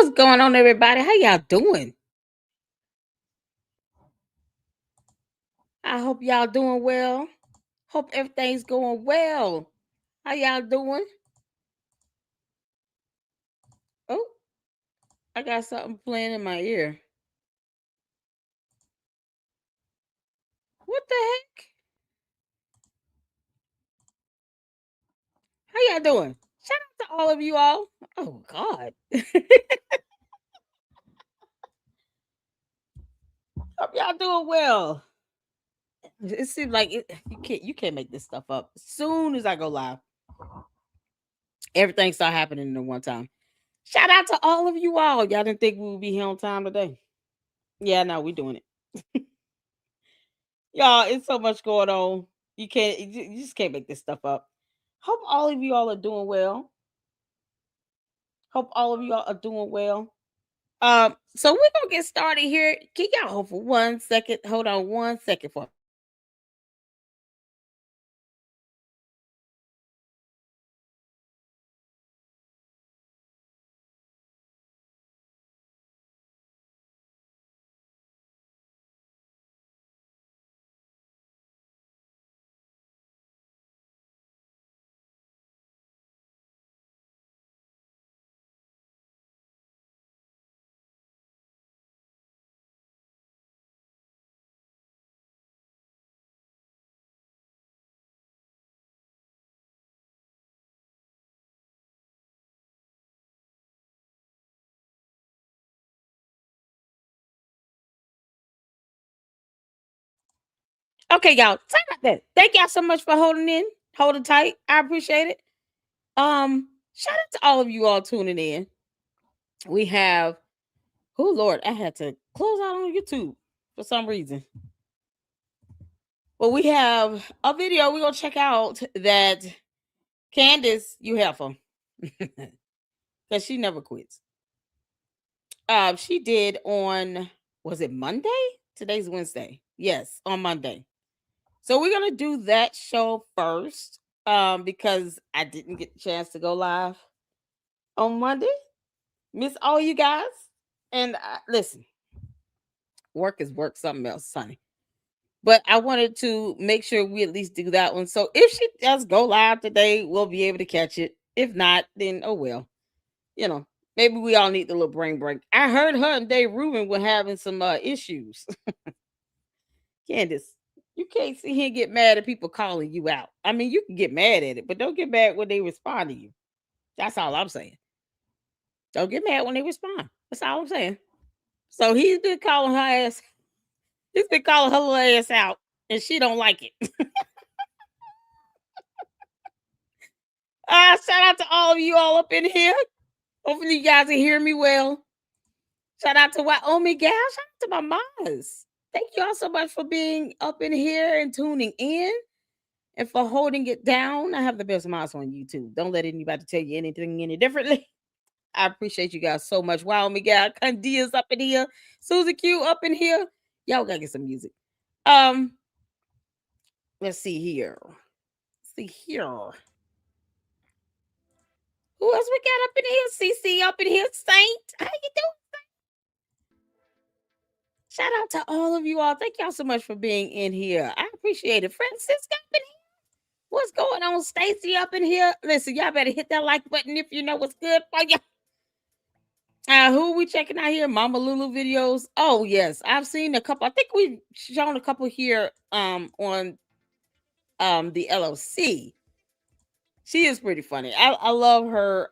What's going on, everybody? How y'all doing? I hope y'all doing well. Hope everything's going well. How y'all doing? Oh, I got something playing in my ear. What the heck? How y'all doing? Shout out to all of you all. Oh God. Hope y'all doing well. It seems like you can't make this stuff up. As soon as I go live, everything start happening at one time. Shout out to all of you all. Y'all didn't think we would be here on time today. Yeah, no, we doing it. Y'all, it's so much going on. You just can't make this stuff up. Hope all of you all are doing well. Hope all of you all are doing well. So we're gonna get started here. Can y'all hold for 1 second? Hold on 1 second for. Okay, y'all. Sorry about that. Thank y'all so much for holding tight. I appreciate it. Shout out to all of you all tuning in. We have, oh Lord, I had to close out on YouTube for some reason. Well, we have a video we're gonna check out that Candace, you Heffa, because she never quits. She did on, was it Monday? Today's Wednesday. Yes, on Monday. So we're gonna do that show first. Because I didn't get the chance to go live on Monday. Miss all you guys. And listen, work is work, something else, honey. But I wanted to make sure we at least do that one. So if she does go live today, we'll be able to catch it. If not, then oh well. You know, maybe we all need the little brain break. I heard her and Dave Rubin were having some issues. Candace, you can't sit here and get mad at people calling you out. I mean, you can get mad at it, but don't get mad when they respond to you. That's all I'm saying. Don't get mad when they respond. That's all I'm saying. So he's been calling her ass. He's been calling her little ass out, and she don't like it. Shout out to all of you all up in here. Hopefully you guys can hear me well. Shout out to Wyoming gal. Shout out to my moms. Thank you all so much for being up in here and tuning in and for holding it down. I have the best moms on YouTube. Don't let anybody tell you anything any differently. I appreciate you guys so much. Wyoming gal. Candia's up in here. Susie Q up in here. Y'all gotta get some music. Let's see here. Who else we got up in here? CC up in here. Saint. How you doing? Shout out to all of you all. Thank y'all so much for being in here. I appreciate it. Francisco up in here. What's going on? Stacy up in here. Listen, y'all better hit that like button if you know what's good for you. Who we checking out here? Mama Lulu videos. Oh, yes. I've seen a couple. I think we've shown a couple here on the LOC. She is pretty funny. I love her.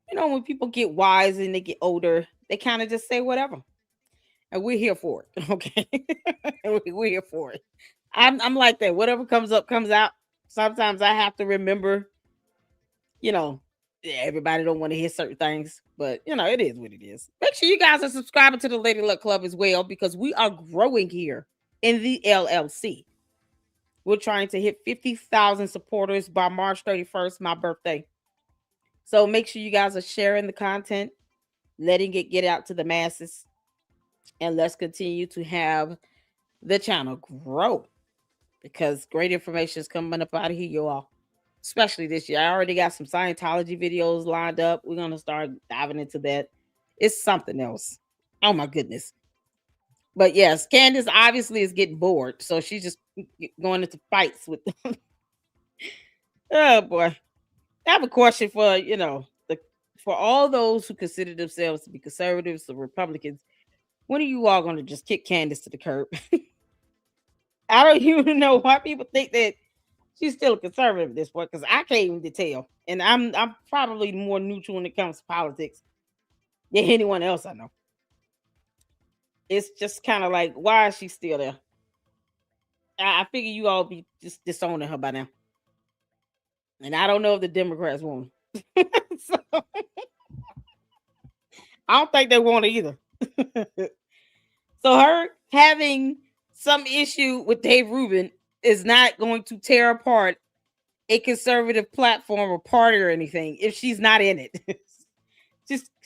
When people get wise and they get older, they kind of just say whatever. And we're here for it. Okay. We're here for it. I'm like that. Whatever comes up, comes out. Sometimes I have to remember, everybody don't want to hear certain things, but it is what it is. Make sure you guys are subscribing to the Lady Luck Club as well, because we are growing here in the LLC. We're trying to hit 50,000 supporters by March 31st, my birthday. So make sure you guys are sharing the content, letting it get out to the masses, and let's continue to have the channel grow, because great information is coming up out of here, you all. especially this year. I already got some Scientology videos lined up. We're gonna start diving into that. It's something else. Oh my goodness. But yes, Candace obviously is getting bored, so she's just going into fights with. Oh boy, I have a question for for all those who consider themselves to be conservatives or Republicans. When are you all going to just kick Candace to the curb? I don't even know why people think that she's still a conservative at this point because I can't even tell, and I'm probably more neutral when it comes to politics than anyone else I know. It's just kind of like, why is she still there? I figure you all be just disowning her by now. And I don't know if the Democrats want her. So, I don't think they want it either. So her having some issue with Dave Rubin is not going to tear apart a conservative platform or party or anything if she's not in it.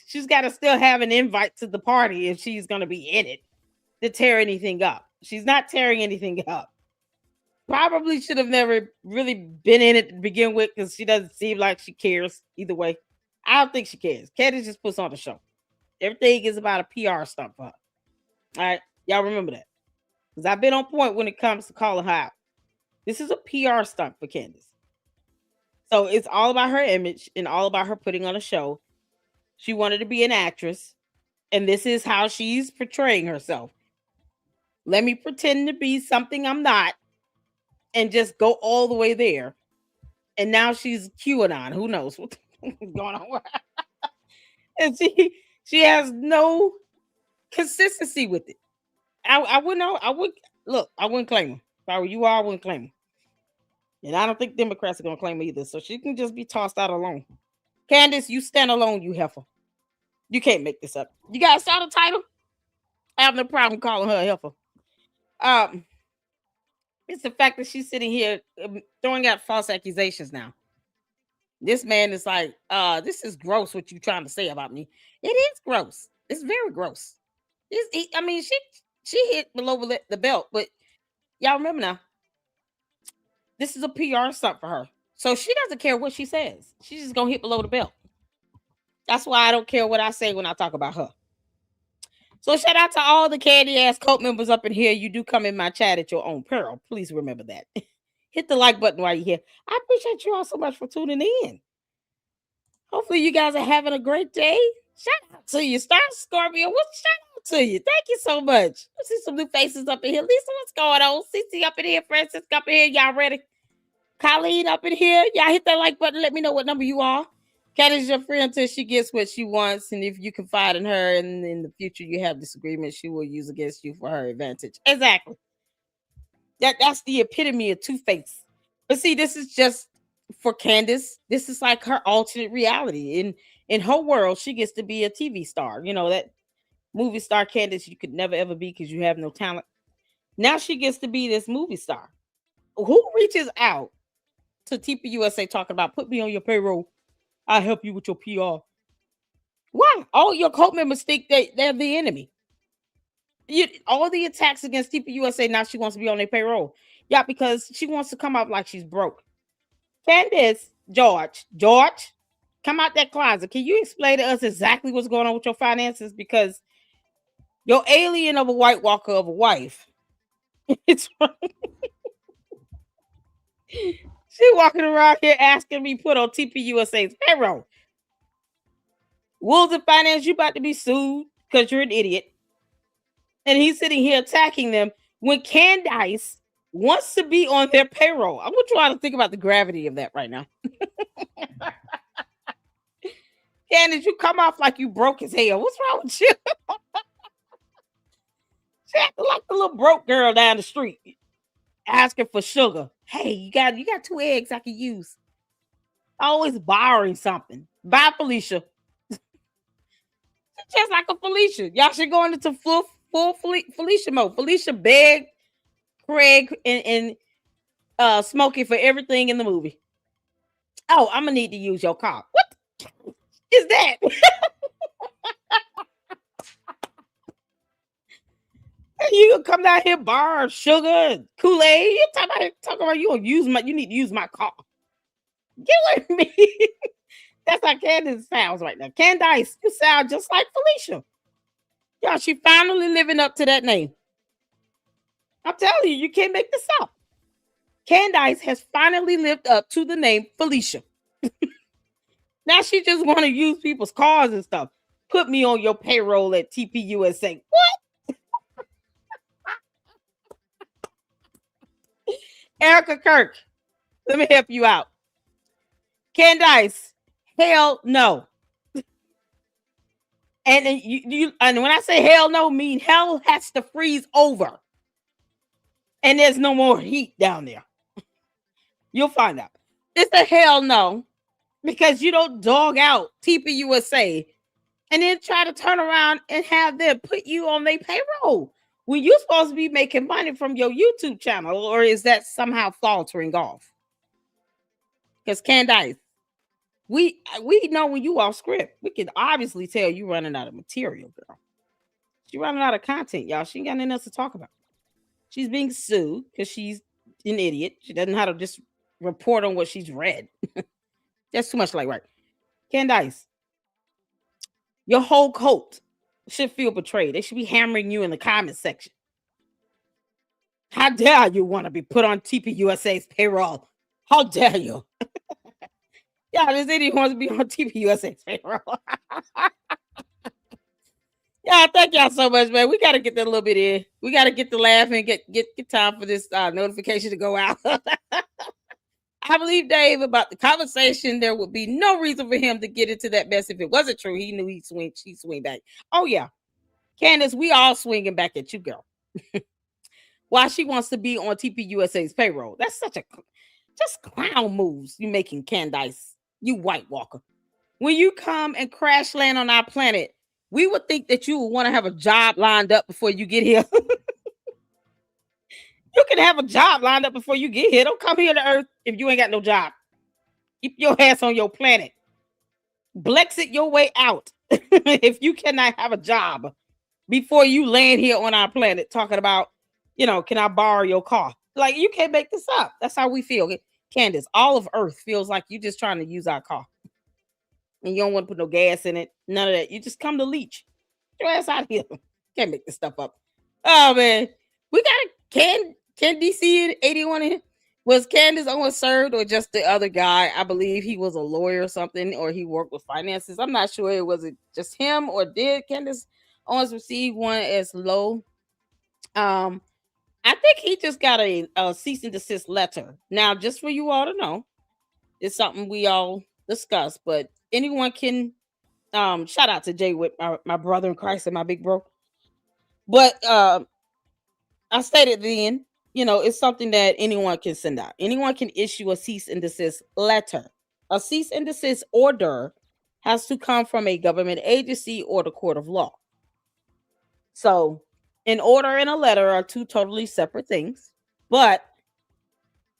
She's got to still have an invite to the party if she's going to be in it to tear anything up. She's not tearing anything up. Probably should have never really been in it to begin with because she doesn't seem like she cares either way. I don't think she cares. Candace just puts on the show. Everything is about a PR stunt for her. All right. Y'all remember that. Because I've been on point when it comes to calling her out. This is a PR stunt for Candace. So it's all about her image and all about her putting on a show. She wanted to be an actress. And this is how she's portraying herself. Let me pretend to be something I'm not and just go all the way there. And now she's QAnon. Who knows what's going on with her? And she has no consistency with it. I wouldn't know. I wouldn't claim her. If I were you all, I wouldn't claim her. And I don't think Democrats are gonna claim her either. So she can just be tossed out alone. Candace, you stand alone, you heifer. You can't make this up. You guys saw the title? I have no problem calling her a heifer. It's the fact that she's sitting here throwing out false accusations now. This man is like, this is gross what you trying to say about me. It is gross. It's very gross. I mean, she hit below the belt, but y'all remember now, this is a PR stunt for her. So she doesn't care what she says. She's just gonna hit below the belt. That's why I don't care what I say when I talk about her. So shout out to all the candy ass cult members up in here. You do come in my chat at your own peril. Please remember that. Hit the like button while you're here. I appreciate you all so much for tuning in. Hopefully you guys are having a great day. Shout out to you, Star Scorpio. What's shout out to you? Thank you so much. I see some new faces up in here. Lisa, what's going on? CC up in here. Francis up in here. Y'all ready? Colleen up in here. Y'all hit that like button. Let me know what number you are. Kat is your friend until she gets what she wants. And if you confide in her and in the future you have disagreements, she will use against you for her advantage. Exactly. That's the epitome of two-face. But see, this is just for Candace. This is like her alternate reality. In her world, she gets to be a TV star. You know, that movie star Candace you could never ever be because you have no talent. Now she gets to be this movie star. Who reaches out to TPUSA talking about put me on your payroll? I'll help you with your PR. Why? All your cult members think they're the enemy. All the attacks against TPUSA, now she wants to be on their payroll. Yeah, because she wants to come out like she's broke. Candace, George, come out that closet. Can you explain to us exactly what's going on with your finances? Because your alien of a White Walker of a wife, it's she walking around here asking me put on TPUSA's payroll. Wolves of Finance, you about to be sued because you're an idiot. And he's sitting here attacking them when Candace wants to be on their payroll. I want you all to think about the gravity of that right now. Candace, you come off like you broke as hell. What's wrong with you? She acting like the little broke girl down the street asking for sugar. Hey, you got 2 eggs I can use. Always borrowing something. Bye, Felicia. Just like a Felicia. Y'all should go into full Felicia mode. Felicia begged Craig and Smokey for everything in the movie. Oh, I'm gonna need to use your car. What is that? You come down here, bar sugar, Kool-Aid. You talking about you need to use my car. Get away from me. That's how Candace sounds right now. Candace, you sound just like Felicia. Y'all, she finally living up to that name. I'm telling you, you can't make this up. Candace has finally lived up to the name Felicia. Now she just want to use people's cars and stuff. Put me on your payroll at TPUSA. What? Erica Kirk, let me help you out. Candace, hell no. And and when I say hell no, mean hell has to freeze over. And there's no more heat down there. You'll find out. It's a hell no. Because you don't dog out TPUSA and then try to turn around and have them put you on their payroll when you're supposed to be making money from your YouTube channel, or is that somehow faltering off? Because Candace, we know when you off script, we can obviously tell you running out of material, girl. She running out of content, y'all. She ain't got nothing else to talk about. She's being sued because she's an idiot. She doesn't know how to just report on what she's read. That's too much like right. Candace, your whole cult should feel betrayed. They should be hammering you in the comment section. How dare you want to be put on TPUSA's payroll? How dare you? Yeah, this idiot wants to be on TPUSA's payroll. Yeah, thank y'all so much, man. We got to get that a little bit in. We got to get the laugh and get time for this notification to go out. I believe Dave about the conversation. There would be no reason for him to get into that mess if it wasn't true. He knew she'd swing back. Oh yeah, Candace, we all swinging back at you, girl. Why she wants to be on TPUSA's payroll? That's such a just clown moves you making, Candace. You White Walker. When you come and crash land on our planet, we would think that you would want to have a job lined up before you get here. You can have a job lined up before you get here. Don't come here to Earth if you ain't got no job. Keep your ass on your planet. Blexit your way out if you cannot have a job before you land here on our planet talking about, can I borrow your car? Like, you can't make this up. That's how we feel. Candace, all of Earth feels like you're just trying to use our car. And you don't want to put no gas in it. None of that. You just come to leech. Get your ass out of here. Can't make this stuff up. Oh, man. We got a Can DC in 81 in here? Was Candace Owens served or just the other guy? I believe he was a lawyer or something, or he worked with finances. I'm not sure. Was it just him, or did Candace Owens receive one as low? I think he just got a cease and desist letter. Now, just for you all to know, it's something we all discuss, but anyone can shout out to Jay with my brother in Christ and my big bro. But I stated then, it's something that anyone can send out. Anyone can issue a cease and desist letter. A cease and desist order has to come from a government agency or the court of law. So an order and a letter are two totally separate things. But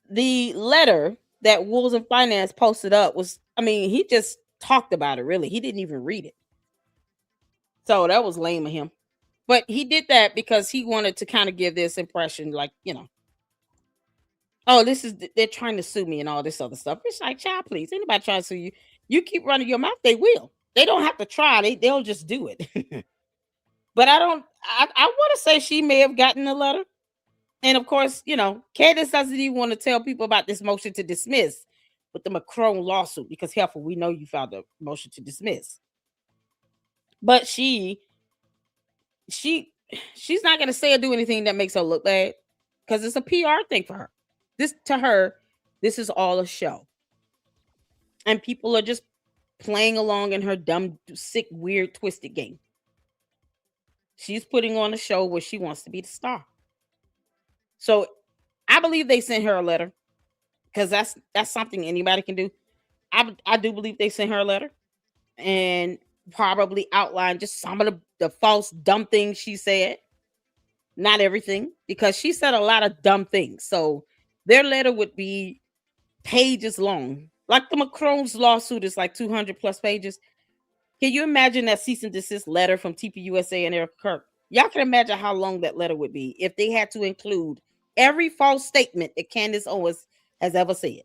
the letter that Wolves and Finance posted up was, he just talked about it, really. He didn't even read it. So that was lame of him. But he did that because he wanted to kind of give this impression, like, oh, they're trying to sue me and all this other stuff. It's like, child, please, anybody trying to sue you, you keep running your mouth, they will. They don't have to try. They'll just do it. But I want to say she may have gotten a letter. And of course, Candace doesn't even want to tell people about this motion to dismiss with the Macron lawsuit because, Heffa, we know you filed a motion to dismiss. But she's not going to say or do anything that makes her look bad because it's a PR thing for her. This is all a show. And people are just playing along in her dumb, sick, weird, twisted game. She's putting on a show where she wants to be the star. So I believe they sent her a letter because that's something anybody can do. I do believe they sent her a letter and probably outlined just some of the false, dumb things she said. Not everything, because she said a lot of dumb things. So their letter would be pages long. Like the Macron's lawsuit is like 200 plus pages. Can you imagine that cease and desist letter from TPUSA and Eric Kirk? Y'all can imagine how long that letter would be if they had to include every false statement that Candace Owens has ever said.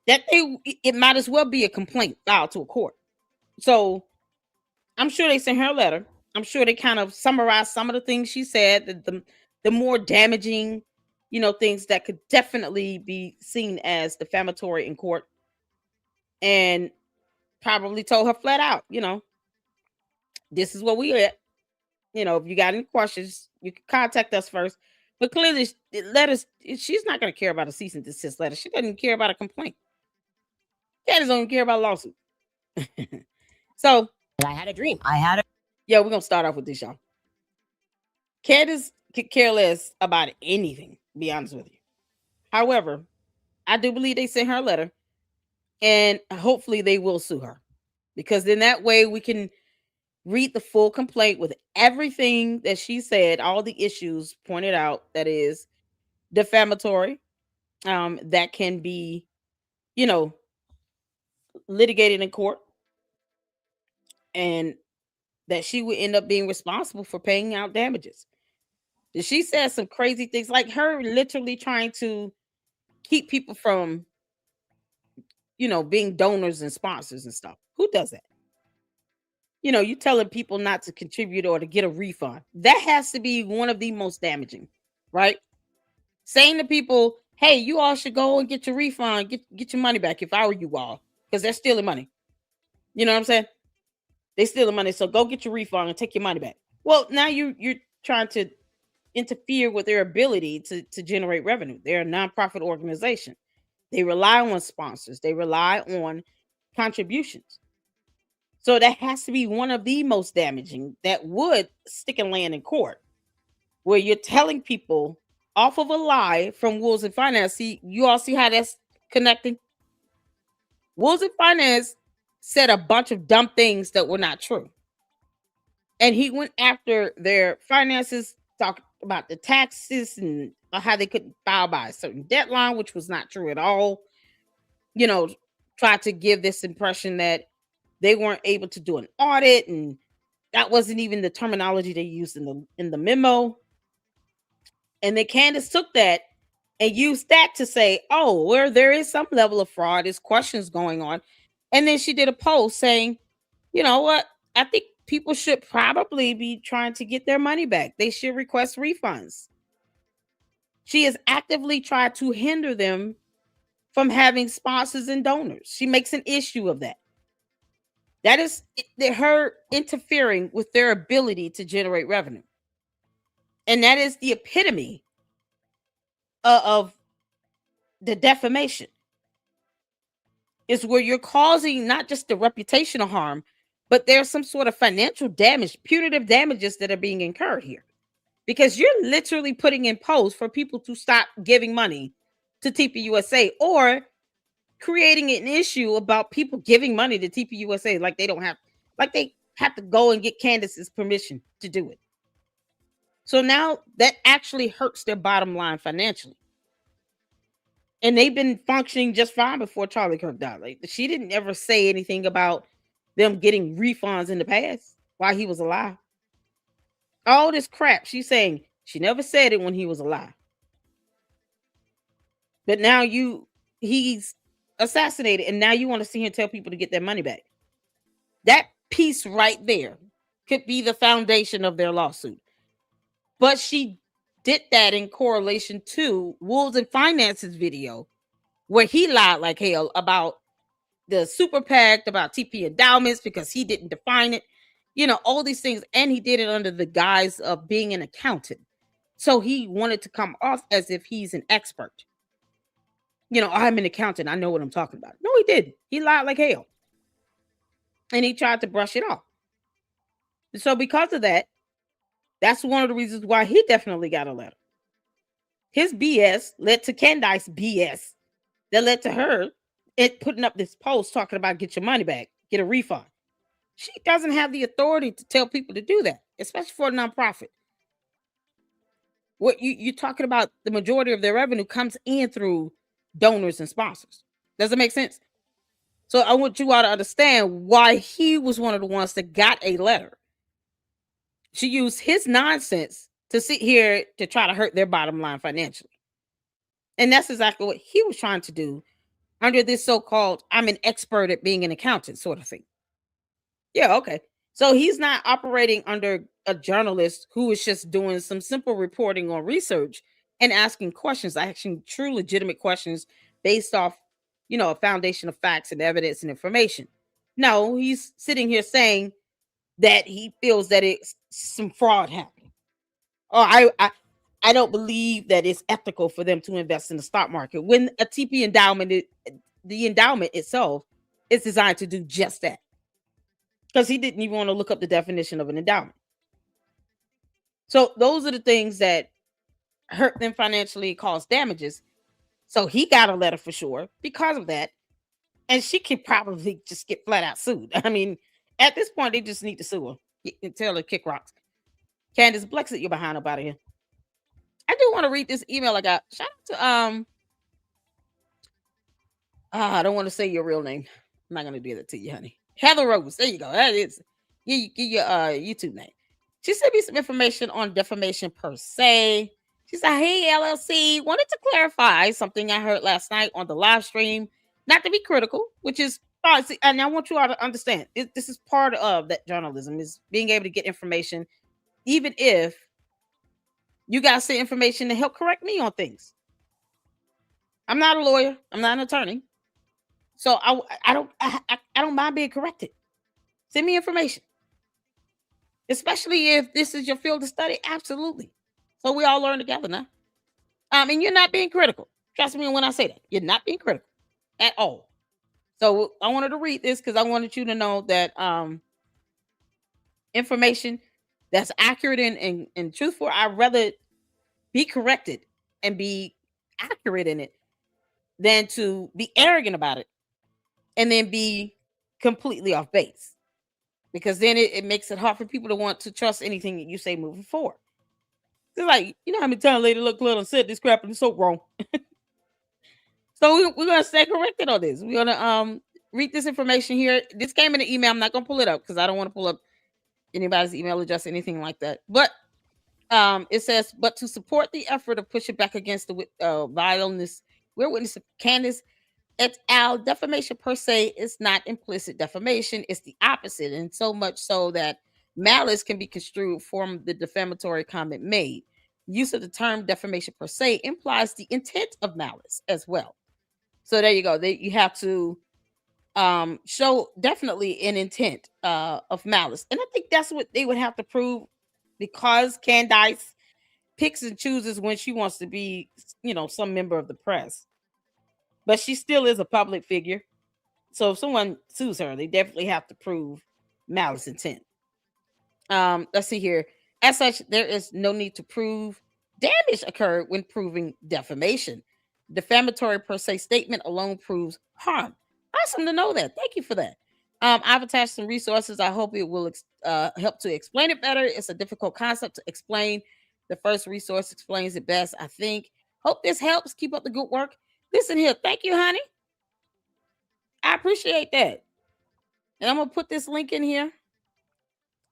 that it might as well be a complaint filed to a court. So I'm sure they sent her a letter. I'm sure they kind of summarized some of the things she said, the more damaging, things that could definitely be seen as defamatory in court, and probably told her flat out, this is what we at. If you got any questions, you can contact us first. But clearly, she's not going to care about a cease and desist letter. She doesn't care about a complaint. Candace don't care about a lawsuit. So I had a dream. I had a yeah, we're gonna start off with this, y'all. Candace could care less about anything, to be honest with you. However, I do believe they sent her a letter, and hopefully they will sue her, because then that way we can read the full complaint with everything that she said, all the issues pointed out that is defamatory, that can be, litigated in court, and that she would end up being responsible for paying out damages. She said some crazy things, like her literally trying to keep people from, being donors and sponsors and stuff. Who does that? You telling people not to contribute or to get a refund. That has to be one of the most damaging, right? Saying to people, hey, you all should go and get your refund, get your money back if I were you all, because they're stealing money. You know what I'm saying? They stealing money, so go get your refund and take your money back. Well, now you're trying to interfere with their ability to generate revenue. They're a nonprofit organization. They rely on sponsors. They rely on contributions. So that has to be one of the most damaging that would stick and land in court, where you're telling people off of a lie from Wolves and Finance. See, you all see how that's connecting? Wolves and Finance said a bunch of dumb things that were not true. And he went after their finances, talked about the taxes and how they couldn't file by a certain deadline, which was not true at all. Tried to give this impression that they weren't able to do an audit, and that wasn't even the terminology they used in the memo. And then Candace took that and used that to say, oh, where there is some level of fraud, there's questions going on. And then she did a post saying, you know what? I think people should probably be trying to get their money back. They should request refunds. She has actively tried to hinder them from having sponsors and donors. She makes an issue of that. That is her interfering with their ability to generate revenue. And that is the epitome of the defamation. Is where you're causing not just the reputational harm, but there's some sort of financial damage, punitive damages that are being incurred here. Because you're literally putting in posts for people to stop giving money to TPUSA, or creating an issue about people giving money to TPUSA like they have to go and get Candace's permission to do it. So now that actually hurts their bottom line financially. And they've been functioning just fine before Charlie Kirk died. Like, she didn't ever say anything about them getting refunds in the past while he was alive. All this crap she's saying, she never said it when he was alive. But now he's assassinated, and now you want to see him tell people to get their money back. That piece right there could be the foundation of their lawsuit. But she did that in correlation to Wolves and Finance's video, where he lied like hell about the super PAC, about TP endowments, because he didn't define it, all these things. And he did it under the guise of being an accountant. So he wanted to come off as if he's an expert. I'm an accountant. I know what I'm talking about. No, he didn't. He lied like hell. And he tried to brush it off. So because of that, that's one of the reasons why he definitely got a letter. His BS led to Candace's BS that led to her putting up this post talking about get your money back, get a refund. She doesn't have the authority to tell people to do that, especially for a nonprofit. What you're talking about, the majority of their revenue comes in through donors and sponsors. Does it make sense? So I want you all to understand why he was one of the ones that got a letter. She used his nonsense to sit here to try to hurt their bottom line financially. And that's exactly what he was trying to do under this so-called I'm an expert at being an accountant sort of thing. Yeah, okay. So he's not operating under a journalist who is just doing some simple reporting on research and asking questions, asking true legitimate questions based off, a foundation of facts and evidence and information. No, he's sitting here saying that he feels that it's some fraud happening. Oh, I don't believe that it's ethical for them to invest in the stock market when a TP endowment, the endowment itself, is designed to do just that. Because he didn't even want to look up the definition of an endowment. So those are the things that hurt them financially, cause damages. So he got a letter for sure because of that. And she could probably just get flat out sued. I mean, at this point, they just need to sue her and tell her kick rocks. Candace, Blexit, you're behind up out of here. I do want to read this email I got. Shout out to I don't want to say your real name. I'm not gonna do that to you, honey. Heather Rose. There you go. That is give your YouTube name. She sent me some information on defamation per se. She said, "Hey LLC, wanted to clarify something I heard last night on the live stream. Not to be critical, which is fine. See, and I want you all to understand this is part of that journalism is being able to get information, even if you guys say information to help correct me on things. I'm not a lawyer. I'm not an attorney. So I don't mind being corrected. Send me information, especially if this is your field of study. Absolutely. So we all learn together now. And you're not being critical. Trust me when I say that. You're not being critical at all. So I wanted to read this because I wanted you to know that information that's accurate and truthful, I'd rather be corrected and be accurate in it than to be arrogant about it and then be completely off base. Because then it makes it hard for people to want to trust anything that you say moving forward. It's like, you know how many times Lady Look Little said this crap and it's so wrong. So we're gonna stay corrected on this. We're gonna read this information here. This came in an email. I'm not gonna pull it up because I don't want to pull up anybody's email address, anything like that. But it says, but to support the effort of pushing back against the violence, we're witnessing Candace et al. Defamation per se is not implicit defamation. It's the opposite. And so much so that malice can be construed from the defamatory comment made. Use of the term defamation per se implies the intent of malice as well. So there you go. You have to show definitely an intent of malice. And I think that's what they would have to prove because Candace picks and chooses when she wants to be, some member of the press. But she still is a public figure. So if someone sues her, they definitely have to prove malice intent. Let's see here. As such, there is no need to prove damage occurred when proving defamation. Defamatory per se statement alone proves harm. Awesome to know that. Thank you for that. I've attached some resources. I hope it will help to explain it better. It's a difficult concept to explain. The first resource explains it best, I think. Hope this helps. Keep up the good work. Listen here. Thank you, honey. I appreciate that. And I'm going to put this link in here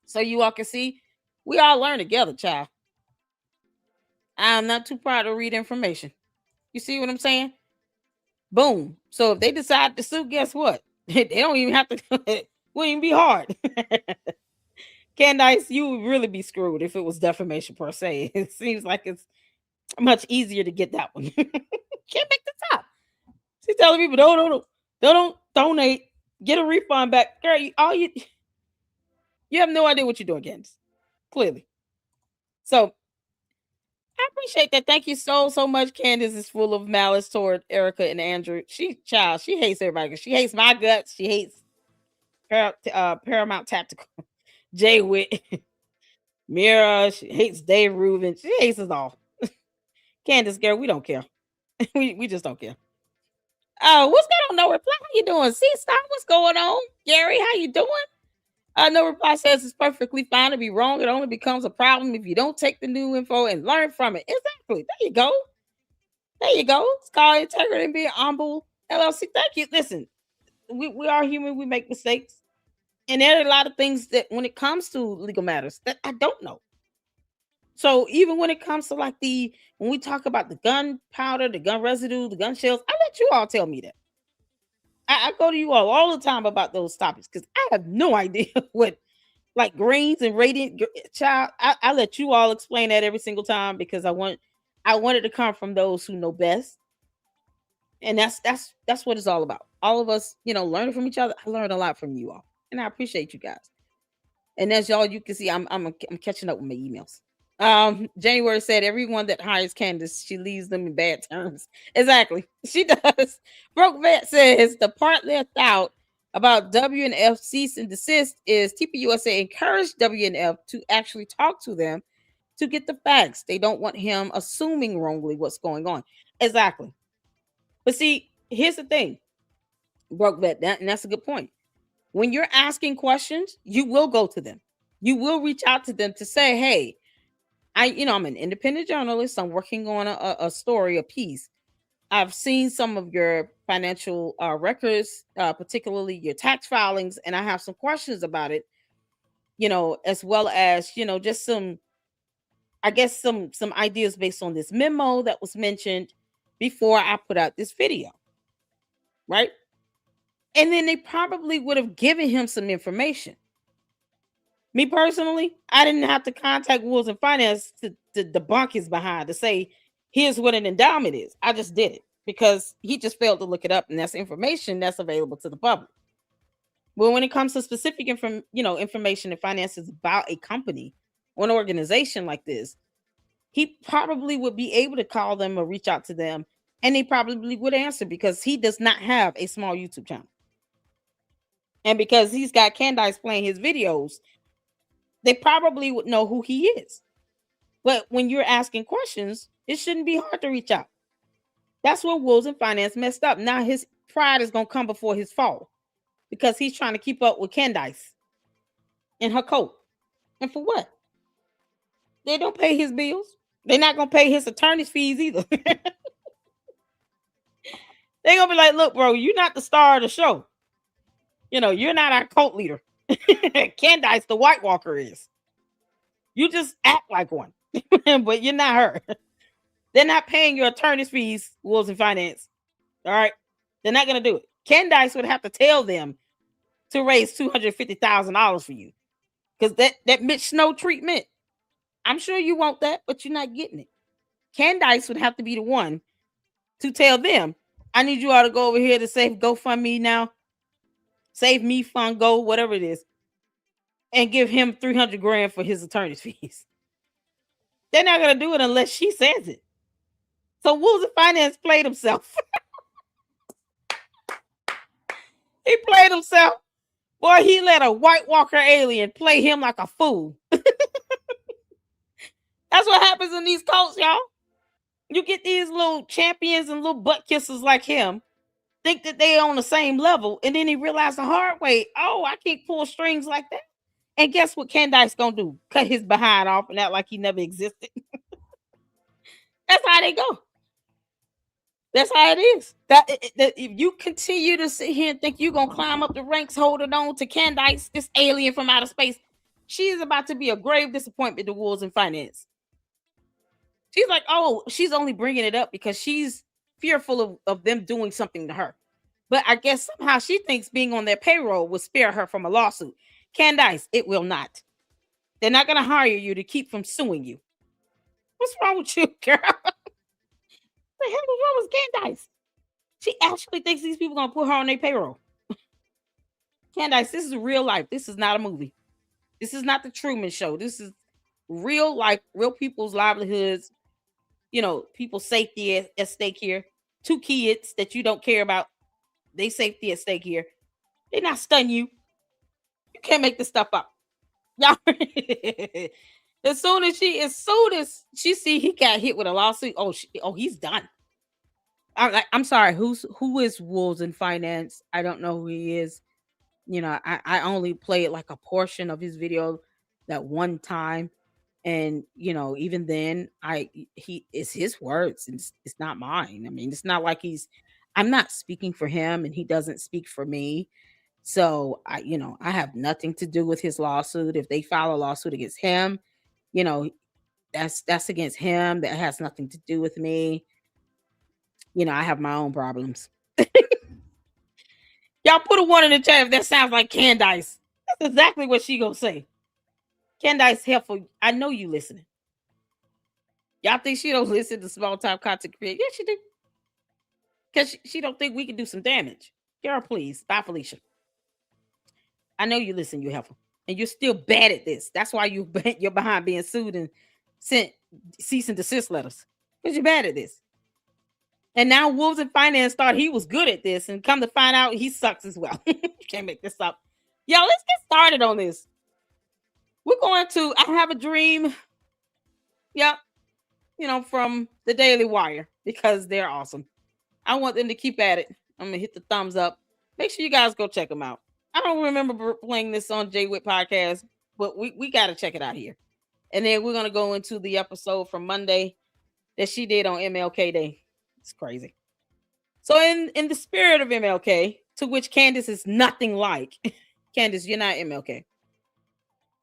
so you all can see. We all learn together, child. I'm not too proud to read information. You see what I'm saying? Boom. So if they decide to sue, guess what? They don't even have to. It wouldn't even be hard. Candace, you would really be screwed if it was defamation per se. It seems like it's much easier to get that one. Can't make the top. She's telling people, don't donate. Get a refund back. Girl, you have no idea what you're doing, Candace. Clearly. So I appreciate that. Thank you so much. Candace is full of malice toward Erica and Andrew. She hates everybody. She hates my guts. She hates Paramount Tactical, Jay Witt, Mira. She hates Dave Rubin. She hates us all. Candace, girl, we don't care. we just don't care. What's going on? No reply. How you doing? See, stop. What's going on? Gary, how you doing? No reply says it's perfectly fine to be wrong. It only becomes a problem if you don't take the new info and learn from it. Exactly. There you go. There you go. It's called integrity and being humble. LLC. Thank you. Listen, we are human. We make mistakes. And there are a lot of things that when it comes to legal matters that I don't know. So even when it comes to like when we talk about the gunpowder, the gun residue, the gun shells, I let you all tell me that. I go to you all the time about those topics because I have no idea what like greens and child. I let you all explain that every single time because I want it to come from those who know best, and that's what it's all about. All of us, learning from each other. I learned a lot from you all, and I appreciate you guys. And as y'all, you can see, I'm catching up with my emails. January said everyone that hires Candace, she leaves them in bad terms. Exactly, she does. Broke Vet says the part left out about W and F cease and desist is TPUSA encouraged W and F to actually talk to them to get the facts. They don't want him assuming wrongly what's going on. Exactly. But see, here's the thing, Broke Vet, and that's a good point. When you're asking questions, you will go to them. You will reach out to them to say, hey, I'm an independent journalist. I'm working on a story, a piece. I've seen some of your financial records, particularly your tax filings, and I have some questions about it, as well as, just I guess some ideas based on this memo that was mentioned before I put out this video, right? And then they probably would have given him some information. Me personally, I didn't have to contact Wills and Finance to debunk his behind to say, here's what an endowment is. I just did it because he just failed to look it up, and that's information that's available to the public. But when it comes to specific information and finances about a company or an organization like this, he probably would be able to call them or reach out to them, and they probably would answer because he does not have a small YouTube channel. And because he's got Candace playing his videos, they probably would know who he is. But when you're asking questions, it shouldn't be hard to reach out. That's where Wolves and Finance messed up. Now his pride is going to come before his fall because he's trying to keep up with Candace in her coat. And for what? They don't pay his bills. They're not going to pay his attorney's fees either. They're going to be like, look, bro, you're not the star of the show. You're not our cult leader. Candace, the White Walker, is. You just act like one, but you're not her. They're not paying your attorney's fees, Wolves and Finance. All right. They're not going to do it. Candace would have to tell them to raise $250,000 for you. Because that Mitch Snow treatment, I'm sure you want that, but you're not getting it. Candace would have to be the one to tell them, I need you all to go over here to Save GoFundMe now. Save Me Fund Go, whatever it is. And give him $300,000 for his attorney's fees. They're not going to do it unless she says it. So Wolves and Finance played himself. He played himself. Boy, he let a White Walker alien play him like a fool. That's what happens in these cults, y'all. You get these little champions and little butt kissers like him, think that they on the same level, and then he realized the hard way, oh, I can't pull strings like that. And guess what Candace gonna do? Cut his behind off and act like he never existed. That's how they go. That's how it is. That if you continue to sit here and think you're gonna climb up the ranks holding on to Candace, this alien from outer space, she is about to be a grave disappointment to Wolves and Finance. She's like, oh, she's only bringing it up because she's fearful of them doing something to her. But I guess somehow she thinks being on their payroll will spare her from a lawsuit. Candace, it will not. They're not going to hire you to keep from suing you. What's wrong with you, girl? The hell is wrong with Candace? She actually thinks these people are going to put her on their payroll. Candace, this is real life. This is not a movie. This is not the Truman Show. This is real life, real people's livelihoods. People's safety at stake here. 2 kids that you don't care about, they safety at stake here. They're not stunning you. You can't make this stuff up. Y'all. As soon as she see he got hit with a lawsuit, he's done. I'm sorry. Who is Wolves in Finance? I don't know who he is. I only played like a portion of his video that one time. And even then, it's his words, and it's not mine. I mean, it's not like I'm not speaking for him, and he doesn't speak for me. So I have nothing to do with his lawsuit. If they file a lawsuit against him, that's against him. That has nothing to do with me. I have my own problems. Y'all put a one in the chat if that sounds like Candace. That's exactly what she gonna say. Candace Heffa, I know you listening. Y'all think she don't listen to small time content creators? Yes, she do. Because she don't think we can do some damage. Girl, please. Bye, Felicia. I know you listen, you Heffa. And you're still bad at this. That's why you're behind being sued and sent cease and desist letters. Because you're bad at this. And now Wolves in Finance thought he was good at this, and come to find out he sucks as well. Can't make this up. Y'all, let's get started on this. We're going to I Have a Dream. Yep. From the Daily Wire, because they're awesome. I want them to keep at it. I'm going to hit the thumbs up. Make sure you guys go check them out. I don't remember playing this on Jay Witt Podcast, but we got to check it out here. And then we're going to go into the episode from Monday that she did on MLK Day. It's crazy. So in the spirit of MLK, to which Candace is nothing like. Candace, you're not MLK.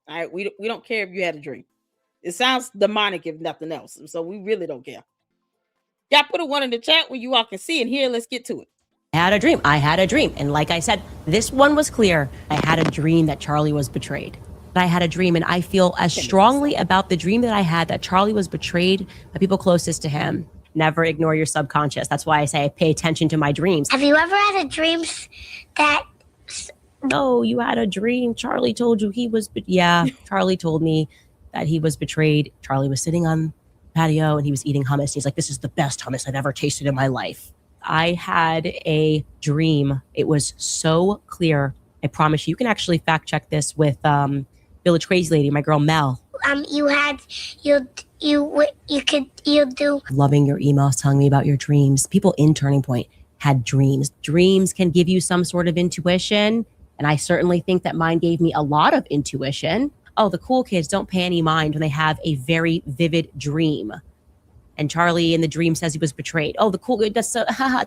All right, we don't care if you had a dream. It sounds demonic if nothing else. So we really don't care. Y'all put a one in the chat where you all can see and hear. Let's get to it. I had a dream. And like I said, this one was clear. I had a dream that Charlie was betrayed. I had a dream, and I feel as strongly about the dream that I had that Charlie was betrayed by people closest to him. Never ignore your subconscious. That's why I say I pay attention to my dreams. Have you ever had a dream that... No, you had a dream. Charlie told you he was... Yeah, Charlie told me that he was betrayed. Charlie was sitting on the patio, and he was eating hummus. He's like, this is the best hummus I've ever tasted in my life. I had a dream. It was so clear. I promise you can actually fact check this with Village Crazy Lady, my girl Mel. You do. Loving your emails telling me about your dreams. People in Turning Point had dreams. Dreams can give you some sort of intuition. And I certainly think that mine gave me a lot of intuition. Oh, the cool kids don't pay any mind when they have a very vivid dream. And Charlie in the dream says he was betrayed. Oh, the cool kid, it's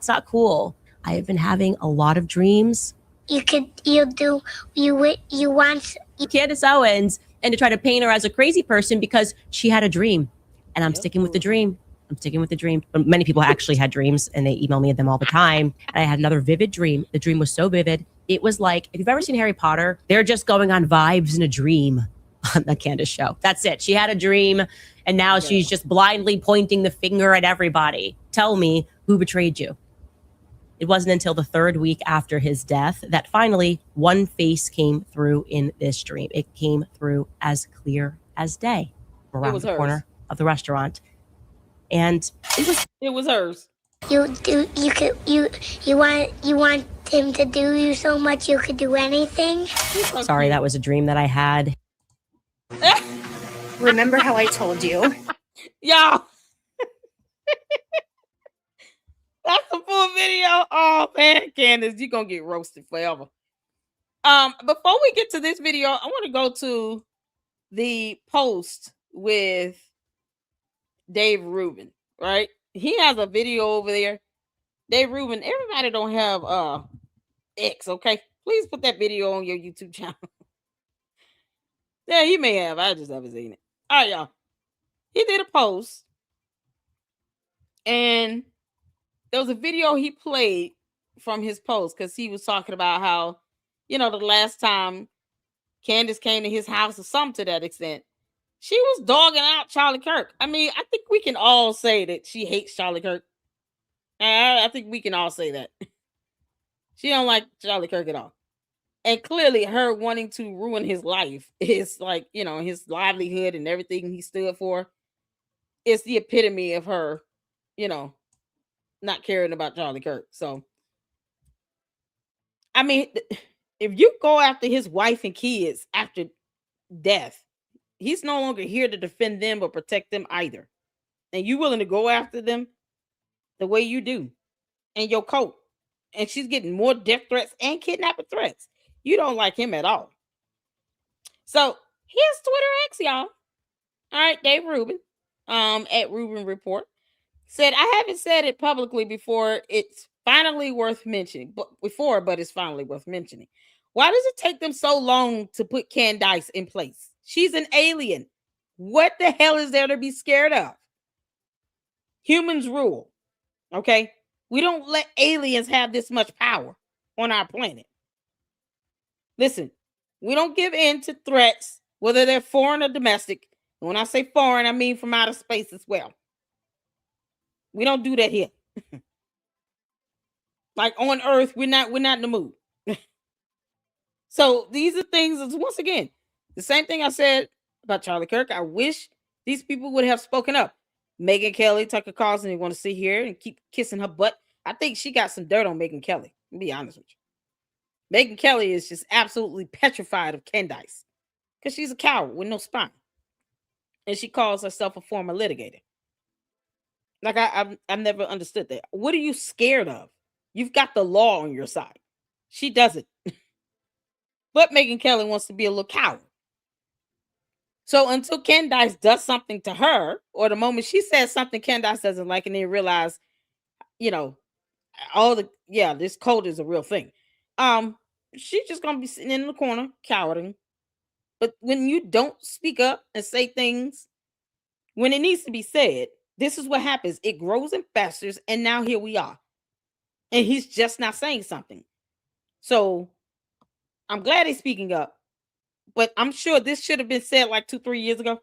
not cool. I have been having a lot of dreams. You want Candace Owens, and to try to paint her as a crazy person because she had a dream. And I'm sticking with the dream. But many people actually had dreams, and they email me them all the time. And I had another vivid dream. The dream was so vivid. It was like, if you've ever seen Harry Potter, they're just going on vibes in a dream on the Candace show. That's it. She had a dream, and now she's just blindly pointing the finger at everybody. Tell me who betrayed you. It wasn't until the third week after his death that finally one face came through in this dream. It came through as clear as day around the corner of the restaurant. And it was hers. You want him to do you so much you could do anything? Sorry, that was a dream that I had. Remember how I told you? Y'all. That's the full video. Oh man, Candace, you're gonna get roasted forever. Before we get to this video, I want to go to the post with Dave Rubin, right? He has a video over there. Dave Rubin, everybody don't have X, okay? Please put that video on your YouTube channel. Yeah, he may have. I just haven't seen it. All right, y'all. He did a post, and there was a video he played from his post because he was talking about how, the last time Candace came to his house or something to that extent, she was dogging out Charlie Kirk. I mean, I think we can all say that she hates Charlie Kirk. I think we can all say that. She don't like Charlie Kirk at all. And clearly her wanting to ruin his life is like, his livelihood and everything he stood for. It's the epitome of her, not caring about Charlie Kirk. So, I mean, if you go after his wife and kids after death, he's no longer here to defend them or protect them either. And you willing to go after them the way you do and your coat. And she's getting more death threats and kidnapping threats. You don't like him at all. So here's Twitter X, y'all. All right, Dave Rubin, at Rubin Report, said, I haven't said it publicly before. It's finally worth mentioning. But it's finally worth mentioning. Why does it take them so long to put Candace in place? She's an alien. What the hell is there to be scared of? Humans rule. Okay? We don't let aliens have this much power on our planet. Listen, we don't give in to threats, whether they're foreign or domestic. And when I say foreign, I mean from outer space as well. We don't do that here. Like on Earth, we're not in the mood. So these are things, once again, the same thing I said about Charlie Kirk. I wish these people would have spoken up. Megyn Kelly, Tucker Carlson, they want to sit here and keep kissing her butt. I think she got some dirt on Megyn Kelly. To be honest with you. Megyn Kelly is just absolutely petrified of Candace because she's a coward with no spine. And she calls herself a former litigator. Like I've never understood that. What are you scared of? You've got the law on your side. She doesn't. But Megyn Kelly wants to be a little coward. So until Candace does something to her, or the moment she says something Candace doesn't like, and then realize, this code is a real thing. She's just gonna be sitting in the corner, cowering. But when you don't speak up and say things when it needs to be said, this is what happens. It grows and festers, and now here we are. And he's just not saying something. So I'm glad he's speaking up, but I'm sure this should have been said like 2-3 years ago.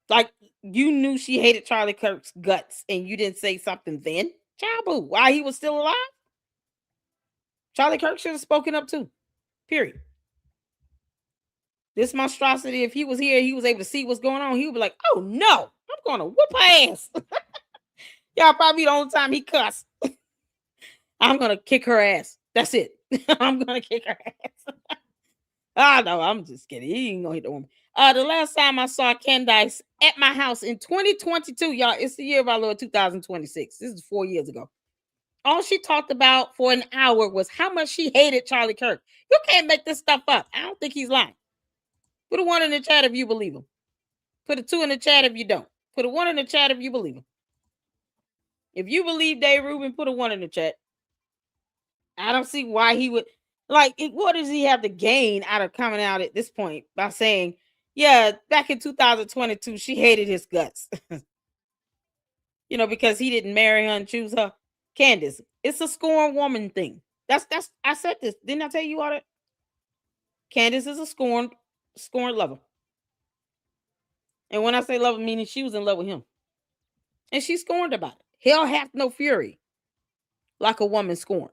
Like, you knew she hated Charlie Kirk's guts and you didn't say something then. Child boo, while he was still alive. Charlie Kirk should have spoken up too. Period. This monstrosity, if he was here, he was able to see what's going on, he would be like, oh no, I'm going to whoop her ass. Y'all probably the only time he cussed. I'm going to kick her ass. That's it. I'm going to kick her ass. No, I'm just kidding. He ain't going to hit the woman. The last time I saw Candace at my house in 2022, y'all, it's the year of our Lord 2026. This is 4 years ago. All she talked about for an hour was how much she hated Charlie Kirk. You can't make this stuff up. I don't think he's lying. Put a 1 in the chat if you believe him. Put a 2 in the chat if you don't. Put a 1 in the chat if you believe him. If you believe Dave Rubin, put a 1 in the chat. I don't see why he would, what does he have to gain out of coming out at this point by saying, yeah, back in 2022, she hated his guts. Because he didn't marry her and choose her. Candace, it's a scorned woman thing. That's I said this. Didn't I tell you all that? Candace is a scorned lover. And when I say lover, meaning she was in love with him. And she's scorned about it. Hell hath no fury like a woman scorned.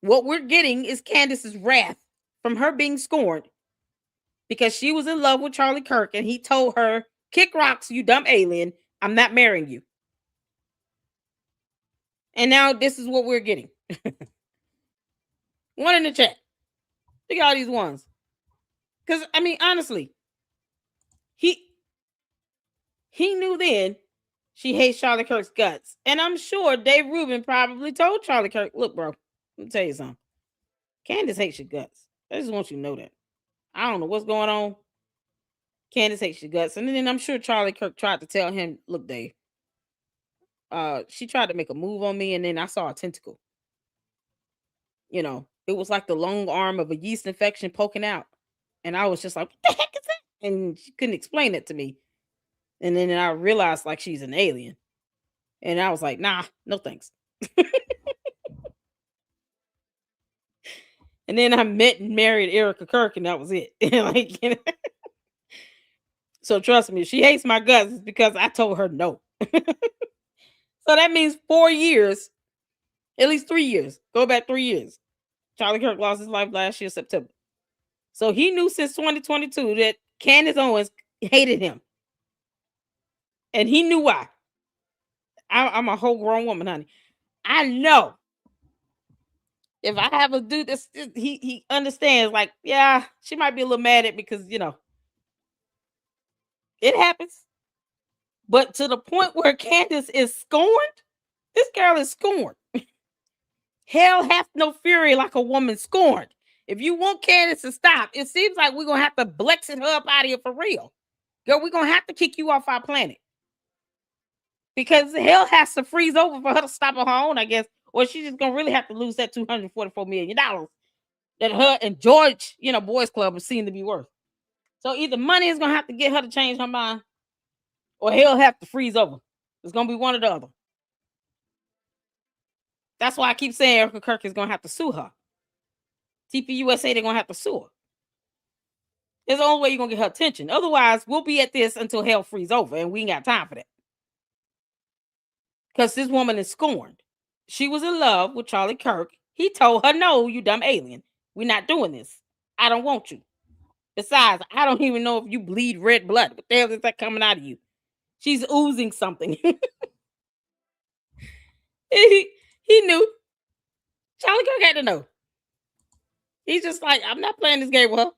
What we're getting is Candace's wrath from her being scorned because she was in love with Charlie Kirk and he told her, kick rocks, you dumb alien. I'm not marrying you. And now this is what we're getting. 1 in the chat. Look at all these ones. Because, honestly, he knew then she hates Charlie Kirk's guts. And I'm sure Dave Rubin probably told Charlie Kirk, look, bro, let me tell you something. Candace hates your guts. I just want you to know that. I don't know what's going on. Candace hates your guts. And then I'm sure Charlie Kirk tried to tell him, look, Dave, she tried to make a move on me, and then I saw a tentacle. It was like the long arm of a yeast infection poking out. And I was just like, what the heck is that? And she couldn't explain it to me. And then I realized she's an alien. And I was like, nah, no thanks. And then I met and married Erica Kirk, and that was it. So trust me, if she hates my guts, it's because I told her no. So that means 4 years, at least 3 years. Go back 3 years. Charlie Kirk lost his life last year, September. So he knew since 2022 that Candace Owens hated him. And he knew why. I'm a whole grown woman, honey. I know. If I have a dude that's he understands, yeah, she might be a little mad at me because, it happens. But to the point where Candace is scorned, this girl is scorned. Hell hath no fury like a woman scorned. If you want Candace to stop, it seems like we're going to have to Blexit her up out of here for real. Girl, we're going to have to kick you off our planet. Because hell has to freeze over for her to stop on her own, I guess. Or she's just going to really have to lose that $244 million that her and George, Boys Club are seen to be worth. So either money is going to have to get her to change her mind, or hell have to freeze over. It's going to be one or the other. That's why I keep saying Erica Kirk is going to have to sue her. TPUSA, they're going to have to sue her. There's the only way you're going to get her attention. Otherwise, we'll be at this until hell freezes over, and we ain't got time for that. Because this woman is scorned. She was in love with Charlie Kirk. He told her, no, you dumb alien. We're not doing this. I don't want you. Besides, I don't even know if you bleed red blood. What the hell is that coming out of you? She's oozing something. he knew. Charlie Kirk had to know. He's just like, I'm not playing this game with her.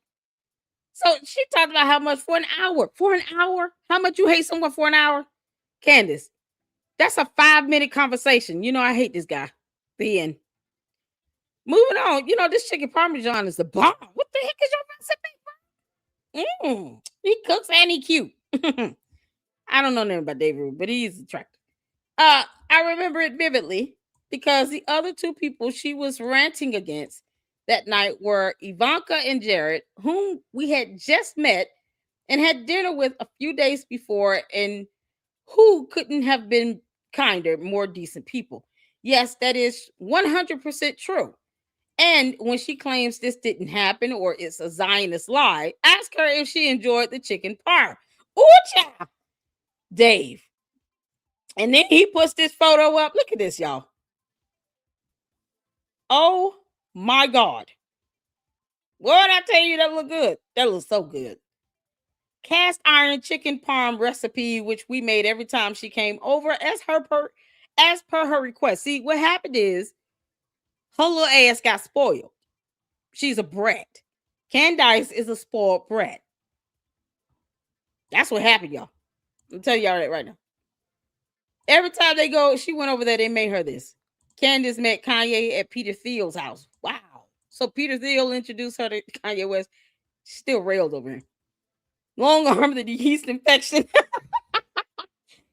So she talked about how much for an hour. For an hour? How much you hate someone for an hour? Candace, that's a 5-minute conversation. You know, I hate this guy. The end. Moving on. You know, this chicken parmesan is the bomb. What the heck is your recipe? He cooks and he cute. I don't know nothing about David Rude, but he's attractive. I remember it vividly because the other two people she was ranting against that night were Ivanka and Jared, whom we had just met and had dinner with a few days before, and who couldn't have been kinder, more decent people. Yes, that is 100% true. And when she claims this didn't happen or it's a Zionist lie, ask her if she enjoyed the chicken parm. Ooh, child. Dave. And then he puts this photo up. Look at this, y'all. Oh my God. What I tell you, that look good. That looks so good. Cast iron chicken parm recipe, which we made every time she came over as per her request. See, what happened is her little ass got spoiled. She's a brat. Candace is a spoiled brat. That's what happened, y'all. I'm telling y'all that right now. Every time they go, she went over there, they made her this. Candace met Kanye at Peter Thiel's house. Wow. So Peter Thiel introduced her to Kanye West. She still railed over him. Long arm to the yeast infection.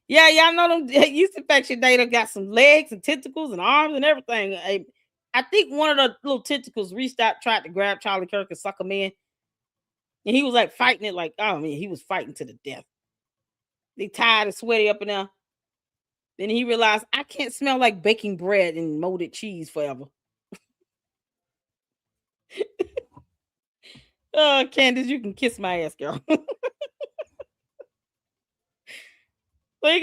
Yeah, y'all know them yeast infection data got some legs and tentacles and arms and everything. I think one of the little tentacles reached out, tried to grab Charlie Kirk and suck him in. And he was like fighting it like, oh man, he was fighting to the death. They tired and sweaty up in there. Then he realized, I can't smell like baking bread and molded cheese forever. Oh, Candace, you can kiss my ass, girl. So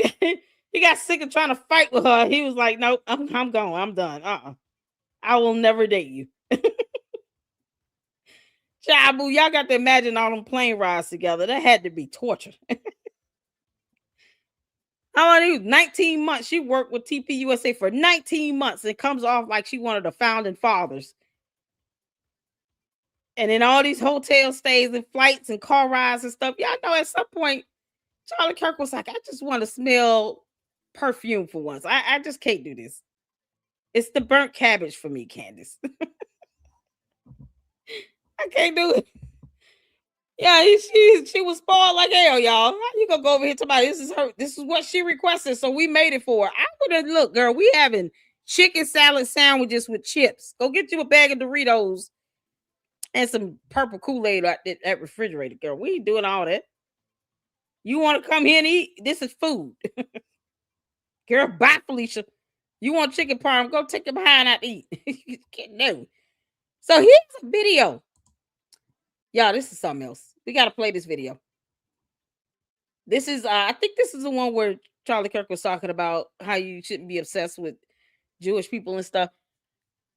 he got sick of trying to fight with her. He was like, nope, I'm gone. I'm done. I will never date you. Chabu, y'all got to imagine all them plane rides together. That had to be torture. How many? 19 months. She worked with TPUSA for 19 months and comes off like she one of the founding fathers. And in all these hotel stays and flights and car rides and stuff, y'all know at some point, Charlie Kirk was like, I just want to smell perfume for once. I just can't do this. It's the burnt cabbage for me, Candace. I can't do it. Yeah, she was spoiled like hell, y'all. How you gonna go over here to my this is her, this is what she requested, so we made it for her. I would have look, girl, we having chicken salad sandwiches with chips. Go get you a bag of Doritos and some purple Kool-Aid at that refrigerator, girl. We ain't doing all that. You want to come here and eat? This is food. Girl, bye, Felicia. You want chicken parm? Go take your behind out to eat. You can't do. So here's a video. Y'all, this is something else. We got to play this video. This is, I think this is the one where Charlie Kirk was talking about how you shouldn't be obsessed with Jewish people and stuff.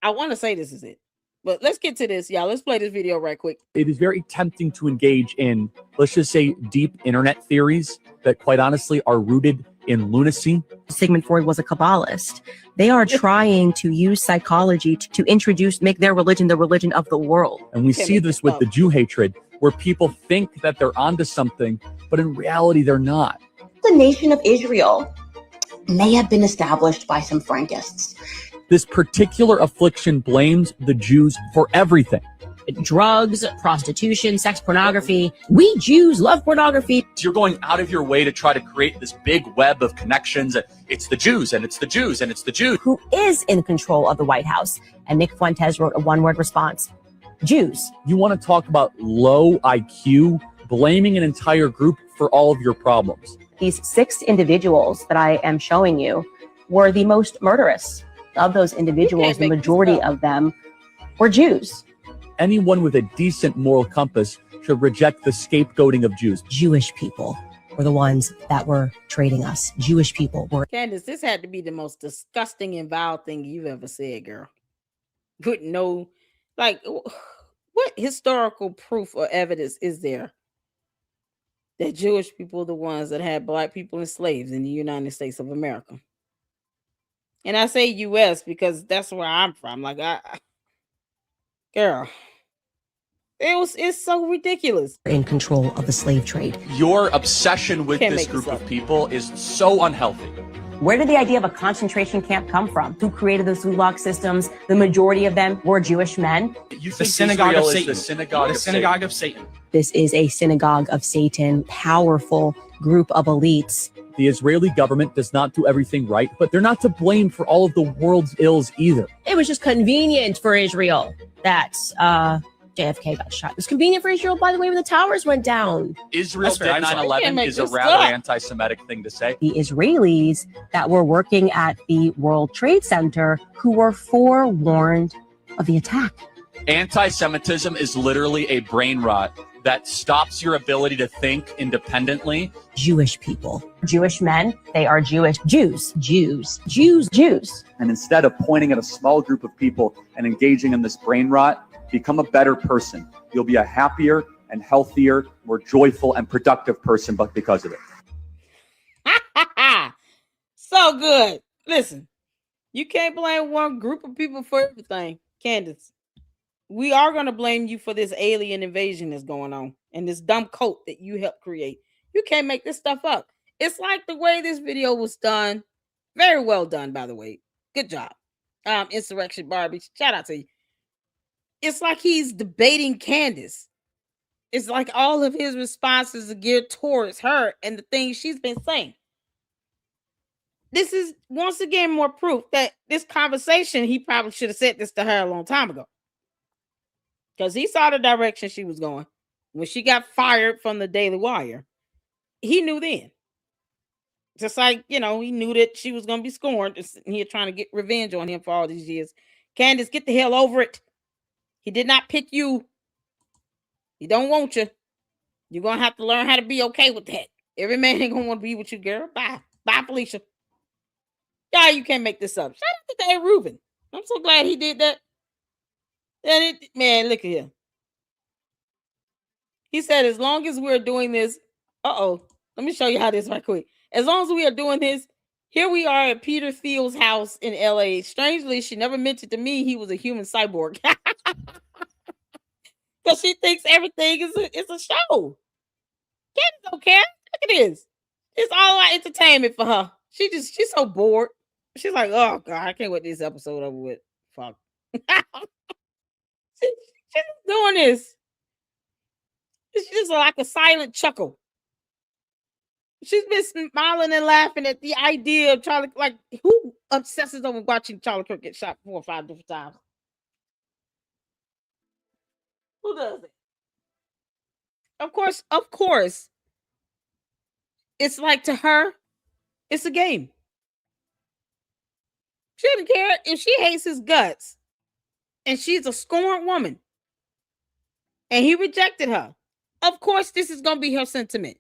I want to say this is it. But let's get to this, y'all. Let's play this video right quick. It is very tempting to engage in, let's just say, deep internet theories that quite honestly are rooted in lunacy. Sigmund Freud was a Kabbalist. They are trying to use psychology to make their religion the religion of the world. And we see this with the Jew hatred, where people think that they're onto something, but in reality, they're not. The nation of Israel may have been established by some Frankists. This particular affliction blames the Jews for everything. Drugs, prostitution, sex pornography. We Jews love pornography. You're going out of your way to try to create this big web of connections. It's the Jews, and it's the Jews, and it's the Jews. Who is in control of the White House? And Nick Fuentes wrote a one-word response. Jews. You want to talk about low IQ, blaming an entire group for all of your problems. These 6 individuals that I am showing you were the most murderous of those individuals. The majority of them were Jews. anyone with a decent moral compass should reject the scapegoating of Jews. Jewish people were the ones that were trading us. Jewish people were. Candace, this had to be the most disgusting and vile thing you've ever said, girl. With no, like, what historical proof or evidence is there that Jewish people are the ones that had black people enslaved in the United States of America? And I say U.S. because that's where I'm from. Like, girl, it's so ridiculous. In control of the slave trade. Your obsession with Can't this make group this of up. people is so unhealthy. Where did the idea of a concentration camp come from? Who created those gulag systems? The majority of them were Jewish men. You The think synagogue Israel of is Satan. the synagogue The of synagogue Satan. of Satan. This is a synagogue of Satan, powerful group of elites. The Israeli government does not do everything right, but they're not to blame for all of the world's ills either. It was just convenient for Israel that JFK got shot. It was convenient for Israel, by the way, when the towers went down. Israel That's fair. did I'm sorry. 9/11 Can't make is a this rather up. anti-Semitic thing to say. The Israelis that were working at the World Trade Center who were forewarned of the attack. Anti-Semitism is literally a brain rot that stops your ability to think independently. Jewish people. Jewish men, they are Jewish. Jews. Jews. And instead of pointing at a small group of people and engaging in this brain rot, become a better person. You'll be a happier and healthier, more joyful and productive person, but because of it. So good. Listen, you can't blame one group of people for everything. Candace, we are going to blame you for this alien invasion that's going on and this dumb cult that you helped create. You can't make this stuff up. It's like the way this video was done. Very well done, by the way. Good job. Insurrection Barbie. Shout out to you. It's like he's debating Candace. It's like all of his responses are geared towards her and the things she's been saying. This is once again more proof that this conversation, he probably should have said this to her a long time ago. Because he saw the direction she was going. When she got fired from the Daily Wire, he knew then. Just like, he knew that she was going to be scorned. And he was trying to get revenge on him for all these years. Candace, get the hell over it. He did not pick you. He don't want you. You're going to have to learn how to be okay with that. Every man ain't going to want to be with you, girl. Bye. Bye, Felicia. Yeah, you can't make this up. Shout out to Dave Rubin. I'm so glad he did that. Man, look at him. He said, as long as we're doing this, let me show you how this right quick. As long as we are doing this, here we are at Peter Thiel's house in LA. Strangely, she never mentioned to me he was a human cyborg. Because she thinks everything is a show. Candace don't care. Look at this. It's all our entertainment for her. She's so bored. She's like, oh God, I can't wait this episode over with. Fuck. She's doing this. It's just like a silent chuckle. She's been smiling and laughing at the idea of Charlie. Like, who obsesses over watching Charlie Kirk get shot 4 or 5 different times? Who does it? Of course. It's like, to her, it's a game. She doesn't care if she hates his guts. And she's a scorned woman. And he rejected her. Of course, this is going to be her sentiment.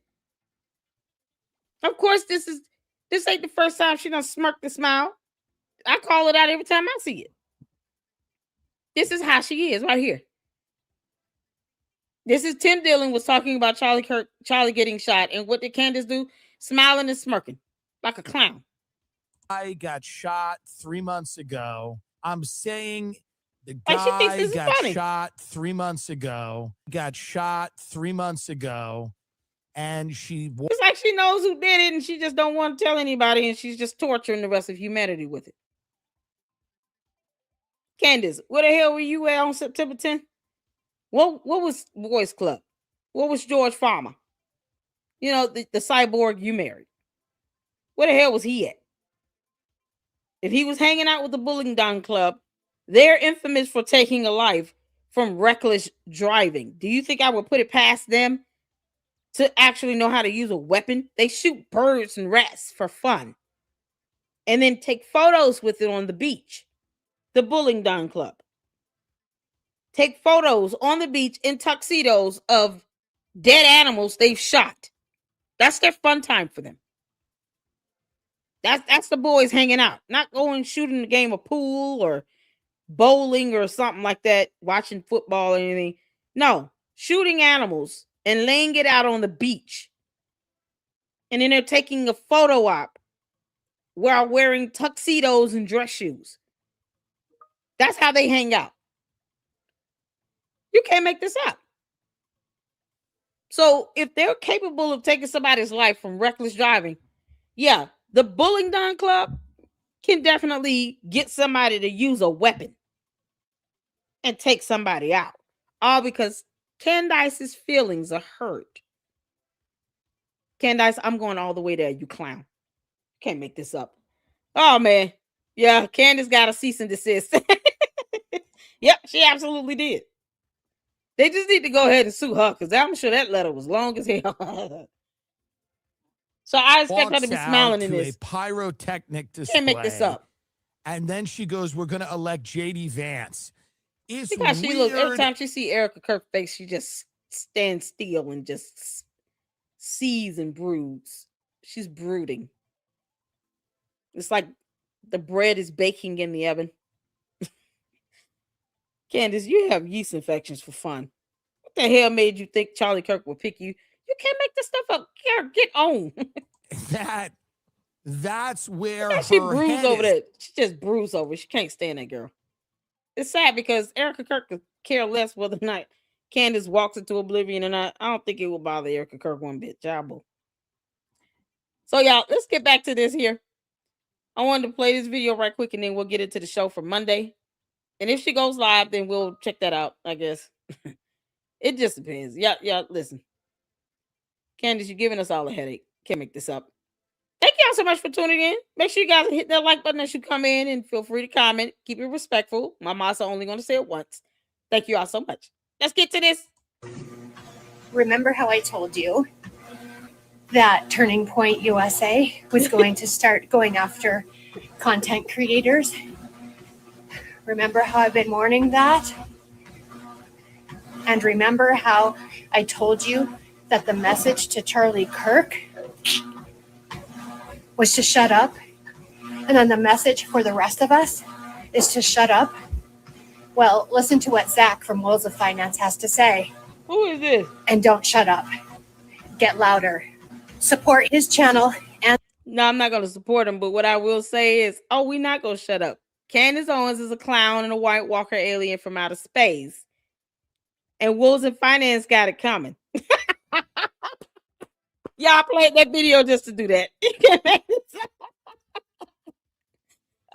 Of course, this ain't the first time she done smirked and smile. I call it out every time I see it. This is how she is right here. This is Tim Dillon was talking about Charlie getting shot. And what did Candace do? Smiling and smirking like a clown. I got shot 3 months ago. I'm saying the Like, she thinks guy this is got funny. shot 3 months ago. And It's like she knows who did it and she just don't want to tell anybody and she's just torturing the rest of humanity with it. Candace, where the hell were you at on September 10th? What was Boys Club? What was George Farmer? The cyborg you married. Where the hell was he at? If he was hanging out with the Bullingdon Club, they're infamous for taking a life from reckless driving. Do you think I would put it past them to actually know how to use a weapon? They shoot birds and rats for fun and then take photos with it on the beach. The Bullingdon Club. take photos on the beach in tuxedos of dead animals they've shot. That's their fun time for them. That's the boys hanging out, not going shooting a game of pool or bowling or something like that, watching football or anything. No, shooting animals and laying it out on the beach. And then they're taking a photo op while wearing tuxedos and dress shoes. That's how they hang out. You can't make this up. So if they're capable of taking somebody's life from reckless driving, yeah, the Bowling Down Club can definitely get somebody to use a weapon and take somebody out. All because Candace's feelings are hurt. Candace, I'm going all the way there, you clown. Can't make this up. Oh, man. Yeah, Candace got a cease and desist. Yep, she absolutely did. They just need to go ahead and sue her because I'm sure that letter was long as hell. So I expect her to be smiling in this. A pyrotechnic display. Can't make this up. And then she goes, "We're going to elect JD Vance." It's See how she weird. looks every time she see Erica Kirk's face. She just stands still and just sees and broods. She's brooding. It's like the bread is baking in the oven. Candace, you have yeast infections for fun. What the hell made you think Charlie Kirk would pick you? You can't make this stuff up. Get on. That's where yeah, she her brews head over is. that. She just brews over. She can't stand that girl. It's sad because Erica Kirk could care less whether or not Candace walks into oblivion or not. I don't think it will bother Erica Kirk one bit. Jabble. So y'all, let's get back to this here. I wanted to play this video right quick and then we'll get into the show for Monday. And if she goes live, then we'll check that out, I guess. It just depends. Yeah, listen. Candace, you're giving us all a headache. Can't make this up. Thank y'all so much for tuning in. Make sure you guys hit that like button as you come in and feel free to comment. Keep it respectful. My mom's only going to say it once. Thank you all so much. Let's get to this. Remember how I told you that Turning Point USA was going to start going after content creators? Remember how I've been warning that? And remember how I told you that the message to Charlie Kirk was to shut up? And then the message for the rest of us is to shut up? Well, listen to what Zach from Worlds of Finance has to say. Who is this? And don't shut up. Get louder. Support his channel. And no, I'm not going to support him, but what I will say is, we're not going to shut up. Candace Owens is a clown and a White Walker alien from outer space. And Wolves and Finance got it coming. Y'all played that video just to do that.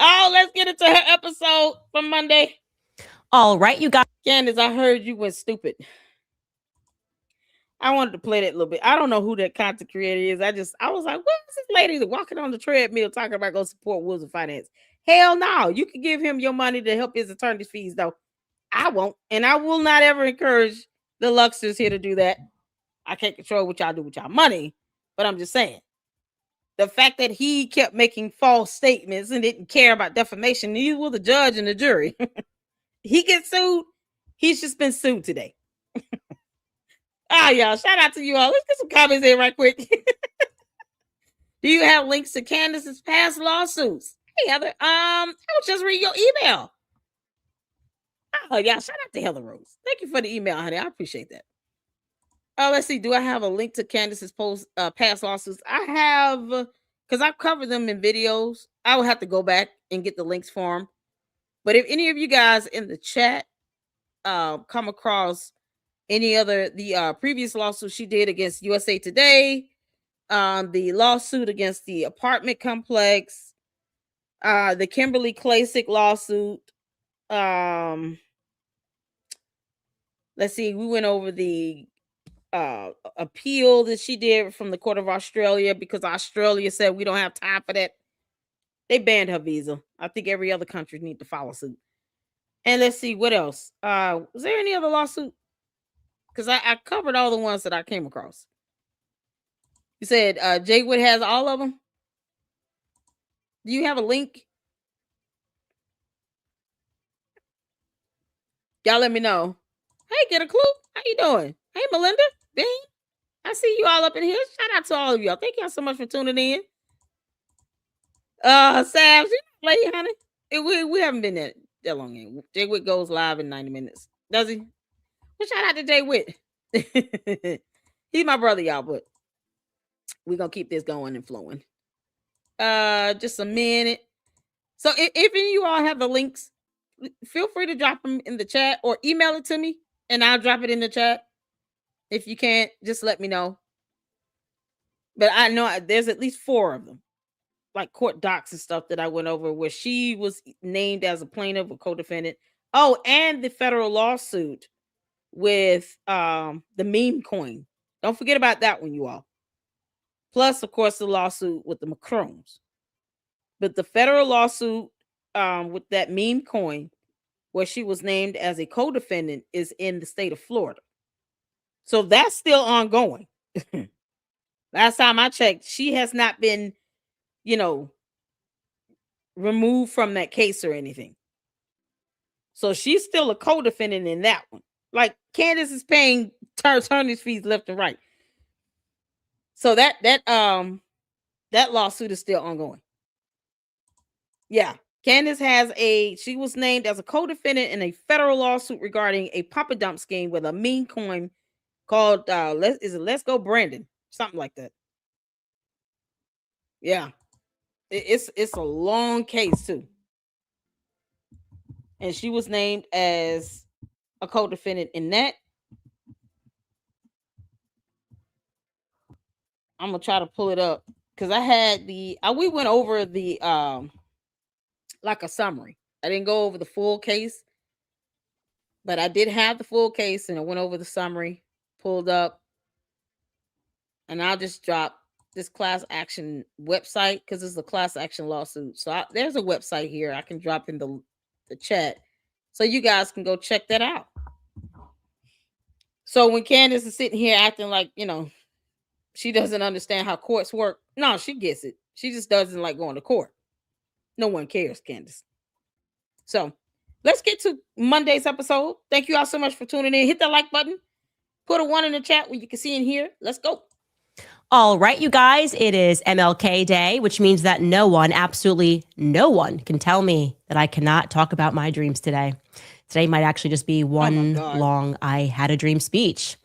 Let's get into her episode from Monday. All right, you guys. Candace, I heard you went stupid. I wanted to play that a little bit. I don't know who that content creator is. I was like, what is this lady walking on the treadmill talking about go support Wolves and Finance? Hell no. You can give him your money to help his attorney's fees, though. I won't. And I will not ever encourage the Luxers here to do that. I can't control what y'all do with y'all money. But I'm just saying. The fact that he kept making false statements and didn't care about defamation, neither will the judge and the jury. He gets sued. He's just been sued today. Y'all, shout out to you all. Let's get some comments in right quick. Do you have links to Candace's past lawsuits? Hey, Heather. I will just read your email. Y'all, shout out to Heather Rose. Thank you for the email, honey. I appreciate that. Let's see. Do I have a link to Candace's past lawsuits? I have, because I've covered them in videos. I will have to go back and get the links for them. But if any of you guys in the chat come across any other the previous lawsuit she did against USA Today, the lawsuit against the apartment complex, the Kimberly Klasick lawsuit. Let's see, we went over the appeal that she did from the Court of Australia because Australia said we don't have time for that. They banned her visa. I think every other country need to follow suit. And let's see what else. Was there any other lawsuit? Because I covered all the ones that I came across. You said Jay Wood has all of them. Do you have a link? Y'all let me know. Hey, get a clue. How you doing? Hey, Melinda, Dean. I see you all up in here. Shout out to all of y'all. Thank y'all so much for tuning in. Savs, you late, honey? We haven't been that long yet. Jay Witt goes live in 90 minutes. Does he? Well, shout out to Jay Witt. He's my brother, y'all, but we're gonna keep this going and flowing. Just a minute. So if any of you all have the links, feel free to drop them in the chat or email it to me and I'll drop it in the chat. If you can't, just let me know. But I know there's at least 4 of them, like court docs and stuff that I went over where she was named as a plaintiff or co-defendant. Oh, and the federal lawsuit with the meme coin. Don't forget about that one, you all. Plus, of course, the lawsuit with the Macrones. But the federal lawsuit with that meme coin, where she was named as a co-defendant, is in the state of Florida. So that's still ongoing. Last time I checked, she has not been, removed from that case or anything. So she's still a co-defendant in that one. Like Candace is paying attorney's fees left and right. So that lawsuit is still ongoing. Yeah. Candace she was named as a co-defendant in a federal lawsuit regarding a papa dump scheme with a meme coin called Let's Go Brandon, something like that. Yeah, it's a long case too, and she was named as a co-defendant in that. I'm gonna try to pull it up because I had we went over the like a summary. I didn't go over the full case, but I did have the full case, and I went over the summary, pulled up, and I'll just drop this class action website because it's a class action lawsuit. So there's a website here I can drop in the chat so you guys can go check that out. So when Candace is sitting here acting like, she doesn't understand how courts work. No, she gets it. She just doesn't like going to court. No one cares, Candace. So let's get to Monday's episode. Thank you all so much for tuning in. Hit that like button. Put a 1 in the chat where you can see and hear. Let's go. All right, you guys, it is MLK Day, which means that no one, absolutely no one, can tell me that I cannot talk about my dreams today. Today might actually just be one long I had a dream speech.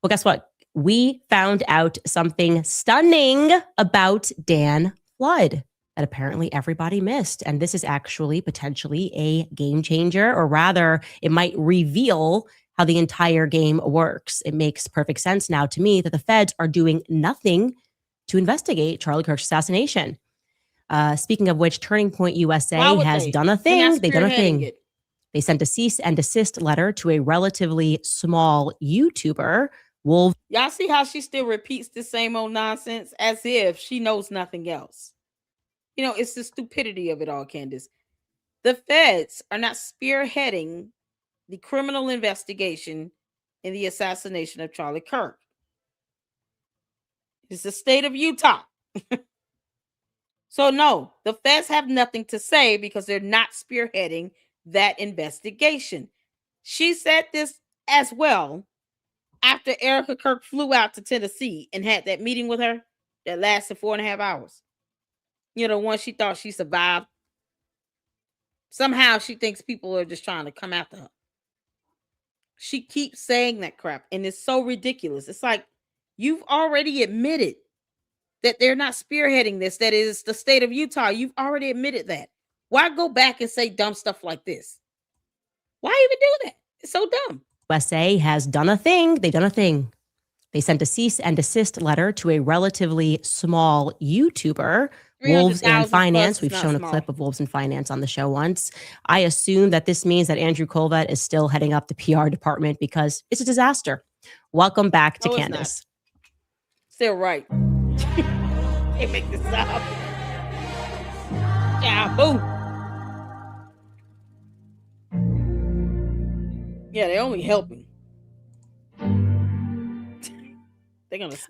Well, guess what? We found out something stunning about Dan Flood that apparently everybody missed. And this is actually potentially a game changer, or rather, it might reveal how the entire game works. It makes perfect sense now to me that the feds are doing nothing to investigate Charlie Kirk's assassination. Speaking of which, Turning Point USA has done a thing. They've done a thing. They sent a cease and desist letter to a relatively small YouTuber, Wolves. Y'all see how she still repeats the same old nonsense as if she knows nothing else. It's the stupidity of it all, Candace. The feds are not spearheading the criminal investigation in the assassination of Charlie Kirk. It's the state of Utah. So no, the feds have nothing to say because they're not spearheading that investigation. She said this as well after Erica Kirk flew out to Tennessee and had that meeting with her that lasted 4.5 hours. Once she thought she survived. Somehow she thinks people are just trying to come after her. She keeps saying that crap, and it's so ridiculous. It's like, you've already admitted that they're not spearheading this, that is the state of Utah. You've already admitted that. Why go back and say dumb stuff like this? Why even do that? It's so dumb. USA has done a thing. They've done a thing. They sent a cease and desist letter to a relatively small YouTuber, Wolves in Finance. We've shown a clip of Wolves in Finance on the show once. I assume that this means that Andrew Colvett is still heading up the PR department because it's a disaster. Welcome back to Candace. Still right. They make this up. Yeah, boom. Yeah, they're only helping.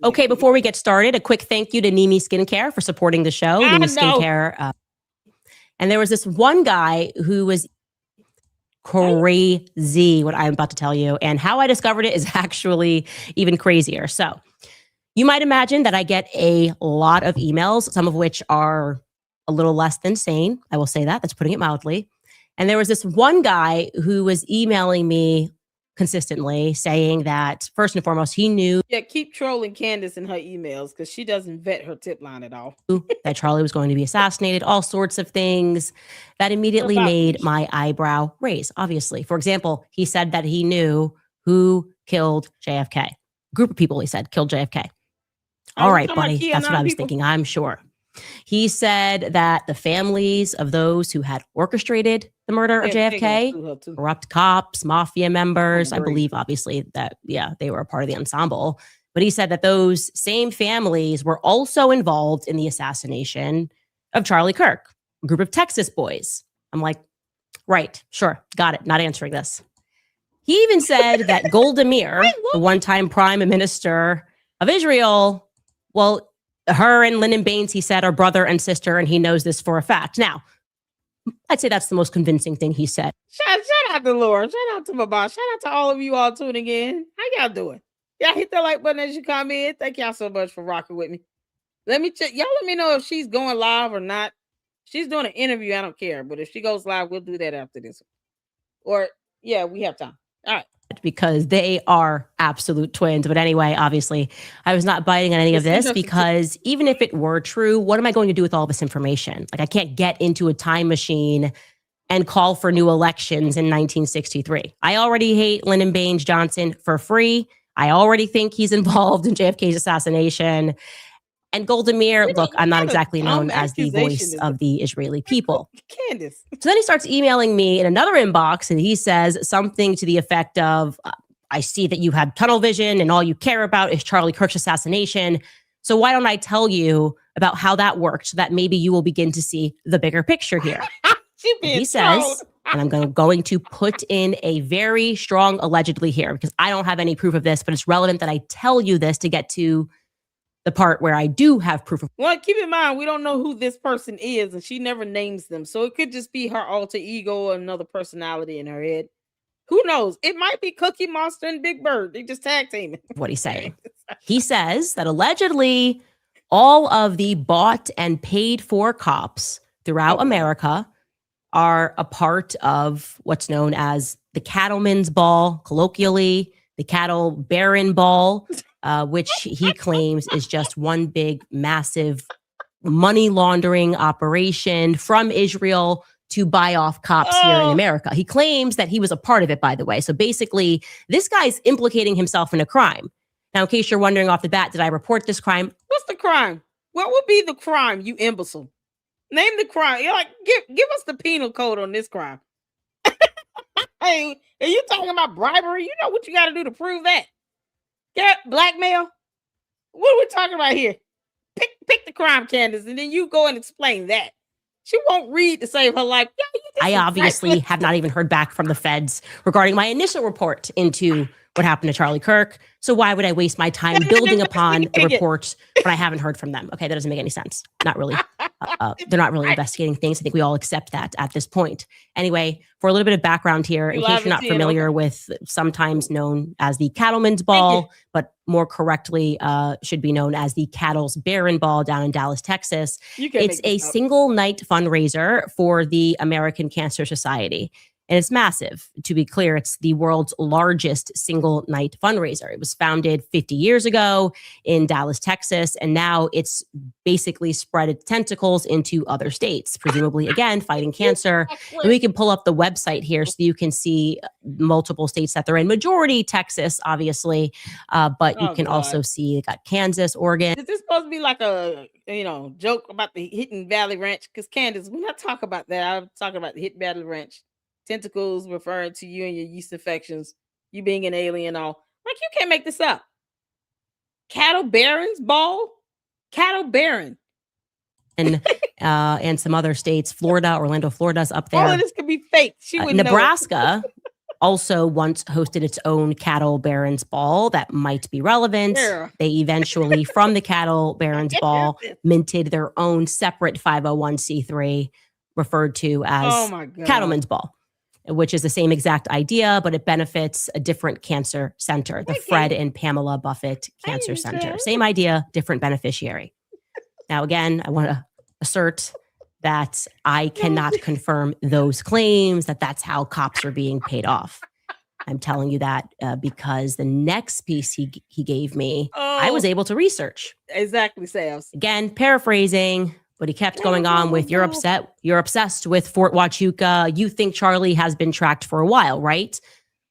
Okay, before we get started, a quick thank you to Nimi Skincare for supporting the show. Nimi Skincare. And there was this one guy who was crazy what I'm about to tell you. And how I discovered it is actually even crazier. So you might imagine that I get a lot of emails, some of which are a little less than sane. I will say that. That's putting it mildly. And there was this one guy who was emailing me consistently saying that, first and foremost, he knew keep trolling Candace in her emails because she doesn't vet her tip line at all. that Charlie was going to be assassinated, all sorts of things that immediately made my eyebrow raise, obviously. For example, he said that he knew who killed JFK. A group of people, he said, killed JFK. All right, buddy. That's what I was thinking, I'm sure. He said that the families of those who had orchestrated the murder of JFK, corrupt cops, mafia members, I believe, obviously, that, they were a part of the ensemble. But he said that those same families were also involved in the assassination of Charlie Kirk, a group of Texas boys. I'm like, right, sure, got it, not answering this. He even said that Golda Meir, the one-time prime minister of Israel, well, her and Lyndon Baines, he said, are brother and sister, and he knows this for a fact. Now, I'd say that's the most convincing thing he said. Shout out to Laura. Shout out to my boss. Shout out to all of you all tuning in. How y'all doing? Y'all hit that like button as you come in. Thank y'all so much for rocking with me. Let me check. Y'all let me know if she's going live or not. If she's doing an interview, I don't care. But if she goes live, we'll do that after this one. Or, we have time. All right. Because they are absolute twins. But anyway, obviously, I was not biting on any of this because even if it were true, what am I going to do with all this information? Like, I can't get into a time machine and call for new elections in 1963. I already hate Lyndon Baines Johnson for free. I already think he's involved in JFK's assassination. And Golda Meir, look, I'm not exactly known as the voice of the Israeli people. Candace. So then he starts emailing me in another inbox and he says something to the effect of, I see that you had tunnel vision and all you care about is Charlie Kirk's assassination. So why don't I tell you about how that worked so that maybe you will begin to see the bigger picture here? He says, and I'm going to put in a very strong allegedly here because I don't have any proof of this, but it's relevant that I tell you this to get to the part where I do have proof of. Well, keep in mind, we don't know who this person is, and she never names them. So it could just be her alter ego or another personality in her head. Who knows? It might be Cookie Monster and Big Bird. They just tag teaming. What he's saying. He says that allegedly all of the bought and paid for cops throughout America are a part of what's known as the Cattleman's Ball, colloquially, the Cattle Baron Ball. Which he claims is just one big, massive money laundering operation from Israel to buy off cops here in America. He claims that he was a part of it, by the way. So basically, this guy's implicating himself in a crime. Now, in case you're wondering off the bat, did I report this crime? What's the crime? What would be the crime, you imbecile? Name the crime. You're like, give us the penal code on this crime. Hey, are you talking about bribery? You know what you got to do to prove that. Yeah, blackmail. What are we talking about here? Pick the crime, Candace, and then you go and explain that. She won't read to save her life. I obviously have not even heard back from the feds regarding my initial report into what happened to Charlie Kirk. So why would I waste my time building upon the report when I haven't heard from them? Okay, that doesn't make any sense. Not really. They're not really investigating things. I think we all accept that at this point. Anyway, for a little bit of background here, in case you're not familiar with sometimes known as the Cattleman's Ball, but more correctly should be known as the Cattle's Baron Ball down in Dallas, Texas. It's a single night fundraiser for the American Cancer Society. And it's massive. To be clear, it's the world's largest single night fundraiser. It was founded 50 years ago in Dallas, Texas, and now it's basically spread its tentacles into other states, presumably, again, fighting cancer. And we can pull up the website here so you can see multiple states that they're in. Majority Texas, obviously, but you can also see you got Kansas, Oregon. Is this supposed to be like a joke about the Hidden Valley Ranch? Because Candace, when I talk about that, I'm talking about the Hidden Valley Ranch. Tentacles referring to you and your yeast infections, you being an alien, all like you can't make this up. Cattle Baron's Ball, Cattle Baron, and some other states. Florida, Orlando, Florida's up there. All of this could be fake. Nebraska also once hosted its own Cattle Baron's Ball that might be relevant. Yeah. They eventually, from the Cattle Baron's Ball, minted their own separate 501c3 referred to as Cattleman's Ball. which is the same exact idea, but it benefits a different cancer center, the Fred and Pamela Buffett Cancer Center. Same idea, different beneficiary. Now, again, I want to assert that I cannot confirm those claims, that that's how cops are being paid off. I'm telling you that because the next piece he gave me, I was able to research. Exactly, Sales. Again, paraphrasing, but he kept going on with, you're obsessed with Fort Huachuca. You think Charlie has been tracked for a while, right?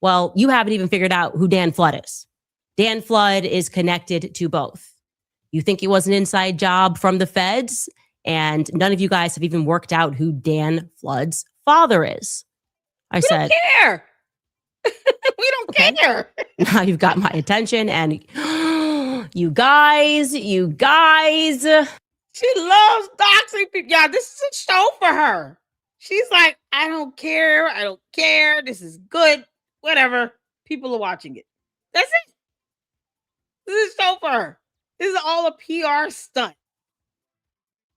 Well, you haven't even figured out who Dan Flood is. Dan Flood is connected to both. You think it was an inside job from the feds, and none of you guys have even worked out who Dan Flood's father is. I said, don't care. We don't care. Now you've got my attention, and you guys. She loves doxing people. Yeah, this is a show for her. She's like, I don't care. This is good. Whatever. People are watching it. That's it. This is a show for her. This is all a PR stunt.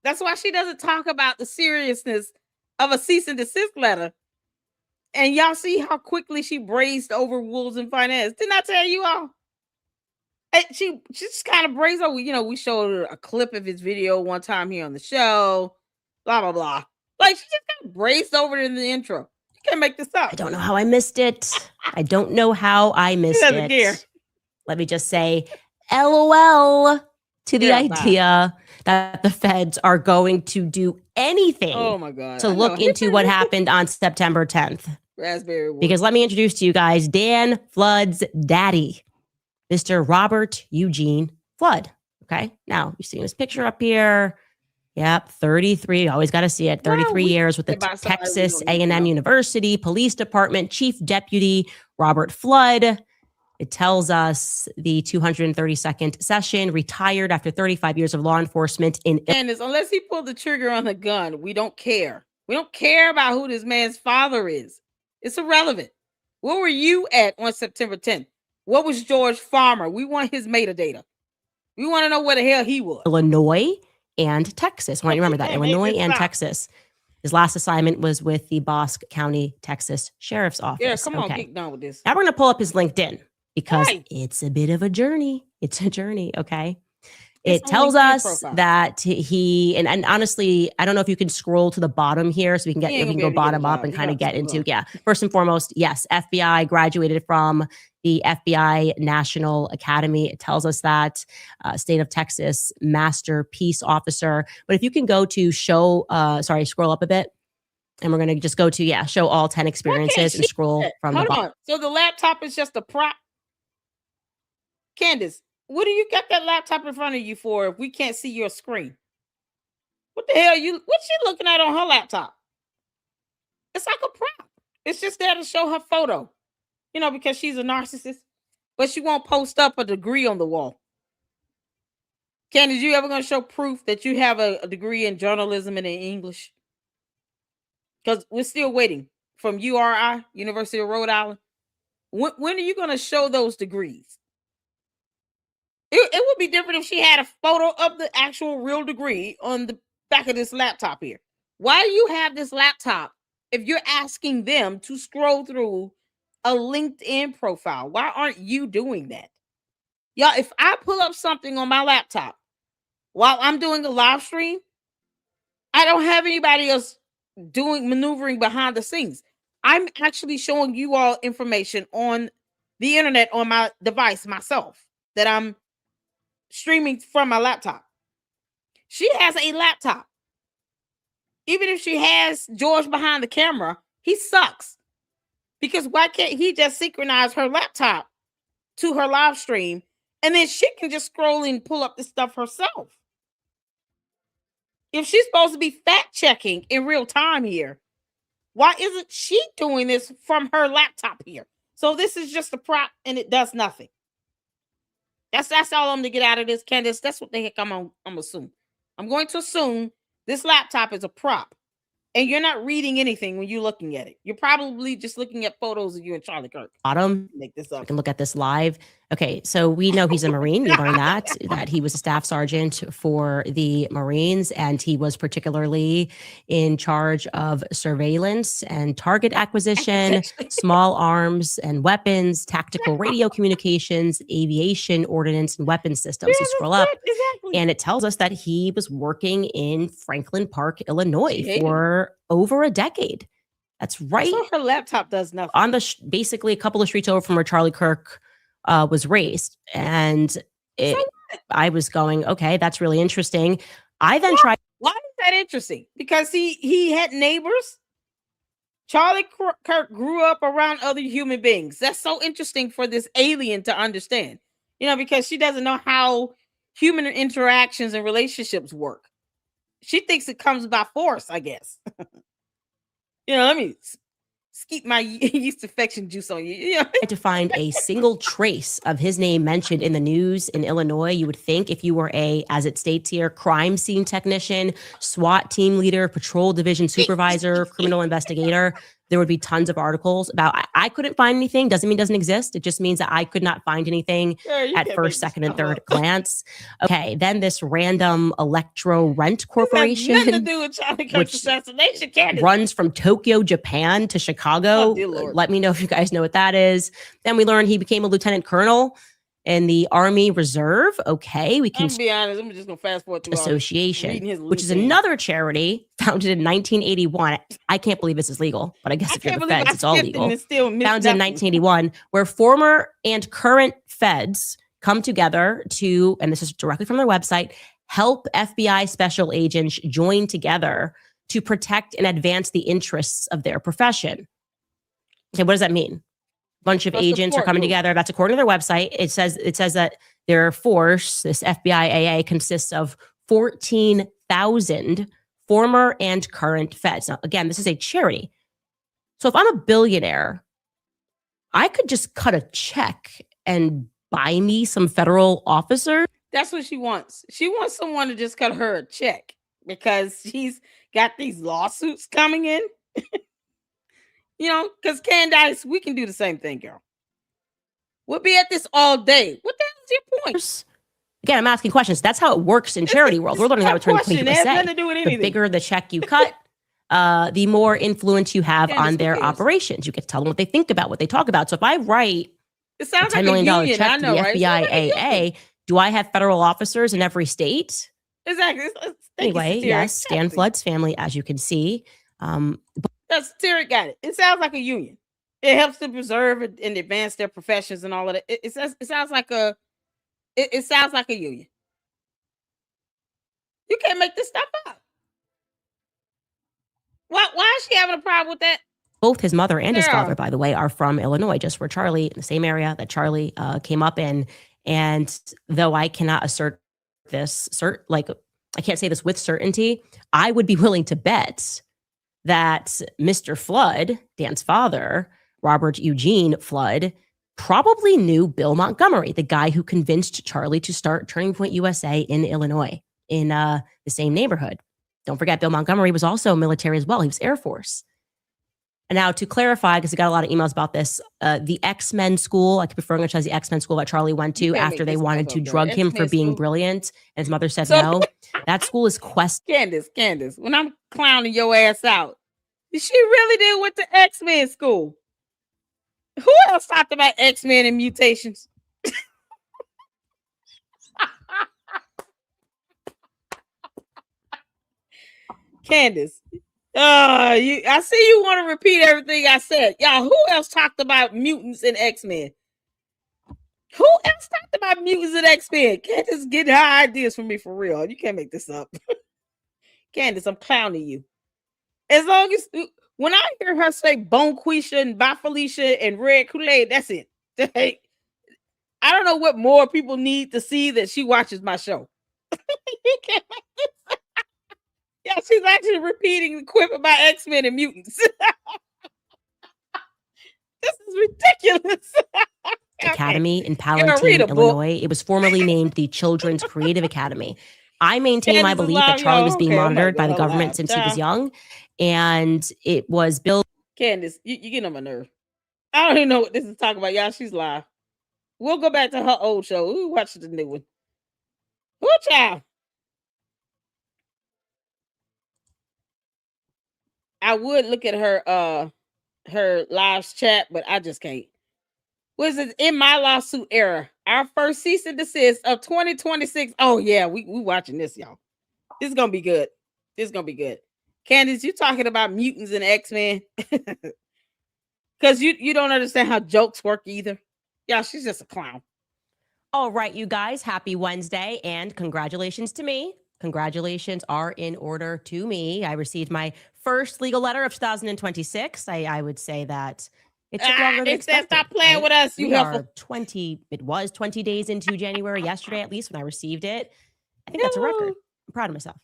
That's why she doesn't talk about the seriousness of a cease and desist letter. And y'all see how quickly she brazed over wolves in finance. Didn't I tell you all? And she just kind of brazed over. You know, we showed her a clip of his video one time here on the show. Blah, blah, blah. Like, she just kind of brazed over it in the intro. You can't make this up. I don't know how I missed it. I don't know how I missed it. Care. Let me just say, LOL to the idea that the feds are going to do anything to look into what happened on September 10th. Raspberry Wolf. Because let me introduce to you guys Dan Flood's daddy, Mr. Robert Eugene Flood. Okay. Now you're seeing this picture up here. Yep. 33. Always got to see it. 33 years with the Texas A&M University Police Department Chief Deputy Robert Flood. It tells us the 232nd session, retired after 35 years of law enforcement in Candace, unless he pulled the trigger on the gun, we don't care. We don't care about who this man's father is. It's irrelevant. Where were you at on September 10th? What was George Farmer? We want his metadata. We want to know where the hell he was. Illinois and Texas. I want you to remember that. Illinois and Texas. His last assignment was with the Bosque County, Texas Sheriff's Office. Yeah, come on, get done with this. Now we're going to pull up his LinkedIn because it's a bit of a journey. It's a journey, okay? It tells us that he, and honestly, I don't know if you can scroll to the bottom here so we can go bottom up and kind of get into, first and foremost, yes, FBI, graduated from the FBI National Academy. It tells us that state of Texas master peace officer. But if you can go to scroll up a bit. And we're going to just go to, show all 10 experiences and scroll from the bottom. So the laptop is just a prop. Candace, what do you got that laptop in front of you for if we can't see your screen? What the hell what's she looking at on her laptop? It's like a prop. It's just there to show her photo, because she's a narcissist, but she won't post up a degree on the wall. Candace, you ever going to show proof that you have a degree in journalism and in English? Because we're still waiting from URI, University of Rhode Island. When are you going to show those degrees? It would be different if she had a photo of the actual real degree on the back of this laptop here. Why do you have this laptop if you're asking them to scroll through a LinkedIn profile? Why aren't you doing that? Y'all, if I pull up something on my laptop while I'm doing a live stream, I don't have anybody else maneuvering behind the scenes. I'm actually showing you all information on the internet on my device myself that I'm streaming from my laptop. She has a laptop. Even if she has George behind the camera, he sucks. Because why can't he just synchronize her laptop to her live stream and then she can just scroll and pull up the stuff herself? If she's supposed to be fact checking in real time here, why isn't she doing this from her laptop here? So this is just a prop and it does nothing. That's all I'm going to get out of this, Candace. That's what the heck I'm assuming. I'm going to assume this laptop is a prop And you're not reading anything when you're looking at it. You're probably just looking at photos of you and Charlie Kirk. Bottom. Make this I up. can look at this live. Okay, so we know he's a Marine. We learned that he was a staff sergeant for the Marines, and he was particularly in charge of surveillance and target acquisition, small arms and weapons, tactical radio communications, aviation ordnance, and weapons systems. You scroll up, and it tells us that he was working in Franklin Park, Illinois for over a decade. That's right. So her laptop does nothing. On the basically a couple of streets over from where Charlie Kirk was raised. And I was going, okay, that's really interesting. I then tried. Why is that interesting? Because he had neighbors. Charlie Kirk grew up around other human beings. That's so interesting for this alien to understand. Because she doesn't know how human interactions and relationships work. She thinks it comes by force, I guess. Let me keep my yeast infection juice on you. To find a single trace of his name mentioned in the news in Illinois. You would think if you were as it states here, crime scene technician, SWAT team leader, patrol division supervisor, criminal investigator, there would be tons of articles about. I couldn't find anything. Doesn't mean it doesn't exist. It just means that I could not find anything at first, second, and third glance. Okay, then this random Electro Rent Corporation, nothing to do with Charlie Kirk's assassination, Candace. Runs from Tokyo, Japan to Chicago. Let me know if you guys know what that is. Then we learned he became a lieutenant colonel in the Army Reserve. Okay, we can be honest. I'm just gonna fast forward to association, which is another charity founded in 1981. I can't believe this is legal, but I guess if you're the feds, it's all legal. Founded in 1981, where former and current feds come together to, and this is directly from their website, help FBI special agents join together to protect and advance the interests of their profession. Okay, what does that mean? Bunch of agents are coming together. That's according to their website. It says that their force, this FBIAA, consists of 14,000 former and current feds. Now, again, this is a charity. So if I'm a billionaire, I could just cut a check and buy me some federal officer. That's what she wants. She wants someone to just cut her a check because she's got these lawsuits coming in. Because Candace, we can do the same thing, girl. We'll be at this all day. What the hell is your point? Again, I'm asking questions. That's how it works in charity world. We're learning how to turn TPUSA. Nothing to do with anything. The bigger the check you cut, the more influence you have on their operations. You get to tell them what they think about, what they talk about. So if I write a $10 million check to the FBIAA, do I have federal officers in every state? Exactly. Anyway, yes, Stan Flood's family, as you can see. That's Terry got it. It sounds like a union. It helps to preserve and advance their professions and all of that. It sounds like a union. You can't make this stuff up. Why is she having a problem with that? Both his mother and his father, by the way, are from Illinois, just where Charlie, in the same area that Charlie came up in. And though I cannot assert this, I can't say this with certainty, I would be willing to bet that Mr. Flood, Dan's father, Robert Eugene Flood, probably knew Bill Montgomery, the guy who convinced Charlie to start Turning Point USA in Illinois, in the same neighborhood. Don't forget, Bill Montgomery was also military as well. He was Air Force. And now to clarify, because I got a lot of emails about this, the X-Men school, I could be referring to as the X-Men school that Charlie went to after they wanted to drug him for being brilliant. And his mother said no. That school is Candace, when I'm clowning your ass out, she really did went to X-Men school. Who else talked about X-Men and mutations? Candace. I see you want to repeat everything I said. Y'all, who else talked about mutants and X-Men? Who else talked about mutants and X-Men? Candace getting her ideas from me for real. You can't make this up. Candace, I'm clowning you. As long as when I hear her say Bonquisha and Bafelicia and Red Kool-Aid, that's it. I don't know what more people need to see that she watches my show. You can't make this up. Yeah, she's actually repeating the quip about X-Men and mutants. This is ridiculous. Academy in Palatine, Illinois. It was formerly named the Children's Creative Academy. I maintain my belief that Charlie was being monitored by the government since he was young. and it was built. Candace, you get on my nerve. I don't even know what this is talking about, y'all. She's live. We'll go back to her old show. We'll watch the new one. Who child? I would look at her live chat, but I just can't. Was it in my lawsuit era? Our first cease and desist of 2026. Oh yeah, we watching this, y'all. This is gonna be good. This is gonna be good. Candace, you talking about mutants and X-Men? Because you don't understand how jokes work either. Yeah, she's just a clown. All right, you guys, happy Wednesday and congratulations to me. Congratulations are in order to me. I received my first legal letter of 2026. I would say that it took longer than expected. Stop playing right? with us, you We heifer. are 20, it was 20 days into January yesterday, at least when I received it. I think that's a record. I'm proud of myself.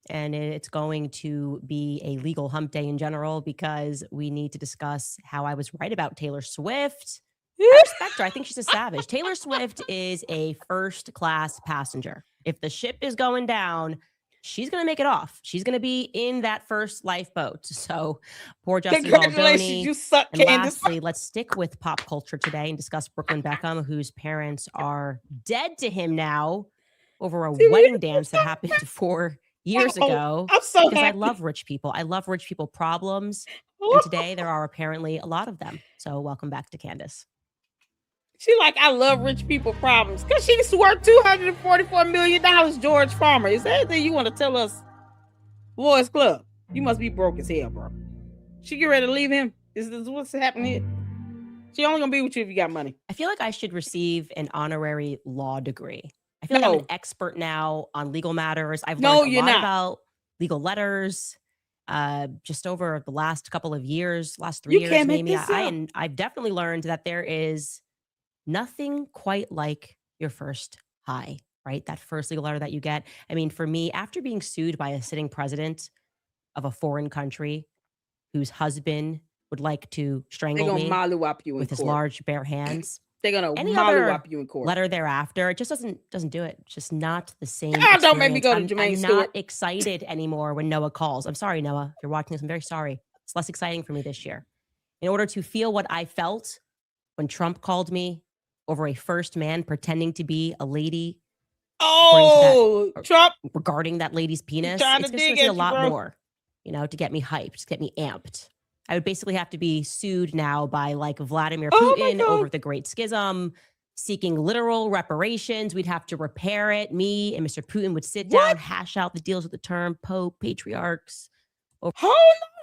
And it's going to be a legal hump day in general because we need to discuss how I was right about Taylor Swift. I respect her. I think she's a savage. Taylor Swift is a first-class passenger. If the ship is going down, she's going to make it off. She's going to be in that first lifeboat. So poor Justin Congratulations, Baldoni. you suck, And Candace. lastly, let's stick with pop culture today and discuss Brooklyn Beckham, whose parents are dead to him now over a wedding dance that happened 4 years ago. I'm so Because I happy. love rich people. I love rich people problems. And today there are apparently a lot of them. So welcome back to Candace. She like, I love rich people problems. Because she's worth $244 million, George Farmer. Is there anything you want to tell us, Boys Club? You must be broke as hell, bro. She get ready to leave him? Is this what's happening here? She only going to be with you if you got money. I feel like I should receive an honorary law degree. I feel like I'm an expert now on legal matters. I've learned a lot about legal letters just over the last couple of years, last 3 years maybe. I've definitely learned that there is nothing quite like your first high, right? That first legal letter that you get. I mean, for me, after being sued by a sitting president of a foreign country whose husband would like to strangle me with his large bare hands, they're gonna any other mollywop you in court. Letter thereafter, it just doesn't do it. It's just not the same. Don't make me go to Jermaine I'm Stewart. not excited anymore when Noah calls. I'm sorry, Noah. If you're watching this, I'm very sorry. It's less exciting for me this year. In order to feel what I felt when Trump called me over a first man pretending to be a lady. Trump regarding that lady's penis. It's going to take a lot more, to get me hyped, to get me amped. I would basically have to be sued now by like Vladimir Putin over the Great Schism, seeking literal reparations. We'd have to repair it. Me and Mr. Putin would sit down, hash out the deals with the term Pope, patriarchs. Oh no,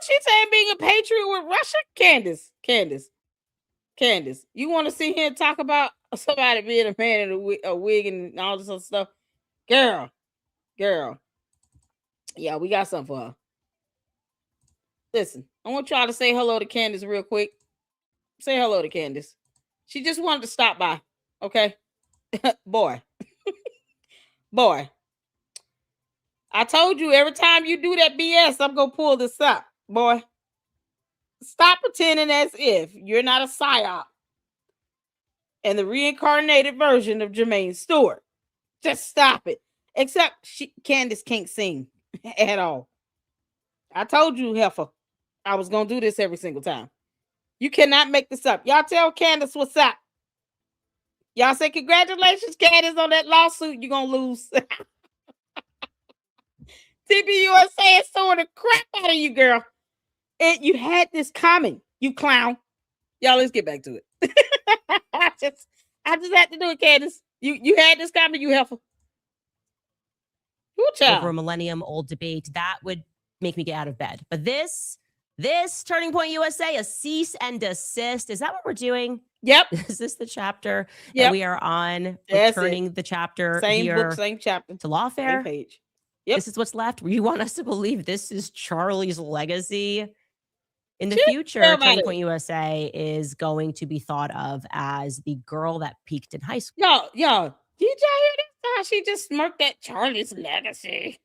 she's saying being a patriot with Russia. Candace, you want to sit here and talk about somebody being a man in a wig and all this other stuff? Girl. Yeah, we got something for her. Listen, I want y'all to say hello to Candace real quick. Say hello to Candace. She just wanted to stop by, okay? Boy. I told you every time you do that BS, I'm going to pull this up, boy. Stop pretending as if you're not a psyop and the reincarnated version of Jermaine Stewart. Just stop it. Except Candace can't sing at all. I told you, Heffa, I was going to do this every single time. You cannot make this up. Y'all tell Candace what's up. Y'all say, congratulations, Candace, on that lawsuit. You're going to lose. TPUSA is throwing the crap out of you, girl. And you had this coming, you clown. Y'all, let's get back to it. I just had to do it, Candace. You had this coming, you heifer. Over a millennium-old debate, that would make me get out of bed. But this Turning Point USA, a cease and desist. Is that what we're doing? Yep. Is this the chapter that we are on? Returning the chapter same here book, same chapter to lawfare. Same page. Yep. This is what's left. You want us to believe this is Charlie's legacy? In the future, Turning Point USA is going to be thought of as the girl that peaked in high school. Yo, did y'all hear this? How she just smirked at Charlie's legacy?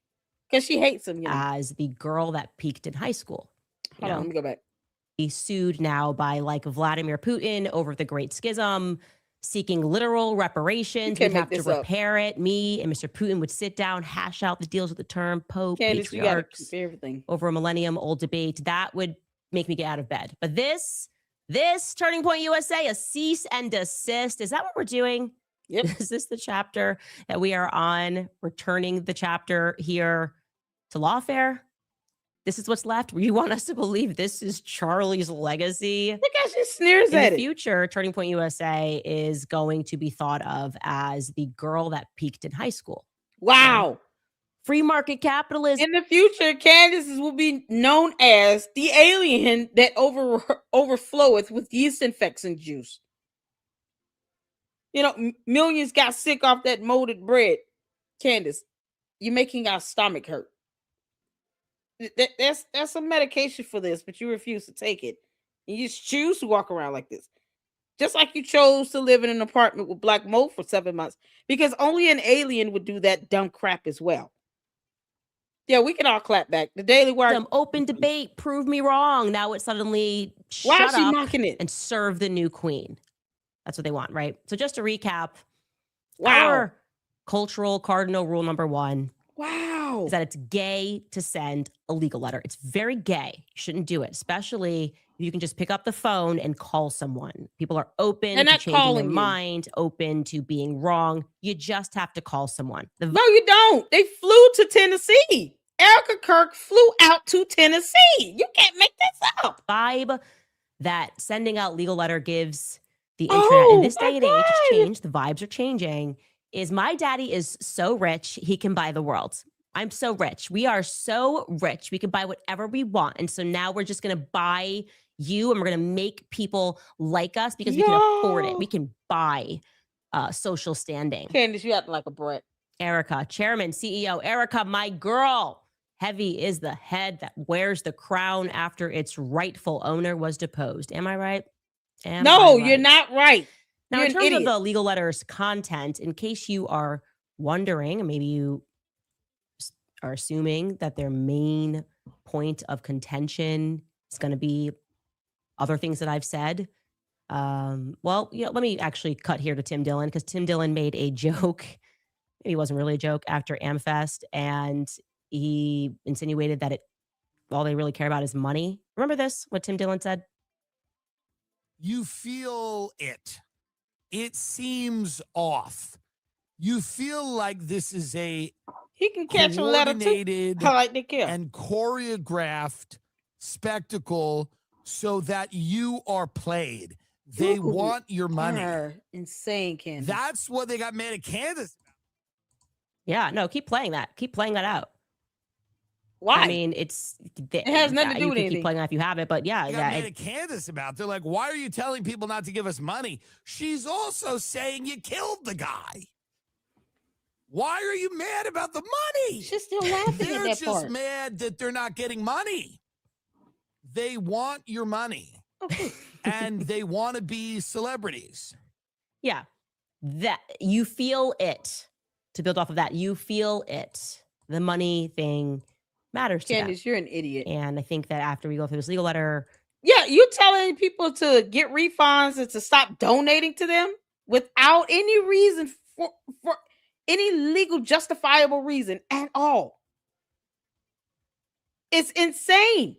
Because she hates him, as the girl that peaked in high school. Hold on, let me go back. He's sued now by like Vladimir Putin over the Great Schism, seeking literal reparations. can't We'd have make to this up. repair it. Me and Mr. Putin would sit down, hash out the deals with the term Pope, Candace, you gotta patriarchs, compare everything. over a millennium-old debate. That would make me get out of bed. But this Turning Point USA, a cease and desist. Is that what we're doing? Yep. Is this the chapter that we are on? We're turning the chapter here to lawfare. This is what's left. You want us to believe this is Charlie's legacy? Look how she sneers In at the it. future, Turning Point USA is going to be thought of as the girl that peaked in high school. Wow. Free market capitalism. In the future, Candace will be known as the alien that overfloweth with yeast infection juice. You know, millions got sick off that molded bread. Candace, you're making our stomach hurt. There's some medication for this, but you refuse to take it. You just choose to walk around like this. Just like you chose to live in an apartment with black mold for 7 months, because only an alien would do that dumb crap as well. Yeah, we can all clap back. The Daily Wire. Some open debate. Prove me wrong. Now it's suddenly Why shut is she up mocking it? and serve the new queen. That's what they want, right? So just to recap, Wow. our cultural cardinal rule number 1 Wow. is that it's gay to send a legal letter. It's very gay. You shouldn't do it, especially if you can just pick up the phone and call someone. People are open They're to not changing calling their you. mind, open to being wrong. You just have to call someone. The No, you don't. They flew to Tennessee. Erica Kirk flew out to Tennessee. You can't make this up. vibe that sending out legal letter gives the internet in this Oh, day and my age, it's God. changed. The vibes are changing. Is my daddy is so rich, he can buy the world. I'm so rich. We are so rich. We can buy whatever we want. And so now we're just going to buy you and we're going to make people like us because we can afford it. Yo. We can buy social standing. Candace, you acting like a brat. Erica, chairman, CEO, Erica, my girl. Heavy is the head that wears the crown after its rightful owner was deposed. Am I right? No, you're not right. Now, You're in an terms of idiot. the legal letters content, in case you are wondering, and maybe you are assuming that their main point of contention is going to be other things that I've said. Well, let me actually cut here to Tim Dillon, because Tim Dillon made a joke. Maybe it wasn't really a joke after AmFest, and he insinuated that all they really care about is money. Remember this, what Tim Dillon said? You feel it. It seems off. You feel like this is a He can catch a letter too. coordinated I like Nick Care. and choreographed spectacle so that you are played. They You want your money. are insane, Candace. That's what they got mad at Candace. Yeah, no, keep playing that. Keep playing that out. Why? I mean, it has nothing to do you with can anything. keep playing that if you have it, but yeah, They got yeah. mad at Candace about. They're like, why are you telling people not to give us money? She's also saying you killed the guy. Why are you mad about the money? She's still laughing at They're that just part. mad that they're not getting money. They want your money. And they want to be celebrities. Yeah, that you feel it. To build off of that, you feel it. The money thing matters to them. Candace, you're an idiot. And I think that after we go through this legal letter, Yeah, you telling people to get refunds and to stop donating to them without any reason for any legal justifiable reason at all. It's insane.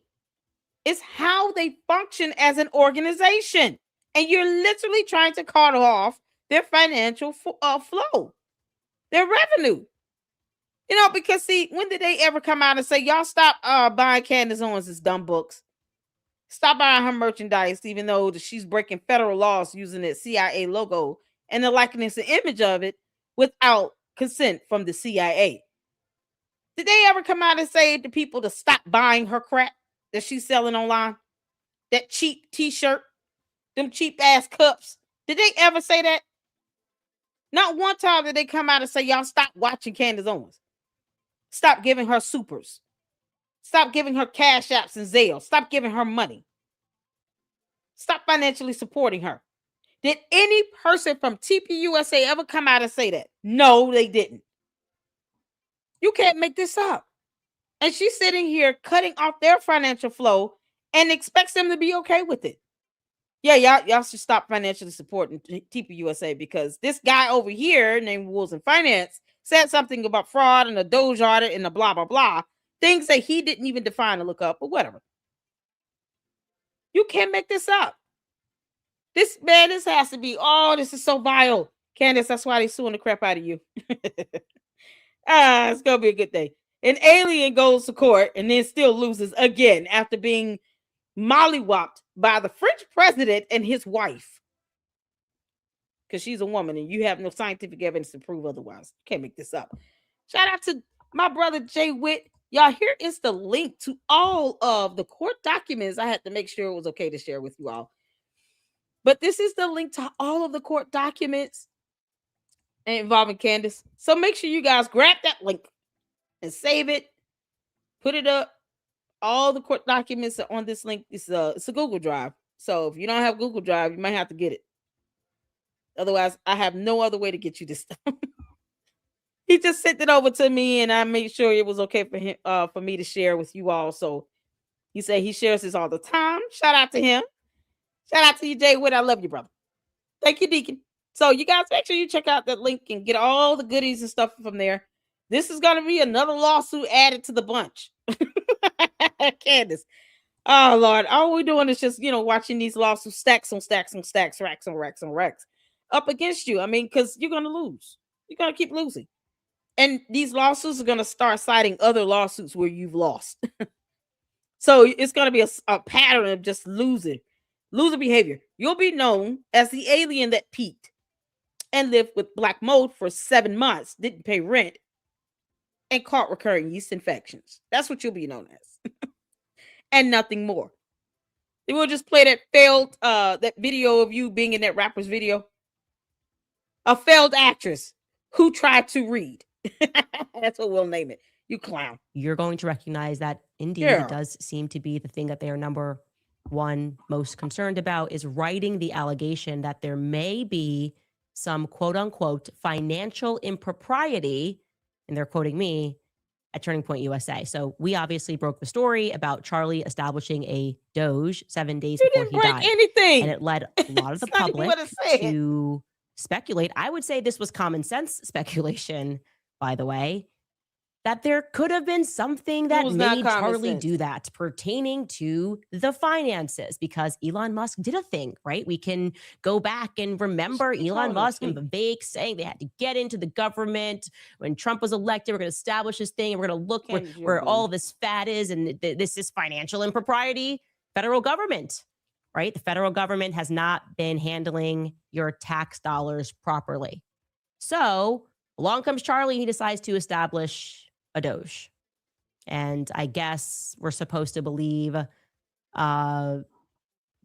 It's how they function as an organization. And you're literally trying to cut off their financial flow, their revenue. You know, because see, when did they ever come out and say, y'all stop buying Candace Owens' dumb books? Stop buying her merchandise, even though she's breaking federal laws using the CIA logo and the likeness and image of it without consent from the CIA. Did they ever come out and say to people to stop buying her crap that she's selling online? That cheap t-shirt, them cheap ass cups. Did they ever say that? Not one time did they come out and say, y'all stop watching Candace Owens. Stop giving her supers. Stop giving her cash apps and Zelle. Stop giving her money. Stop financially supporting her. Did any person from TPUSA ever come out and say that? No, they didn't. You can't make this up. And she's sitting here cutting off their financial flow and expects them to be okay with it. Yeah, y'all should stop financially supporting TPUSA because this guy over here named Wolves in Finance said something about fraud and a Doge audit and a blah, blah, blah. Things that he didn't even define or look up, but whatever. You can't make this up. This has to be, this is so vile. Candace, that's why they're suing the crap out of you. It's going to be a good day. An alien goes to court and then still loses again after being mollywopped by the French president and his wife. Because she's a woman and you have no scientific evidence to prove otherwise. You can't make this up. Shout out to my brother Jay Witt. Y'all, here is the link to all of the court documents. I had to make sure it was okay to share with you all. But this is the link to all of the court documents involving Candace. So make sure you guys grab that link and save it. Put it up. All the court documents are on this link. It's a Google Drive. So if you don't have Google Drive, you might have to get it. Otherwise, I have no other way to get you this stuff. He just sent it over to me, and I made sure it was okay for him, for me to share with you all. So he said he shares this all the time. Shout out to him. Shout out to you, Jay Witt. I love you, brother. Thank you, Deacon. So you guys make sure you check out that link and get all the goodies and stuff from there. This is going to be another lawsuit added to the bunch. Candace. Oh, Lord. All we're doing is just, watching these lawsuits stacks on stacks on stacks, racks on racks on racks up against you. I mean, because you're going to lose. You're going to keep losing. And these lawsuits are going to start citing other lawsuits where you've lost. So it's going to be a pattern of just loser behavior. You'll be known as the alien that peaked and lived with black mold for 7 months, didn't pay rent, and caught recurring yeast infections. That's what you'll be known as. And nothing more. They will just play that video of you being in that rapper's video. A failed actress who tried to read. That's what we'll name it. You clown. You're going to recognize that indeed it does seem to be the thing that they are number one most concerned about is writing the allegation that there may be some quote unquote financial impropriety, and they're quoting me, at Turning Point USA. So we obviously broke the story about Charlie establishing a Doge 7 days before he died. Anything. And it led a lot of the public to speculate. I would say this was common sense speculation, by the way, that there could have been something that made Charlie do that pertaining to the finances, because Elon Musk did a thing, right? We can go back and remember Elon Musk and Vivek saying they had to get into the government when Trump was elected. We're going to establish this thing and we're going to look where all this fat is. And this is financial impropriety. Federal government, right? The federal government has not been handling your tax dollars properly. So along comes Charlie. He decides to establish a Doge. And I guess we're supposed to believe that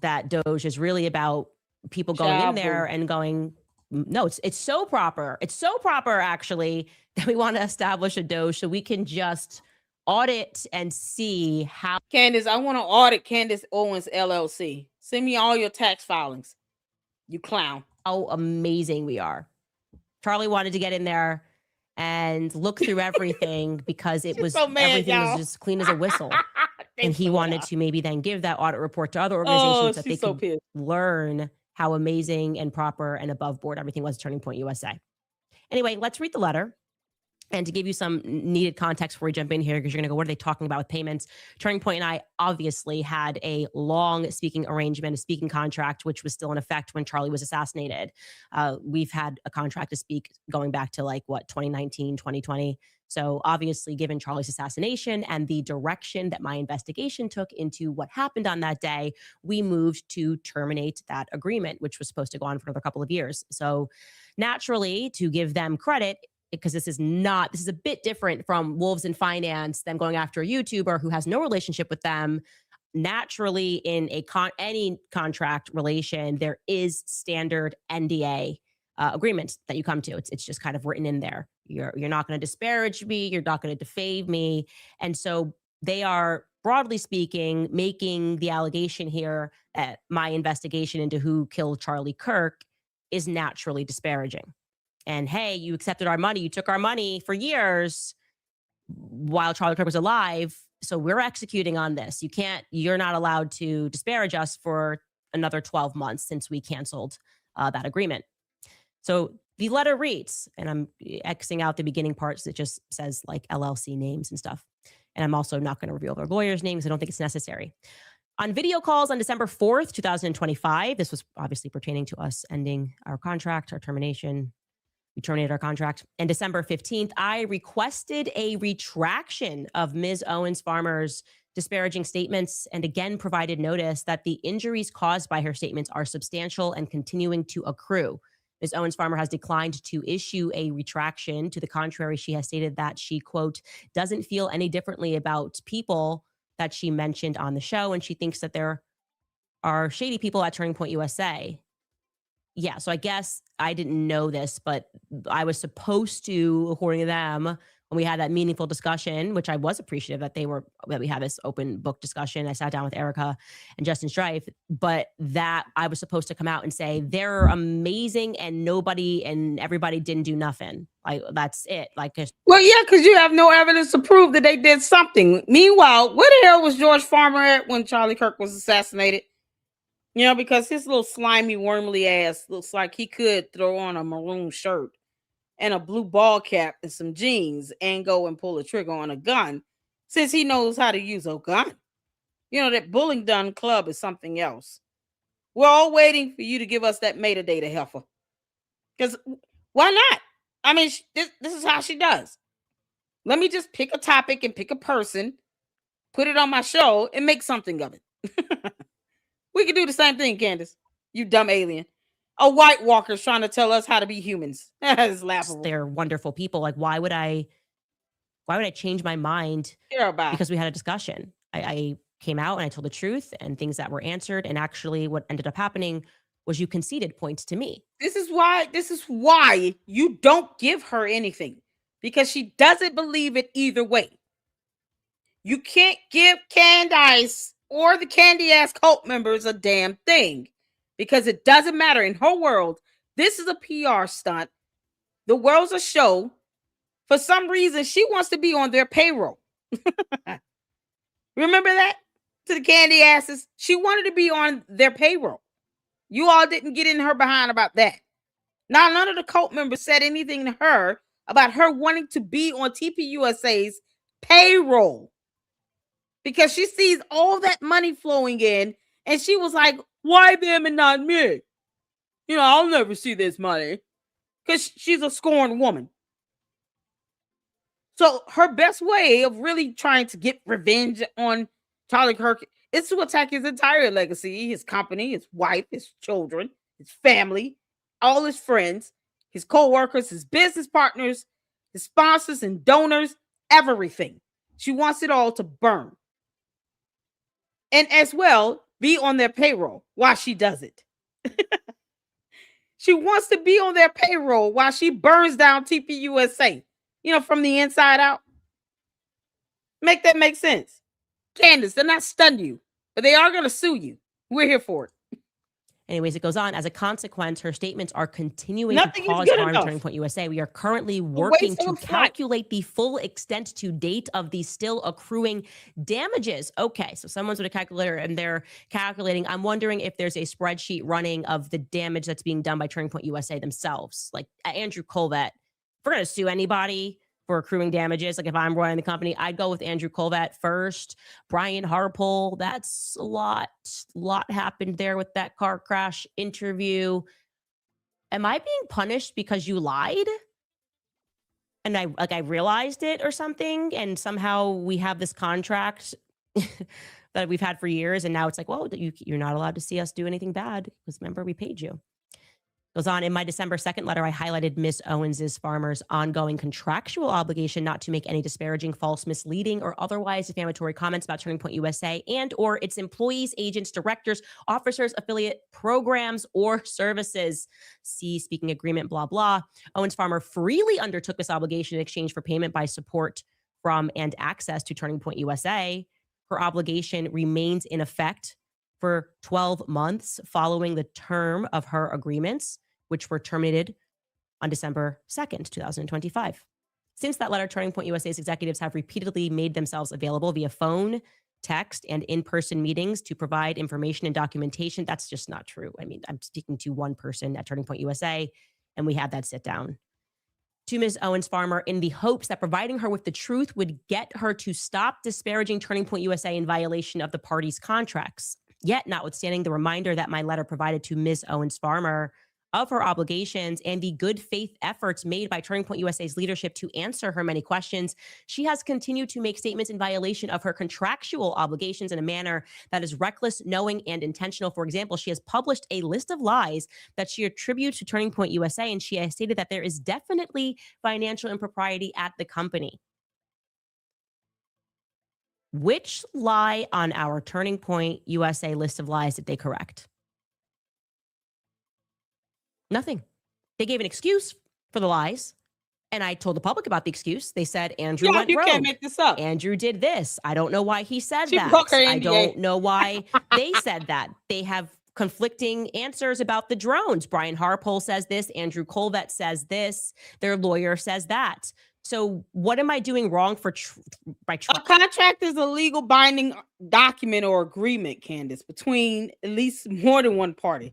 Doge is really about people going in there and going, no, it's so proper. It's so proper, actually, that we want to establish a Doge so we can just audit and see how. Candace, I want to audit Candace Owens LLC. Send me all your tax filings. You clown. How amazing we are. Charlie wanted to get in there and look through everything because it was everything was just clean as a whistle. And he wanted to maybe then give that audit report to other organizations that they could learn how amazing and proper and above board everything was at Turning Point USA. Anyway, let's read the letter. And to give you some needed context before we jump in here, because you're going to go, what are they talking about with payments? Turning Point and I obviously had a long speaking arrangement, a speaking contract, which was still in effect when Charlie was assassinated. We've had a contract to speak going back to 2019, 2020. So obviously, given Charlie's assassination and the direction that my investigation took into what happened on that day, we moved to terminate that agreement, which was supposed to go on for another couple of years. So naturally, to give them credit, because this is a bit different from Wolves in Finance, them going after a YouTuber who has no relationship with them. Naturally, in any contract relation, there is standard NDA agreement that you come to. It's just kind of written in there. You're not going to disparage me. You're not going to defame me. And so they are, broadly speaking, making the allegation here that my investigation into who killed Charlie Kirk is naturally disparaging. And hey, you accepted our money. You took our money for years while Charlie Kirk was alive. So we're executing on this. You're not allowed to disparage us for another 12 months since we canceled that agreement. So the letter reads, and I'm Xing out the beginning parts that just says like LLC names and stuff. And I'm also not going to reveal their lawyers' names. I don't think it's necessary. On video calls on December 4th, 2025, this was obviously pertaining to us ending our contract, our termination. We terminated our contract. And December 15th, I requested a retraction of Ms. Owens Farmer's disparaging statements and again provided notice that the injuries caused by her statements are substantial and continuing to accrue. Ms. Owens Farmer has declined to issue a retraction. To the contrary, she has stated that she, quote, doesn't feel any differently about people that she mentioned on the show, and she thinks that there are shady people at Turning Point USA. Yeah, so I guess I didn't know this, but I was supposed to, according to them, when we had that meaningful discussion, which I was appreciative that we had this open book discussion. I sat down with Erica and Justin Strife, but that I was supposed to come out and say they're amazing and nobody and everybody didn't do nothing. Like that's it. Like, well, yeah, because you have no evidence to prove that they did something. Meanwhile, where the hell was George Farmer at when Charlie Kirk was assassinated? You know, because his little slimy, wormly ass looks like he could throw on a maroon shirt and a blue ball cap and some jeans and go and pull a trigger on a gun, since he knows how to use a gun. You know, that Bullingdon Club is something else. We're all waiting for you to give us that metadata, Heffa. Because why not? I mean, this is how she does. Let me just pick a topic and pick a person, put it on my show, and make something of it. We can do the same thing, Candace. You dumb alien. A White Walker's trying to tell us how to be humans. That is laughable. They're wonderful people. Like, why would I change my mind because we had a discussion? I came out and I told the truth and things that were answered. And actually what ended up happening was you conceded points to me. This is why you don't give her anything, because she doesn't believe it either way. You can't give Candace or the candy ass cult members a damn thing, because it doesn't matter. In her world, this is a PR stunt. The world's a show. For some reason, she wants to be on their payroll. Remember that? To the candy asses. She wanted to be on their payroll. You all didn't get in her behind about that. Now, none of the cult members said anything to her about her wanting to be on TPUSA's payroll, because she sees all that money flowing in and she was like, why them and not me? You know, I'll never see this money, because she's a scorned woman. So her best way of really trying to get revenge on Charlie Kirk is to attack his entire legacy, his company, his wife, his children, his family, all his friends, his co-workers, his business partners, his sponsors and donors, everything. She wants it all to burn. And as well, be on their payroll while she does it. She wants to be on their payroll while she burns down TPUSA, you know, from the inside out. Make that make sense. Candace, they're not stun you, but they are going to sue you. We're here for it. Anyways, it goes on. As a consequence, her statements are continuing to cause harm to Turning Point USA. We are currently working to calculate the full extent to date of the still accruing damages. Okay, so someone's with a calculator and they're calculating. I'm wondering if there's a spreadsheet running of the damage that's being done by Turning Point USA themselves. Like Andrew Colvett, if we're going to sue anybody for accruing damages, like if I'm running the company, I'd go with Andrew Colvett first. Brian Harpole, that's a lot happened there with that car crash interview. Am I being punished because you lied? And I realized it or something, and somehow we have this contract that we've had for years, and now it's like, well, you're not allowed to see us do anything bad because remember, we paid you. Goes on, in my December 2nd letter, I highlighted Ms. Owens' Farmer's ongoing contractual obligation not to make any disparaging, false, misleading, or otherwise defamatory comments about Turning Point USA and or its employees, agents, directors, officers, affiliate programs, or services. See speaking agreement, blah, blah. Owens Farmer freely undertook this obligation in exchange for payment by support from and access to Turning Point USA. Her obligation remains in effect for 12 months following the term of her agreements, which were terminated on December 2nd, 2025. Since that letter, Turning Point USA's executives have repeatedly made themselves available via phone, text, and in-person meetings to provide information and documentation. That's just not true. I mean, I'm speaking to one person at Turning Point USA, and we had that sit down. To Ms. Owens Farmer, in the hopes that providing her with the truth would get her to stop disparaging Turning Point USA in violation of the party's contracts. Yet, notwithstanding the reminder that my letter provided to Ms. Owens Farmer of her obligations and the good faith efforts made by Turning Point USA's leadership to answer her many questions, she has continued to make statements in violation of her contractual obligations in a manner that is reckless, knowing, and intentional. For example, she has published a list of lies that she attributes to Turning Point USA, and she has stated that there is definitely financial impropriety at the company. Which lie on our Turning Point USA list of lies did they correct? Nothing. They gave an excuse for the lies, and I told the public about the excuse. They said Andrew went you rogue. can't make this up. Andrew did this. I don't know why he said She that. broke her I NDA. don't know why they said that. They have conflicting answers about the drones. Brian Harpole says this. Andrew Colvett says this. Their lawyer says that. So what am I doing wrong by A contract is a legal binding document or agreement, Candace, between at least more than one party.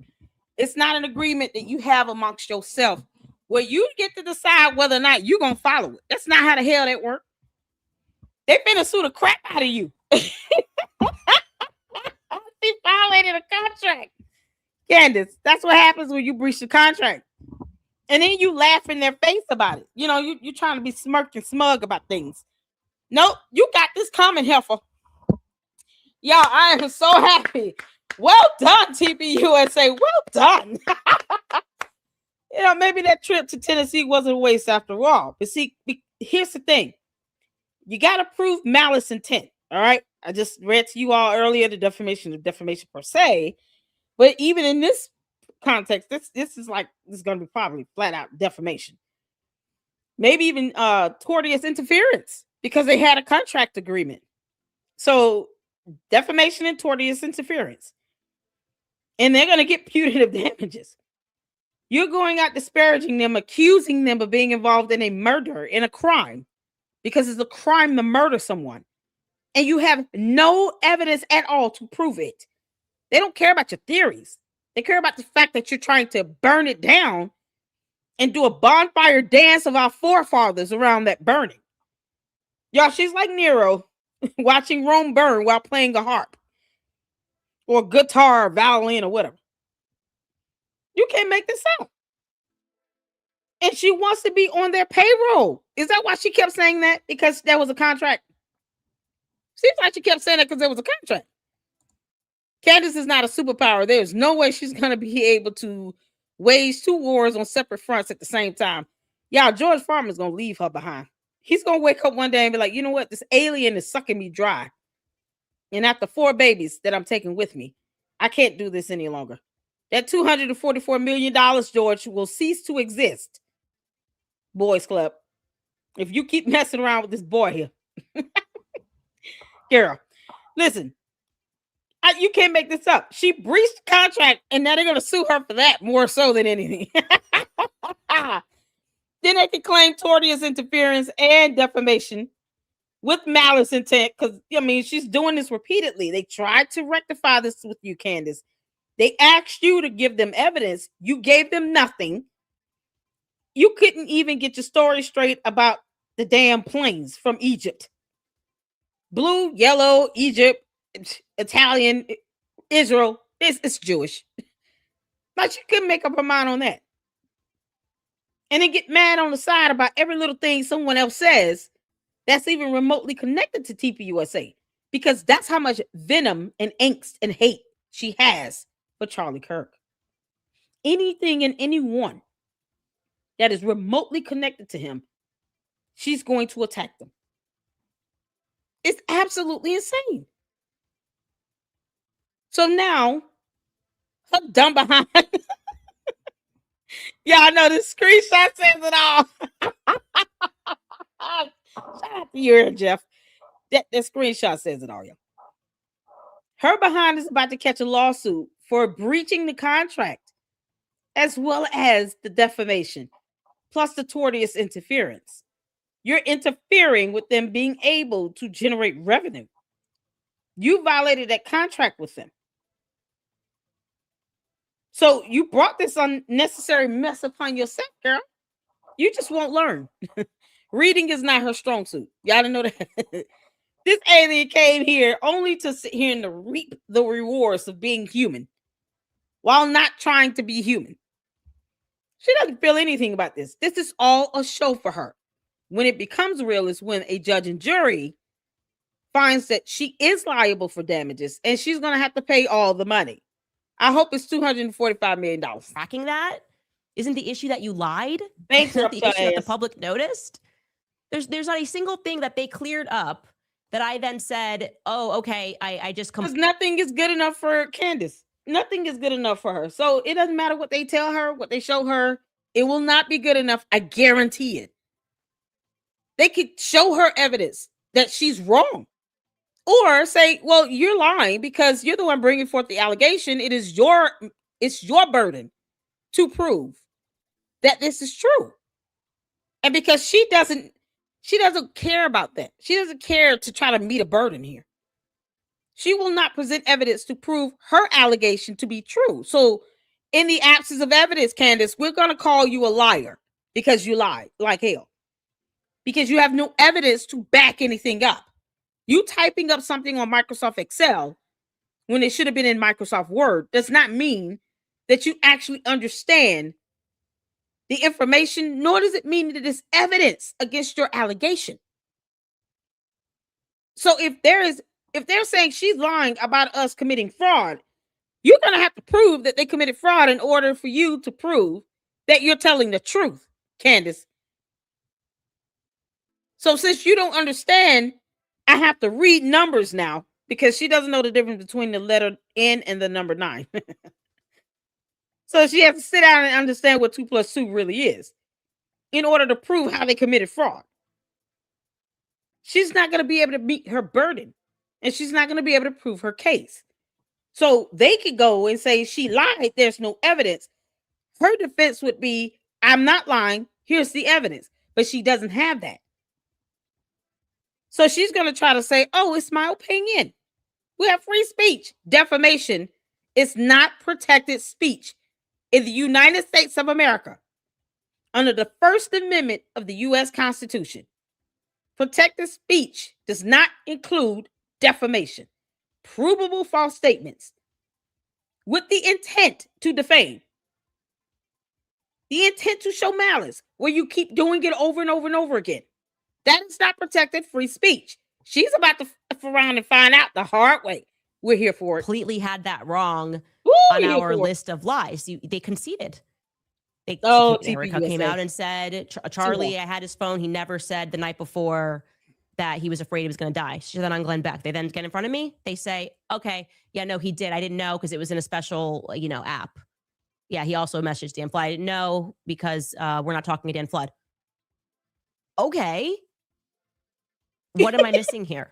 It's not an agreement that you have amongst yourself where you get to decide whether or not you're going to follow it. That's not how the hell that works. They finna sue the crap out of you. She violated a contract. Candace, that's what happens when you breach the contract. And then you laugh in their face about it. You know, you're trying to be smirk and smug about things. Nope, you got this coming, Heffa. Y'all, I am so happy. Well done, TPUSA. Well done. You know, maybe that trip to Tennessee wasn't a waste after all. But see, here's the thing. You got to prove malice intent. All right. I just read to you all earlier the defamation of defamation per se. But even in this context, this is going to be probably flat out defamation. Maybe even tortious interference because they had a contract agreement. So defamation and tortious interference. And they're going to get punitive damages. You're going out disparaging them, accusing them of being involved in a murder, in a crime, because it's a crime to murder someone. And you have no evidence at all to prove it. They don't care about your theories. They care about the fact that you're trying to burn it down and do a bonfire dance of our forefathers around that burning. Y'all, she's like Nero watching Rome burn while playing a harp or guitar or violin or whatever. You can't make this out. And she wants to be on their payroll. Is that why she kept saying that? Because there was a contract. Seems like she kept saying that because there was a contract. Candace is not a superpower. There's no way she's going to be able to wage two wars on separate fronts at the same time. Y'all, George Farmer's going to leave her behind. He's going to wake up one day and be like, you know what? This alien is sucking me dry. And after 4 babies that I'm taking with me, I can't do this any longer. That $244 million, George, will cease to exist. Boys Club. If you keep messing around with this boy here. Girl, listen. You can't make this up. She breached the contract, and now they're going to sue her for that more so than anything. Then they can claim tortious interference and defamation with malice intent because, I mean, she's doing this repeatedly. They tried to rectify this with you, Candace. They asked you to give them evidence. You gave them nothing. You couldn't even get your story straight about the damn planes from Egypt. Blue, yellow, Egypt, Italian, Israel. It's Jewish. But you couldn't make up her mind on that. And then get mad on the side about every little thing someone else says that's even remotely connected to TPUSA. Because that's how much venom and angst and hate she has for Charlie Kirk. Anything and anyone that is remotely connected to him, she's going to attack them. It's absolutely insane. So now, her dumb behind. Yeah, I know this screenshot says it all. Shout out to you, Jeff. That screenshot says it all, y'all. Her behind is about to catch a lawsuit for breaching the contract, as well as the defamation, plus the tortious interference. You're interfering with them being able to generate revenue. You violated that contract with them. So you brought this unnecessary mess upon yourself, girl. You just won't learn. Reading is not her strong suit. Y'all didn't know that. This alien came here only to sit here and to reap the rewards of being human while not trying to be human. She doesn't feel anything about this. This is all a show for her. When it becomes real is when a judge and jury finds that she is liable for damages and she's going to have to pay all the money. I hope it's $245 million. Tracking that isn't the issue that you lied. Bankrupt The issue that the ass. public noticed. There's not a single thing that they cleared up that I then said, oh, okay, I just Because nothing is good enough for Candace. Nothing is good enough for her. So it doesn't matter what they tell her, what they show her. It will not be good enough. I guarantee it. They could show her evidence that she's wrong. Or say, well, you're lying because you're the one bringing forth the allegation. It's your burden to prove that this is true. And because she doesn't care about that. She doesn't care to try to meet a burden here. She will not present evidence to prove her allegation to be true. So in the absence of evidence, Candace, we're going to call you a liar because you lied like hell. Because you have no evidence to back anything up. You typing up something on Microsoft Excel when it should have been in Microsoft Word does not mean that you actually understand the information, nor does it mean that it is evidence against your allegation. So if they're saying she's lying about us committing fraud, you're going to have to prove that they committed fraud in order for you to prove that you're telling the truth, Candace. So since you don't understand, I have to read numbers now because she doesn't know the difference between the letter N and the number 9. So she has to sit down and understand what 2 + 2 really is in order to prove how they committed fraud. She's not going to be able to meet her burden, and she's not going to be able to prove her case. So they could go and say she lied. There's no evidence. Her defense would be, I'm not lying. Here's the evidence. But she doesn't have that. So she's going to try to say, oh, it's my opinion. We have free speech. Defamation is not protected speech in the United States of America under the First Amendment of the U.S. Constitution. Protected speech does not include defamation, provable false statements with the intent to defame, the intent to show malice, where you keep doing it over and over and over again. That is not protected free speech. She's about to f around and find out the hard way. We're here for it. Completely had that wrong on our list of lies. They conceded. Erica came out and said, Charlie, I had his phone. He never said the night before that he was afraid he was going to die. She said that on Glenn Beck. They then get in front of me. They say, okay, yeah, no, he did. I didn't know because it was in a special, app. Yeah, he also messaged Dan Flood. I didn't know because we're not talking to Dan Flood. Okay. What am I missing here?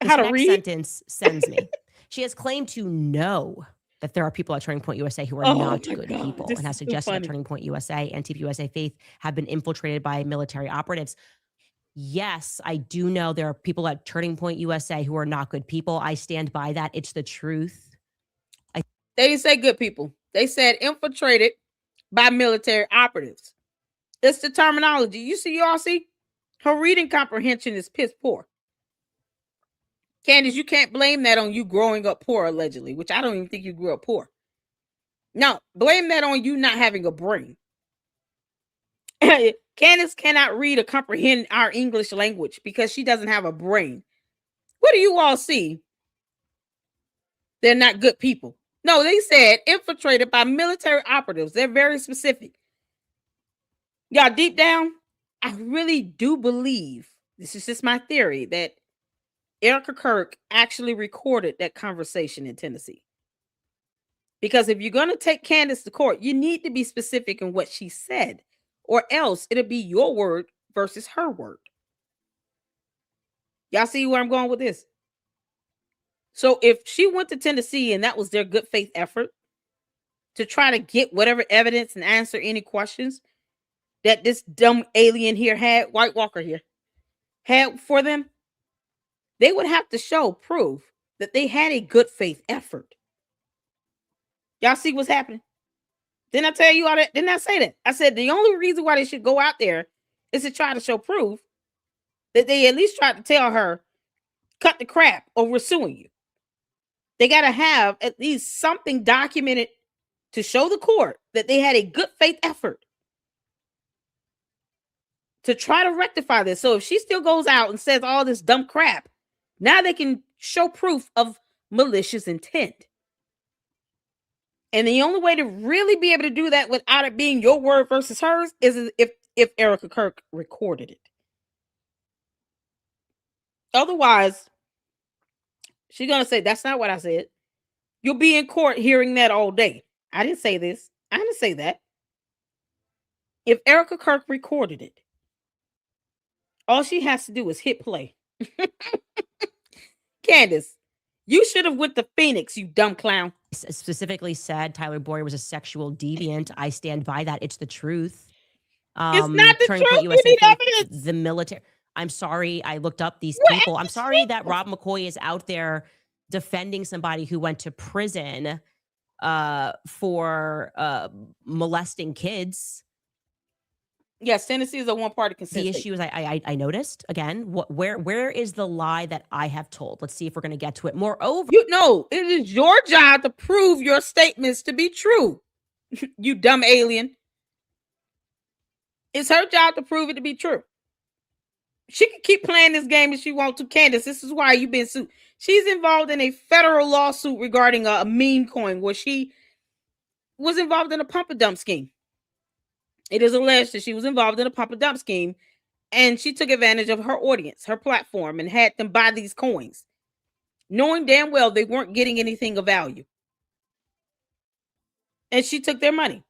This next sentence sends me. She has claimed to know that there are people at Turning Point USA who are not good people, and has suggested that Turning Point USA and TPUSA Faith have been infiltrated by military operatives. Yes, I do know there are people at Turning Point USA who are not good people. I stand by that. It's the truth. They didn't say good people. They said infiltrated by military operatives. It's the terminology. You all see? Her reading comprehension is piss poor. Candace, you can't blame that on you growing up poor, allegedly, which I don't even think you grew up poor. No, blame that on you not having a brain. Candace cannot read or comprehend our English language because she doesn't have a brain. What do you all see? They're not good people. No, they said infiltrated by military operatives. They're very specific. Y'all, deep down, I really do believe, this is just my theory, that Erica Kirk actually recorded that conversation in Tennessee. Because if you're going to take Candace to court, you need to be specific in what she said, or else it'll be your word versus her word. Y'all see where I'm going with this? So if she went to Tennessee and that was their good faith effort to try to get whatever evidence and answer any questions that this dumb alien here had, White Walker here, had for them, they would have to show proof that they had a good faith effort. Y'all see what's happening? Didn't I tell you all that? Didn't I say that? I said the only reason why they should go out there is to try to show proof that they at least tried to tell her, cut the crap or we're suing you. They got to have at least something documented to show the court that they had a good faith effort to try to rectify this. So if she still goes out and says all this dumb crap, now they can show proof of malicious intent. And the only way to really be able to do that without it being your word versus hers is if Erica Kirk recorded it. Otherwise, she's going to say, that's not what I said. You'll be in court hearing that all day. I didn't say this. I didn't say that. If Erica Kirk recorded it, all she has to do is hit play. Candace, you should have went to Phoenix, you dumb clown. Specifically said Tyler Boyer was a sexual deviant. I stand by that. It's the truth. It's not the Turning truth. Point You USA, need evidence. the military. I'm sorry. I looked up these What people. I'm evidence? sorry that Rob McCoy is out there defending somebody who went to prison for molesting kids. Yes, Tennessee is a one-party consent The state. issue is I noticed again. Where is the lie that I have told? Let's see if we're going to get to it. Moreover, You know, it is your job to prove your statements to be true. You dumb alien. It's her job to prove it to be true. She can keep playing this game if she wants to. Candace, this is why you've been sued. She's involved in a federal lawsuit regarding a meme coin where she was involved in a pump and dump scheme. It is alleged that she was involved in a pump and dump scheme and she took advantage of her audience, her platform, and had them buy these coins, knowing damn well they weren't getting anything of value. And she took their money.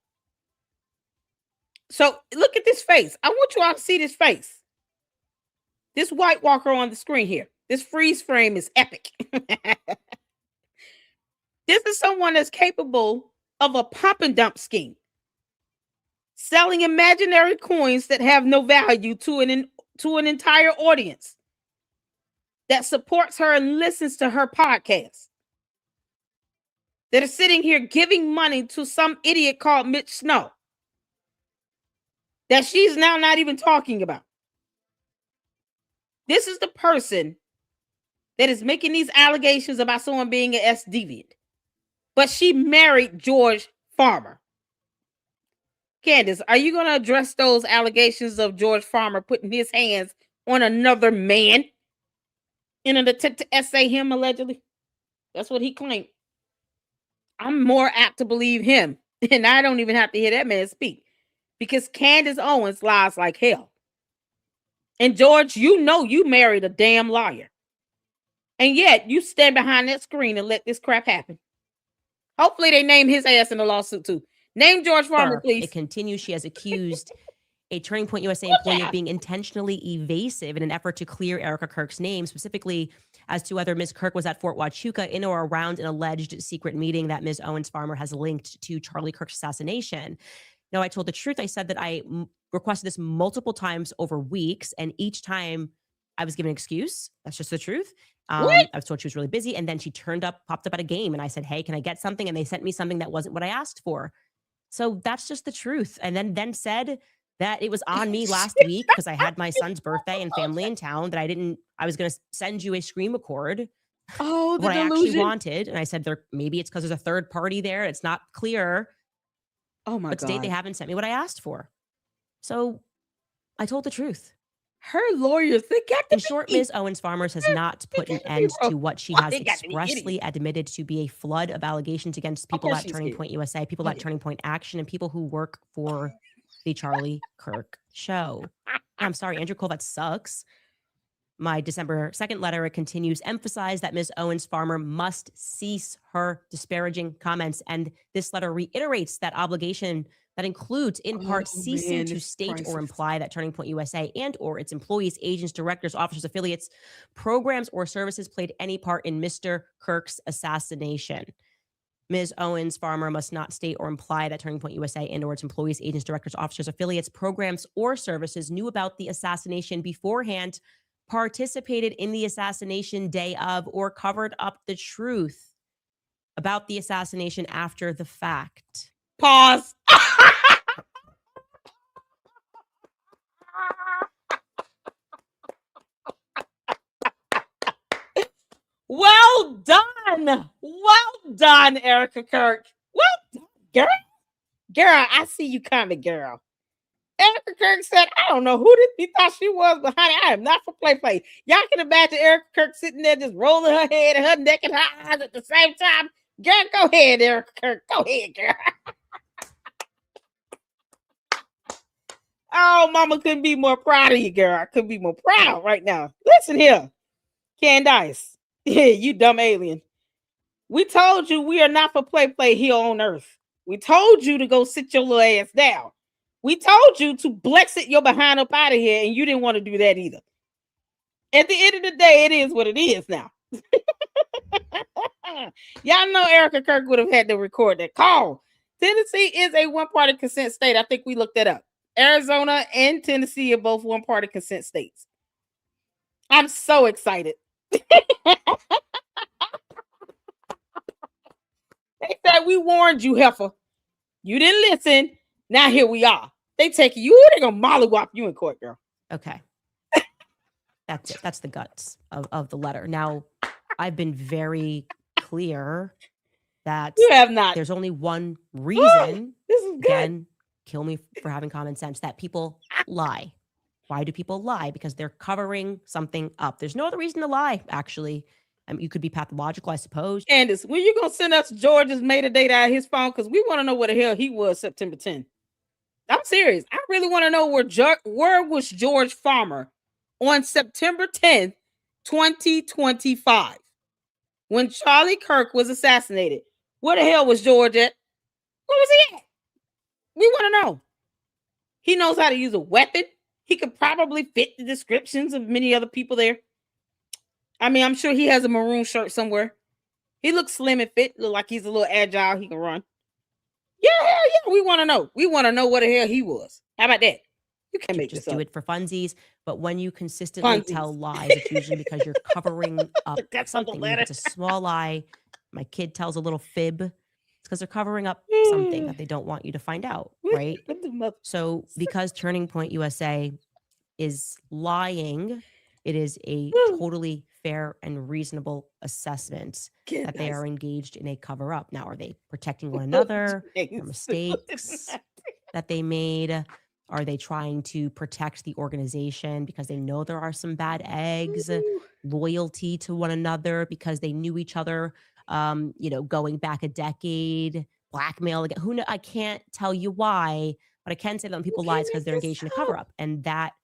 So look at this face. I want you all to see this face. This White Walker on the screen here. This freeze frame is epic. This is someone that's capable of a pump and dump scheme, selling imaginary coins that have no value to an entire audience that supports her and listens to her podcast, that are sitting here giving money to some idiot called Mitch Snow that she's now not even talking about. This is the person that is making these allegations about someone being an S-deviant. But she married George Farmer. Candace, are you going to address those allegations of George Farmer putting his hands on another man in an attempt to essay him, allegedly? That's what he claimed. I'm more apt to believe him, and I don't even have to hear that man speak, because Candace Owens lies like hell. And George, you know you married a damn liar. And yet you stand behind that screen and let this crap happen. Hopefully they name his ass in the lawsuit too. Name George Farmer, please. It continues. She has accused a Turning Point USA employee of being intentionally evasive in an effort to clear Erica Kirk's name, specifically as to whether Ms. Kirk was at Fort Huachuca in or around an alleged secret meeting that Ms. Owens Farmer has linked to Charlie Kirk's assassination. Now, I told the truth. I said that I requested this multiple times over weeks, and each time I was given an excuse. That's just the truth. I was told she was really busy, and then she popped up at a game, and I said, hey, can I get something? And they sent me something that wasn't what I asked for. So that's just the truth. And then said that it was on me last week because I had my son's birthday and family in town that I was going to send you a screen record. Oh, the what delusion. I actually wanted. And I said, maybe it's because there's a third party there. It's not clear. Oh my God. But to date, they haven't sent me what I asked for. So I told the truth. Her lawyers, they got to In short, Ms. Owens Farmers has not put an end to what she has expressly admitted to be a flood of allegations against people at Turning Point USA, people at Turning Point Action, and people who work for the Charlie Kirk show. I'm sorry, Andrew Cole, that sucks. My December 2nd letter, it continues, emphasize that Ms. Owens Farmer must cease her disparaging comments. And this letter reiterates that obligation that includes, in part, ceasing to state or imply that Turning Point USA and or its employees, agents, directors, officers, affiliates, programs, or services played any part in Mr. Kirk's assassination. Ms. Owens Farmer must not state or imply that Turning Point USA and or its employees, agents, directors, officers, affiliates, programs, or services knew about the assassination beforehand, participated in the assassination day of or covered up the truth about the assassination after the fact. Pause. Well done. Well done, Erica Kirk. Well done, girl. Girl, I see you coming, girl. Erica Kirk said, I don't know who he thought she was, but honey, I am not for play. Y'all can imagine Erica Kirk sitting there just rolling her head and her neck and her eyes at the same time. Girl, go ahead, Erica Kirk. Go ahead, girl. Oh, mama couldn't be more proud of you, girl. I couldn't be more proud right now. Listen here, Candace. Yeah, you dumb alien. We told you we are not for play here on earth. We told you to go sit your little ass down. We told you to Blexit your behind up out of here, and you didn't want to do that either. At the end of the day, it is what it is now. Y'all know Erica Kirk would have had to record that call. Tennessee is a one-party consent state. I think we looked that up. Arizona and Tennessee are both one-party consent states. I'm so excited. They said we warned you, Heffa. You didn't listen. Now here we are. They take you. They're gonna mollywop you in court, girl. Okay. That's it. That's the guts of the letter. Now, I've been very clear that You have not. there's only one reason. This is good. Again, kill me for having common sense, that people lie. Why do people lie? Because they're covering something up. There's no other reason to lie, actually. You could be pathological, I suppose. Candace, when you gonna send us George's metadata out of his phone? Because we want to know where the hell he was September 10th. I'm serious. I really want to know where was George Farmer on September 10th, 2025, when Charlie Kirk was assassinated. Where the hell was George at? Where was he at? We want to know. He knows how to use a weapon. He could probably fit the descriptions of many other people there. I mean, I'm sure he has a maroon shirt somewhere. He looks slim and fit. Look like he's a little agile. He can run. Yeah. We want to know. We want to know where the hell he was. How about that? You can't make Just this do up. it for funsies. But when you consistently tell lies, it's usually because you're covering up That's on the something. letter. It's a small lie. My kid tells a little fib. It's because they're covering up something that they don't want you to find out, right? So because Turning Point USA is lying, it is a totally fair and reasonable assessment that they are engaged in a cover up. Now, are they protecting one another from mistakes that they made? Are they trying to protect the organization because they know there are some bad eggs, loyalty to one another because they knew each other, going back a decade, blackmail again? Who knows? I can't tell you why, but I can say that when people lie, it's because they're engaged in a cover up. And that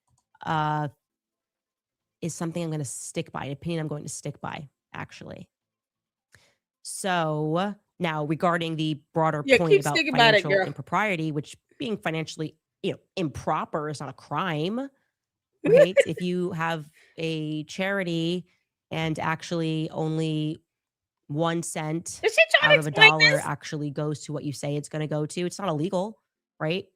is something I'm going to stick by, an opinion I'm going to stick by, actually. So now regarding the broader point about financial impropriety, which being financially improper is not a crime, right? If you have a charity and actually only 1 cent out of $1 actually goes to what you say it's going to go to, it's not illegal, right?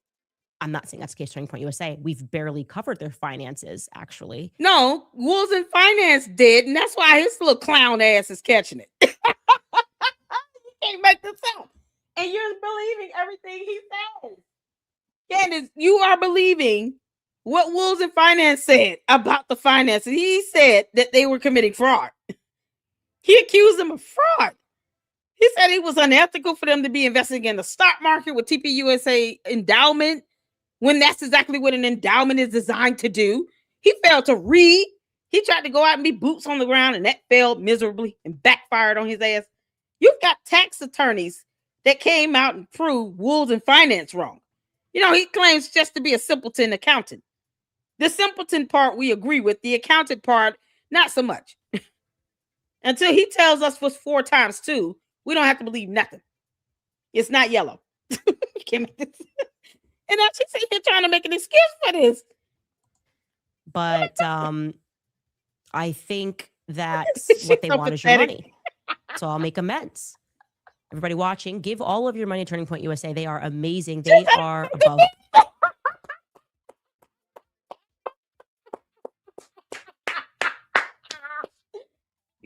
I'm not saying that's the case. Turning Point USA, we've barely covered their finances, actually. No, Wolves and Finance did, and that's why his little clown ass is catching it. You can't make this up. And you're believing everything he says. Candace, you are believing what Wolves and Finance said about the finances. He said that they were committing fraud. He accused them of fraud. He said it was unethical for them to be investing in the stock market with TPUSA endowment, when that's exactly what an endowment is designed to do. He failed to read. He tried to go out and be boots on the ground, and that failed miserably and backfired on his ass. You've got tax attorneys that came out and proved Wolves and Finance wrong. He claims just to be a simpleton accountant. The simpleton part we agree with. The accountant part, not so much. Until he tells us what's 4 times 2, we don't have to believe nothing. It's not yellow. You can't make this. And now she's sitting here trying to make an excuse for this. But I think that what they want is your money. So I'll make amends. Everybody watching, give all of your money to Turning Point USA. They are amazing. They are above.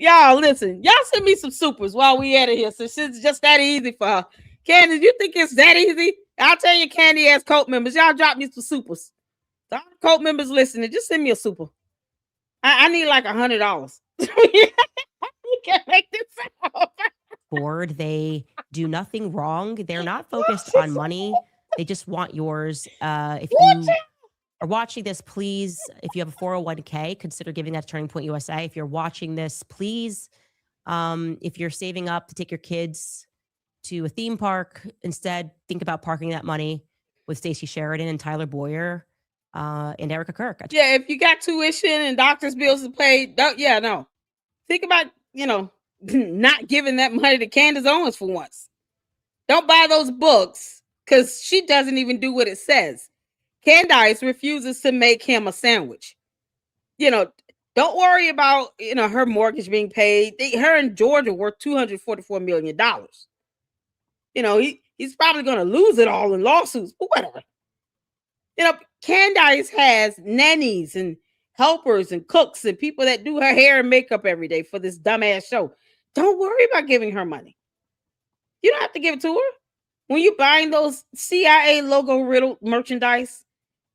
Y'all listen. Y'all send me some supers while we at it here. So it's just that easy for her. Candace, you think it's that easy? I'll tell you, candy ass cult members, y'all drop me some supers. So all the cult members listening, just send me a super. I need like $100. You can't make this out. Board. They do nothing wrong. They're not focused on money. They just want yours. If you are watching this, please, if you have a 401k, consider giving that to Turning Point USA. If you're watching this, please, if you're saving up to take your kids to a theme park, instead think about parking that money with Stacey Sheridan and Tyler Boyer and Erica Kirk. Yeah, if you got tuition and doctor's bills to pay, no. Think about, not giving that money to Candace Owens for once. Don't buy those books because she doesn't even do what it says. Candace refuses to make him a sandwich. Don't worry about, her mortgage being paid. Her and Georgia worth $244 million. He's probably going to lose it all in lawsuits, but whatever. Candace has nannies and helpers and cooks and people that do her hair and makeup every day for this dumbass show. Don't worry about giving her money. You don't have to give it to her. When you're buying those CIA logo riddled merchandise,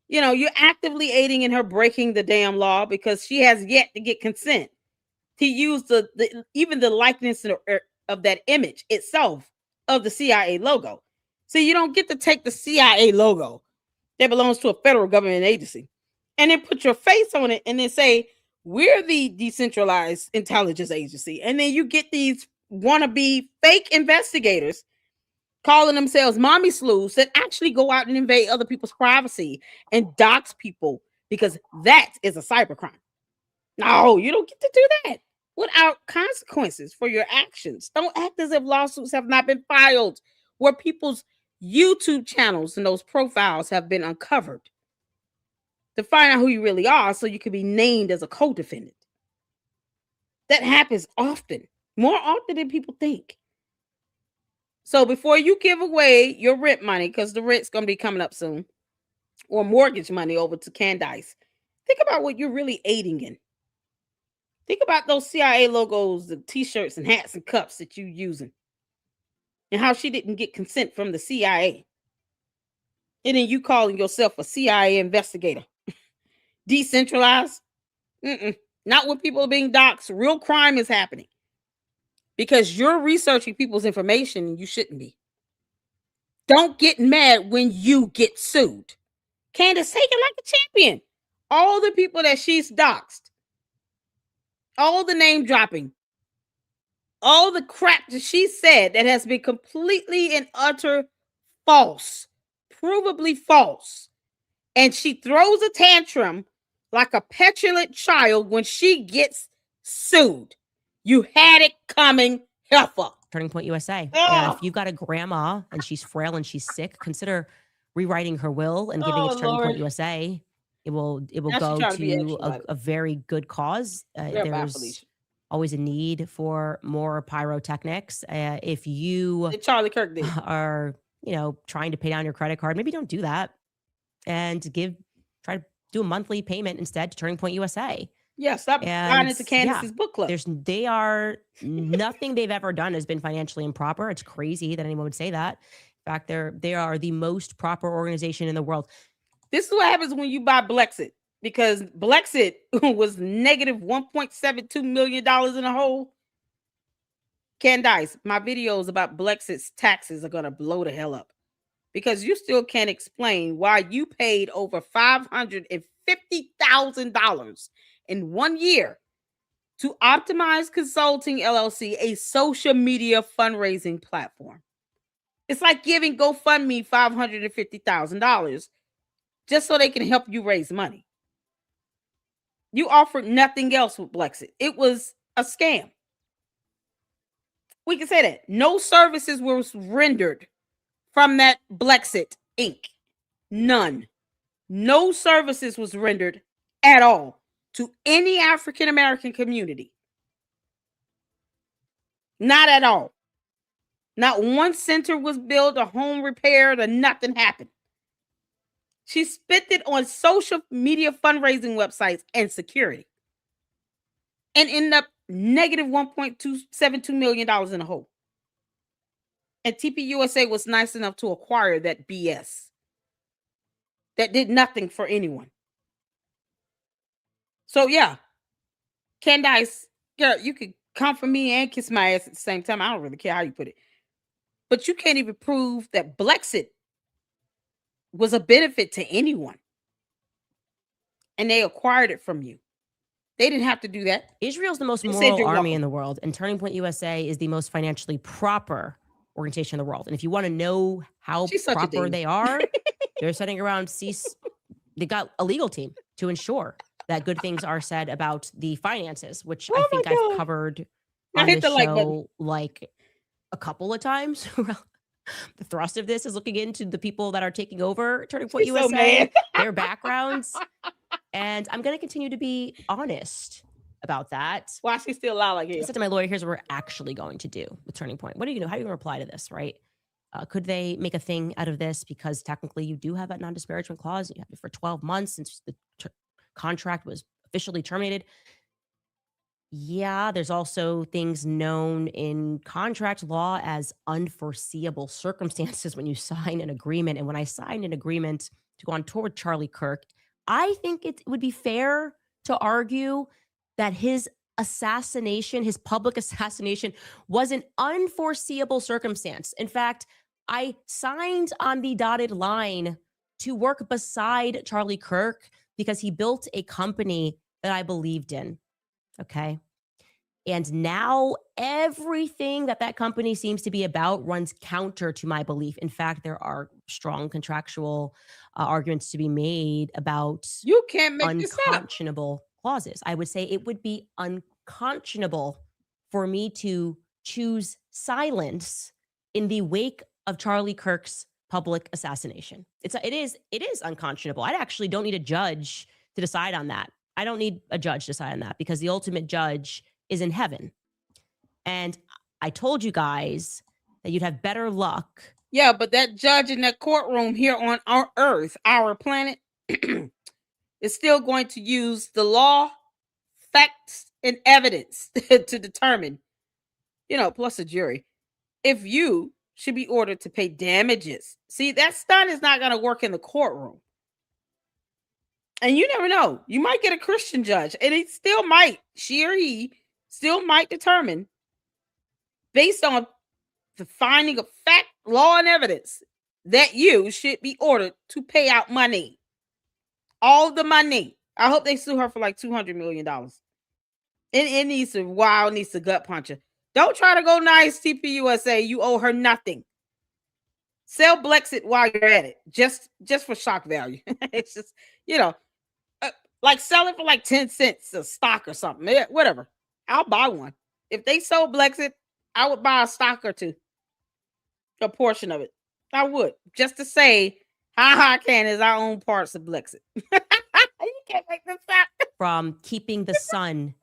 you're actively aiding in her breaking the damn law because she has yet to get consent to use even the likeness of that image itself of the CIA logo. So you don't get to take the CIA logo that belongs to a federal government agency and then put your face on it and then say, we're the decentralized intelligence agency. And then you get these wannabe fake investigators calling themselves mommy sleuths that actually go out and invade other people's privacy and dox people because that is a cybercrime. No, you don't get to do that without consequences for your actions. Don't act as if lawsuits have not been filed where people's YouTube channels and those profiles have been uncovered to find out who you really are so you can be named as a co-defendant. That happens often, more often than people think. So before you give away your rent money, because the rent's going to be coming up soon, or mortgage money over to Candace, think about what you're really aiding in. Think about those CIA logos, the t-shirts and hats and cups that you're using, and how she didn't get consent from the CIA. And then you calling yourself a CIA investigator. Decentralized? Not when people are being doxxed. Real crime is happening. Because you're researching people's information and you shouldn't be. Don't get mad when you get sued. Candace, take it like a champion. All the people that she's doxxed, all the name dropping, all the crap that she said that has been completely and utter false, provably false. And she throws a tantrum like a petulant child when she gets sued. You had it coming, Heffa. Turning Point USA. Oh. If you've got a grandma and she's frail and she's sick, consider rewriting her will and giving it to Turning Point USA. It will go to a very good cause. There's always a need for more pyrotechnics. If you Charlie Kirk did. are, trying to pay down your credit card, maybe don't do that, and try to do a monthly payment instead to Turning Point USA. Yeah, stop buying into Candace's book club. Nothing they've ever done has been financially improper. It's crazy that anyone would say that. In fact, they are the most proper organization in the world. This is what happens when you buy Blexit, because Blexit was negative $1.72 million in a hole. Candace, my videos about Blexit's taxes are going to blow the hell up because you still can't explain why you paid over $550,000 in 1 year to Optimize Consulting LLC, a social media fundraising platform. It's like giving GoFundMe $550,000 just so they can help you raise money. You offered nothing else with Blexit. It was a scam. We can say that. No services were rendered from that Blexit Inc. None. No services was rendered at all to any African American community. Not at all. Not one center was built, a home repaired, or nothing happened. She spent it on social media fundraising websites and security. And ended up negative $1.272 million in the hole. And TPUSA was nice enough to acquire that BS that did nothing for anyone. So yeah, Candace, girl, you could come for me and kiss my ass at the same time. I don't really care how you put it. But you can't even prove that Blexit was a benefit to anyone. And they acquired it from you. They didn't have to do that. Israel's the most They said moral you're army welcome. in the world, and Turning Point USA is the most financially proper organization in the world. And if you want to know how She's such a proper demon. they are, they're sitting around they got a legal team to ensure that good things are said about the finances, which I Oh think my I've God. covered Now on hit this the like button. show like a couple of times. The thrust of this is looking into the people that are taking over Turning Point She's so USA, mad. their backgrounds. And I'm going to continue to be honest about that. Why she still lie like I hell? said to my lawyer, here's what we're actually going to do with Turning Point. What are you going to do? How are you going to reply to this, right? Could they make a thing out of this? Because technically you do have that non-disparagement clause. You have it for 12 months since the contract was officially terminated. Yeah, there's also things known in contract law as unforeseeable circumstances when you sign an agreement. And when I signed an agreement to go on tour with Charlie Kirk, I think it would be fair to argue that his assassination, his public assassination, was an unforeseeable circumstance. In fact, I signed on the dotted line to work beside Charlie Kirk because he built a company that I believed in. Okay. And now everything that company seems to be about runs counter to my belief. In fact, there are strong contractual arguments to be made about You can't make this up. unconscionable clauses. I would say it would be unconscionable for me to choose silence in the wake of Charlie Kirk's public assassination. It is unconscionable. I actually don't need a judge to decide on that. I don't need a judge to decide on that because the ultimate judge is in heaven. And I told you guys that you'd have better luck. Yeah, but that judge in that courtroom here on our earth, our planet, is still going to use the law, facts, and evidence to determine, plus a jury, if you should be ordered to pay damages. See, that stunt is not going to work in the courtroom. And you never know. You might get a Christian judge, and it still might, she or he still might determine, based on the finding of fact, law, and evidence, that you should be ordered to pay out money. All the money. I hope they sue her for like $200 million. It needs to gut punch her. Don't try to go nice, TPUSA. You owe her nothing. Sell Blexit while you're at it, just for shock value. It's just, like sell it for like 10 cents a stock or something. Yeah, whatever. I'll buy one. If they sold Blexit, I would buy a stock or two. A portion of it. I would. Just to say, Candace, I own parts of Blexit. You can't make this up. From keeping the sun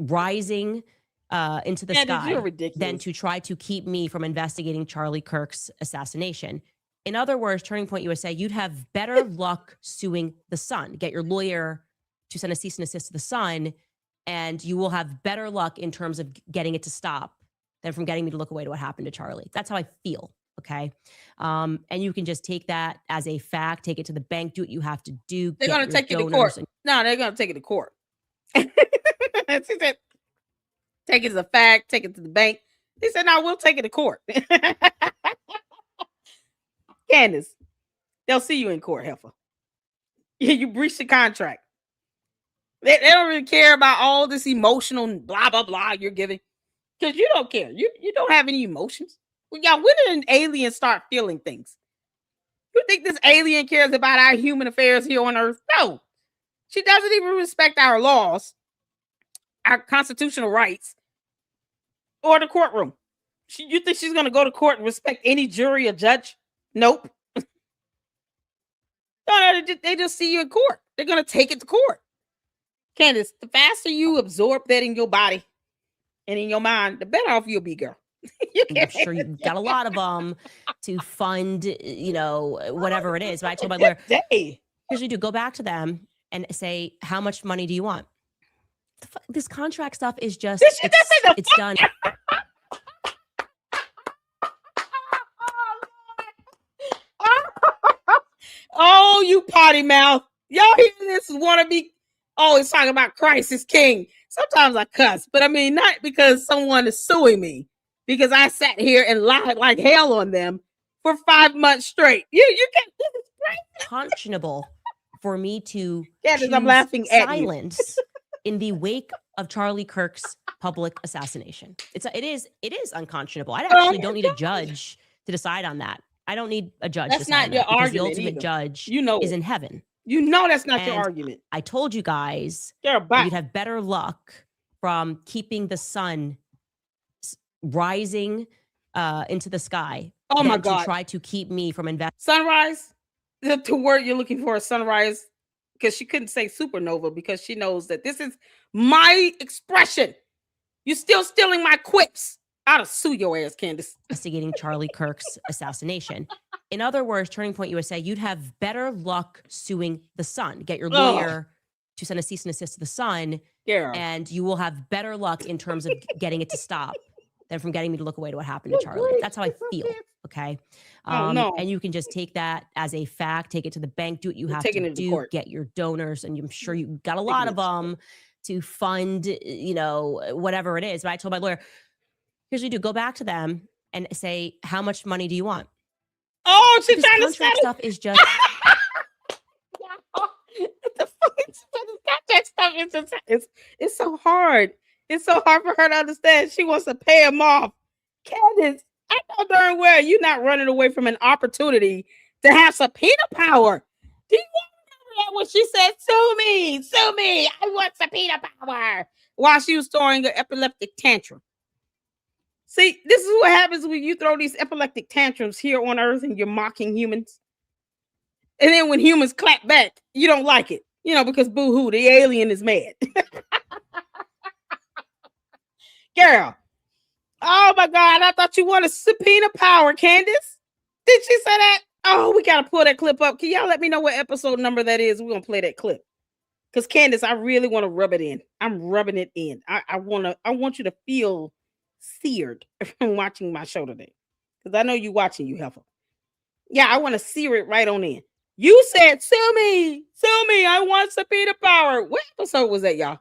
rising into the sky than to try to keep me from investigating Charlie Kirk's assassination. In other words, Turning Point USA, you'd have better luck suing the Sun. Get your lawyer to send a cease and desist to the Sun, and you will have better luck in terms of getting it to stop than from getting me to look away to what happened to Charlie. That's how I feel, okay? And you can just take that as a fact, take it to the bank, do what you have to do. They're going to take it to court. No, they're going to take it to court. She said, take it as a fact, take it to the bank. They said, no, we'll take it to court. Candace, they'll see you in court, Heffa. You breached the contract. They don't really care about all this emotional blah, blah, blah you're giving. Because you don't care. You don't have any emotions. Well, y'all, when did an alien start feeling things? You think this alien cares about our human affairs here on Earth? No. She doesn't even respect our laws, our constitutional rights, or the courtroom. You think she's going to go to court and respect any jury or judge? Nope. No, they just see you in court. They're going to take it to court. Candace, the faster you absorb that in your body and in your mind, the better off you'll be, girl. I'm sure you've got a lot of them to fund, whatever it is. But I told my lawyer, here's what you do. Go back to them and say, how much money do you want? This contract stuff is just, This shit, it's done. Oh, you potty mouth. Y'all hear this want to be always talking about Christ is king. Sometimes I cuss, but I mean, not because someone is suing me, because I sat here and lied like hell on them for 5 months straight. You can't, this is crazy. Unconscionable for me to Candace, I'm laughing at you. silence in the wake of Charlie Kirk's public assassination. It is unconscionable. I actually don't need a judge to decide on that. I don't need a judge. That's to not decide your that, because the argument ultimate either. judge You know is it. in heaven. You know that's not your And argument. I told you guys You're that back. you'd have better luck from keeping the sun rising into the sky. Oh my than God. To try to keep me from investing. Sunrise, the word you're looking for is sunrise, because she couldn't say supernova because she knows that this is my expression. You're still stealing my quips. I'll sue your ass, Candace. Investigating Charlie Kirk's assassination. In other words, Turning Point USA, you'd have better luck suing the Sun. Get your lawyer to send a cease and desist to the Sun, and you will have better luck in terms of getting it to stop than from getting me to look away to what happened to Charlie. That's how I feel. Okay. No. And you can just take that as a fact, take it to the bank, do what you have to do, get your donors, and I'm sure you got a lot of them to fund, whatever it is. But I told my lawyer, here's what you do: go back to them and say, how much money do you want? Oh, she's trying to contract settle. Stuff is just the contract stuff is it's so hard. It's so hard for her to understand. She wants to pay him off. Candace, I know darn well you're not running away from an opportunity to have subpoena power. Do you remember that when she said, sue me, I want subpoena power, while she was throwing an epileptic tantrum? See, this is what happens when you throw these epileptic tantrums here on Earth and you're mocking humans. And then when humans clap back, you don't like it, because boo-hoo, the alien is mad. Girl, oh my God, I thought you wanted subpoena power, Candace. Did she say that? Oh, we got to pull that clip up. Can y'all let me know what episode number that is? We're going to play that clip. Because Candace, I really want to rub it in. I'm rubbing it in. I want you to feel seared from watching my show today. Because I know you watching, you Heffa. Yeah, I want to sear it right on in. You said, sue me, I want subpoena power. What episode was that, y'all?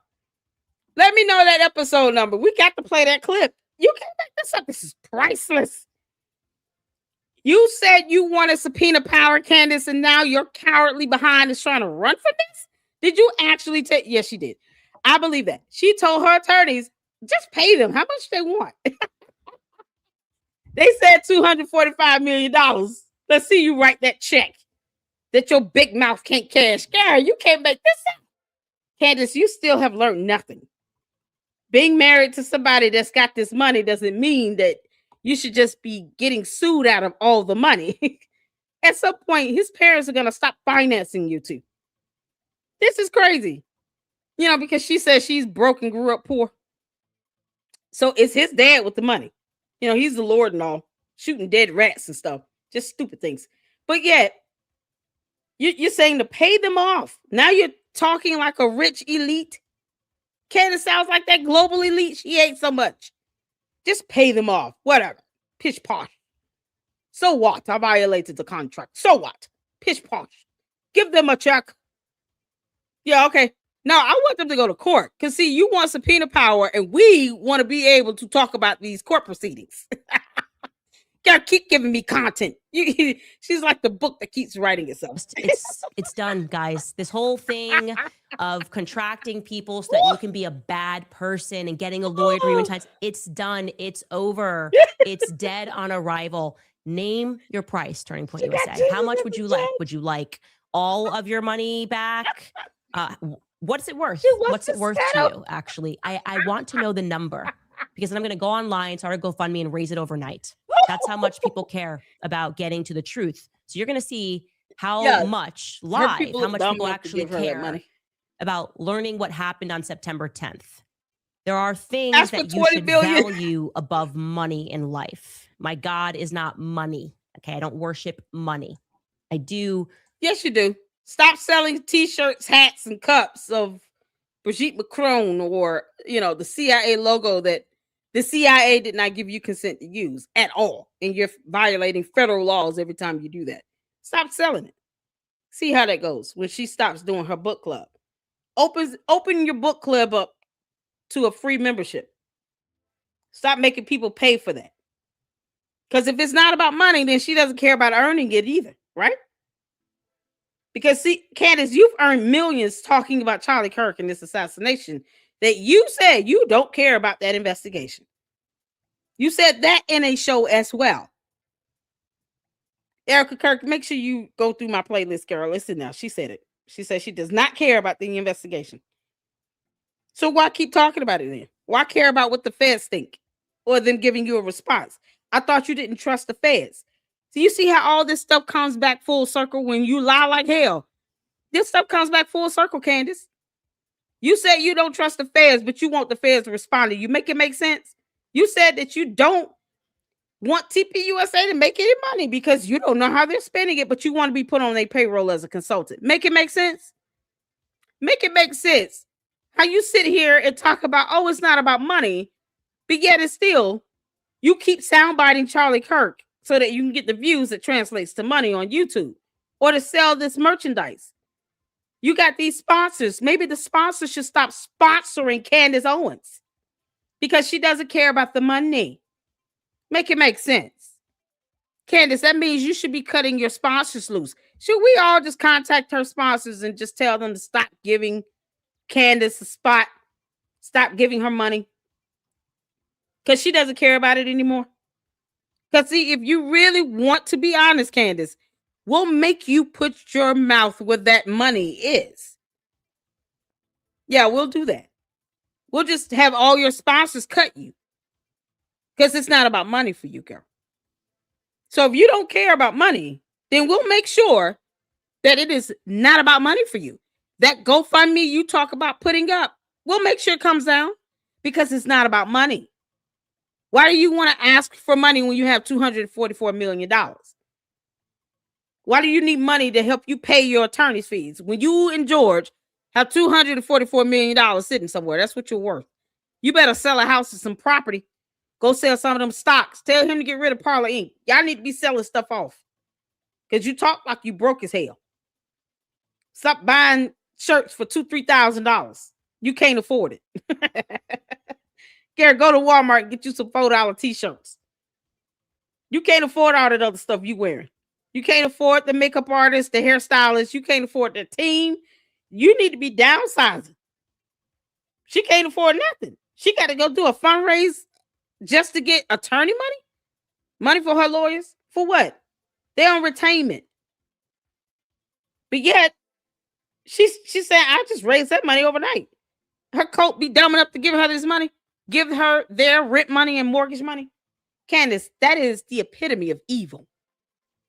Let me know that episode number. We got to play that clip. You can't make this up. This is priceless. You said you wanted subpoena power, Candace, and now you're cowardly behind is trying to run for this? Did you actually take? Yes, she did. I believe that. She told her attorneys, just pay them how much they want. They said $245 million. Let's see you write that check that your big mouth can't cash. Girl, you can't make this up. Candace, you still have learned nothing. Being married to somebody that's got this money doesn't mean that you should just be getting sued out of all the money. At some point, his parents are going to stop financing you two. This is crazy. Because she says she's broke and grew up poor. So it's his dad with the money. He's the Lord and all, shooting dead rats and stuff. Just stupid things. But yet, you're saying to pay them off. Now you're talking like a rich elite. Candace sounds like that global elite. She ate so much. Just pay them off. Whatever. Pish posh. So what? I violated the contract. So what? Pish posh. Give them a check. Yeah, okay. Now I want them to go to court. Because see, you want subpoena power and we want to be able to talk about these court proceedings. Gotta keep giving me content. She's like the book that keeps writing itself. It's done, guys. This whole thing of contracting people so that you can be a bad person and getting a lawyer to times, it's done. It's over. It's dead on arrival. Name your price, Turning Point USA. How much would you like? Would you like all of your money back? What's it worth? What's it worth to you? Actually, I want to know the number. Because then I'm going to go online, start a GoFundMe, and raise it overnight. That's how much people care about getting to the truth. So you're going to see how much live, how much people actually care about learning what happened on September 10th. There are things that you should value above money in life. My God is not money. Okay, I don't worship money. I do. Yes, you do. Stop selling T-shirts, hats, and cups of Brigitte Macron or, the CIA logo that the CIA did not give you consent to use at all. And you're violating federal laws every time you do that. Stop selling it. See how that goes when she stops doing her book club. Open your book club up to a free membership. Stop making people pay for that. Because if it's not about money, then she doesn't care about earning it either, right? Because see, Candace, you've earned millions talking about Charlie Kirk and this assassination that you said you don't care about that investigation. You said that in a show as well. Erica Kirk, make sure you go through my playlist, girl. Listen now. She said it. She said she does not care about the investigation. So why keep talking about it then? Why care about what the feds think or them giving you a response? I thought you didn't trust the feds. So you see how all this stuff comes back full circle when you lie like hell. This stuff comes back full circle, Candace. You said you don't trust the feds, but you want the feds to respond to you. Make it make sense? You said that you don't want TPUSA to make any money because you don't know how they're spending it, but you want to be put on their payroll as a consultant. Make it make sense? Make it make sense. How you sit here and talk about, oh, it's not about money, but yet it's still, you keep soundbiting Charlie Kirk so that you can get the views that translates to money on YouTube or to sell this merchandise. You got these sponsors. Maybe the sponsors should stop sponsoring Candace Owens because she doesn't care about the money. Make it make sense. Candace, that means you should be cutting your sponsors loose. Should we all just contact her sponsors and just tell them to stop giving Candace a spot? Stop giving her money? Because she doesn't care about it anymore. Because see, if you really want to be honest, Candace, we'll make you put your mouth where that money is. Yeah, we'll do that. We'll just have all your sponsors cut you. Because it's not about money for you, girl. So if you don't care about money, then we'll make sure that it is not about money for you. That GoFundMe you talk about putting up, we'll make sure it comes down because it's not about money. Why do you want to ask for money when you have $244 million? Why do you need money to help you pay your attorney's fees when you and George have $244 million sitting somewhere? That's what you're worth. You better sell a house or some property. Go sell some of them stocks. Tell him to get rid of Parlor Inc. Y'all need to be selling stuff off. Because you talk like you broke as hell. Stop buying shirts for $2,000, $3,000. You can't afford it. Gary, go to Walmart and get you some $4 t-shirts. You can't afford all that other stuff you wearing. You can't afford the makeup artist, the hairstylist. You can't afford the team. You need to be downsizing. She can't afford nothing. She got to go do a fundraise just to get attorney money? Money for her lawyers? For what? They're on retainment. But yet, she said, I just raised that money overnight. Her coat be dumb enough to give her this money? Give her their rent money and mortgage money? Candace, that is the epitome of evil.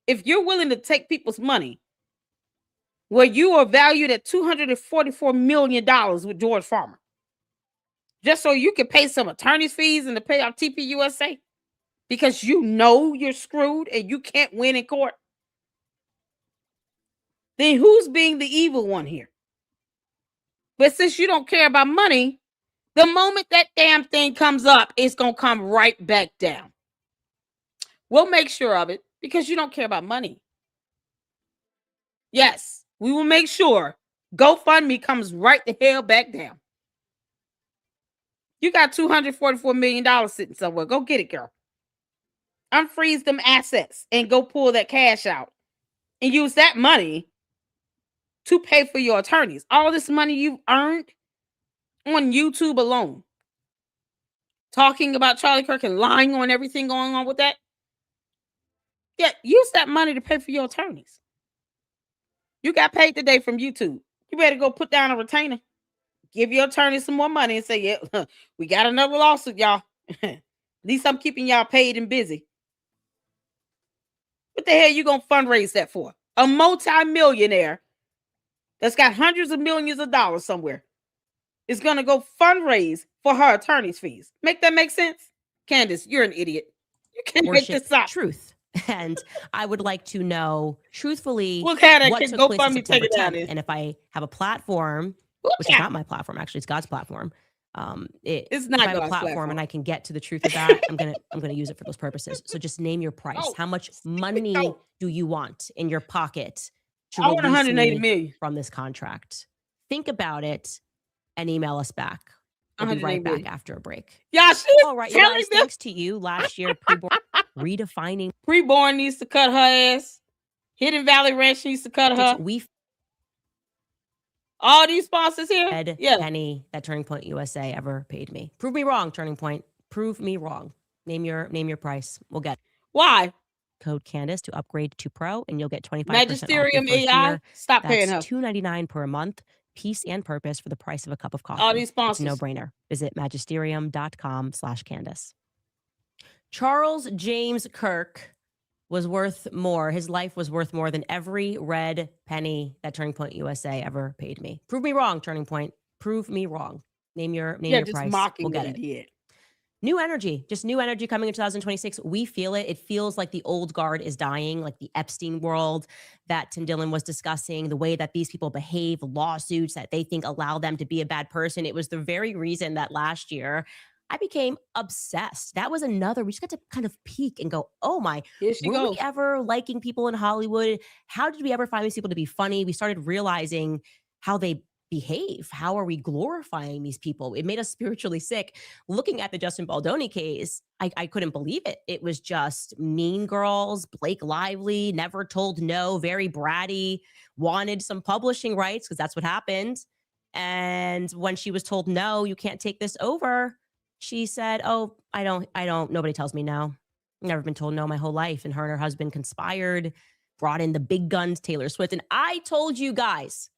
If you're willing to take people's money, where you are valued at $244 million with George Farmer, just so you can pay some attorney's fees and to pay off TPUSA because you know you're screwed and you can't win in court, then who's being the evil one here? But since you don't care about money, the moment that damn thing comes up, it's going to come right back down. We'll make sure of it because you don't care about money. Yes, we will make sure GoFundMe comes right the hell back down. You got $244 million sitting somewhere. Go get it, girl. Unfreeze them assets and go pull that cash out and use that money to pay for your attorneys. All this money you've earned on YouTube alone, talking about Charlie Kirk and lying on everything going on with that. Yeah, use that money to pay for your attorneys. You got paid today from YouTube. You better go put down a retainer. Give your attorney some more money and say, yeah, we got another lawsuit, y'all. At least I'm keeping y'all paid and busy. What the hell you going to fundraise that for? A multi-millionaire that's got hundreds of millions of dollars somewhere is going to go fundraise for her attorney's fees. Make that make sense? Candace, you're an idiot. You can't make this up. Truth. And I would like to know truthfully what can took go place fund on me take September it down 10th. And if I have a platform which is not my platform. Actually, it's God's platform. It's not if I have a God's platform and I can get to the truth of that, I'm gonna use it for those purposes. So just name your price. Oh, How much money do you want in your pocket to I want release 180 me million. from this contract? Think about it and email us back. We'll be 180 right back million. after a break. Yeah, she's All right, you telling guys. them Thanks to you, last year redefining Preborn needs to cut her ass. Hidden Valley Ranch needs to cut her. we All these sponsors here. fed Yeah. penny that Turning Point USA ever paid me. Prove me wrong, Turning Point. Prove me wrong. Name your price. We'll get Why? code Candace to upgrade to Pro, and you'll get 25% off your Magisterium first AI. year. Stop paying That's her. $2.99 per month. Peace and purpose for the price of a cup of coffee. All these It's a sponsors. no-brainer. Visit magisterium.com/Candace. Charles James Kirk was worth more. His life was worth more than every red penny that Turning Point USA ever paid me. Prove me wrong, Turning Point. Prove me wrong. Name your Just price. mocking We'll get what it. he did. New energy, just new energy coming in 2026. We feel it. It feels like the old guard is dying, like the Epstein world that Tim Dillon was discussing, the way that these people behave, lawsuits that they think allow them to be a bad person. It was the very reason that last year I became obsessed. That was another, we just got to kind of peek and go, oh my, Here she were goes. we ever liking people in Hollywood? How did we ever find these people to be funny? We started realizing how they behave. How are we glorifying these people? It made us spiritually sick. Looking at the Justin Baldoni case, I couldn't believe it. It was just Mean Girls, Blake Lively, never told no, very bratty, wanted some publishing rights because that's what happened. And when she was told, no, you can't take this over, she said, oh, I don't, nobody tells me no. Never been told no my whole life. And her and her husband conspired, brought in the big guns, Taylor Swift. And I told you guys,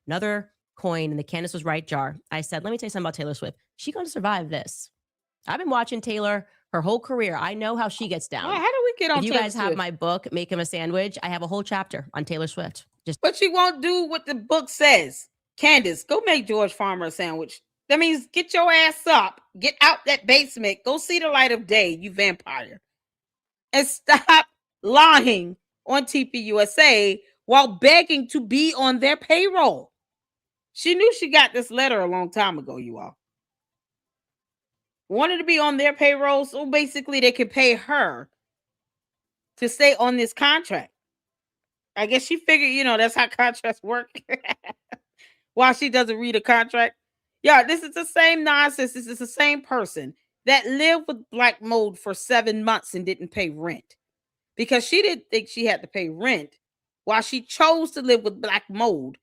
another coin in the Candace was right jar. I said, let me tell you something about Taylor Swift. She's going to survive this. I've been watching Taylor her whole career. I know how she gets down. How do we get on If you Taylor guys have Swift? my book, Make Him a Sandwich, I have a whole chapter on Taylor Swift. But she won't do what the book says. Candace, go make George Farmer a sandwich. That means get your ass up, get out that basement, go see the light of day, you vampire. And stop lying on TPUSA while begging to be on their payroll. She knew she got this letter a long time ago, you all. Wanted to be on their payroll, so basically they could pay her to stay on this contract. I guess she figured, that's how contracts work. While she doesn't read a contract. Yeah, this is the same nonsense. This is the same person that lived with black mold for 7 months and didn't pay rent because she didn't think she had to pay rent while she chose to live with black mold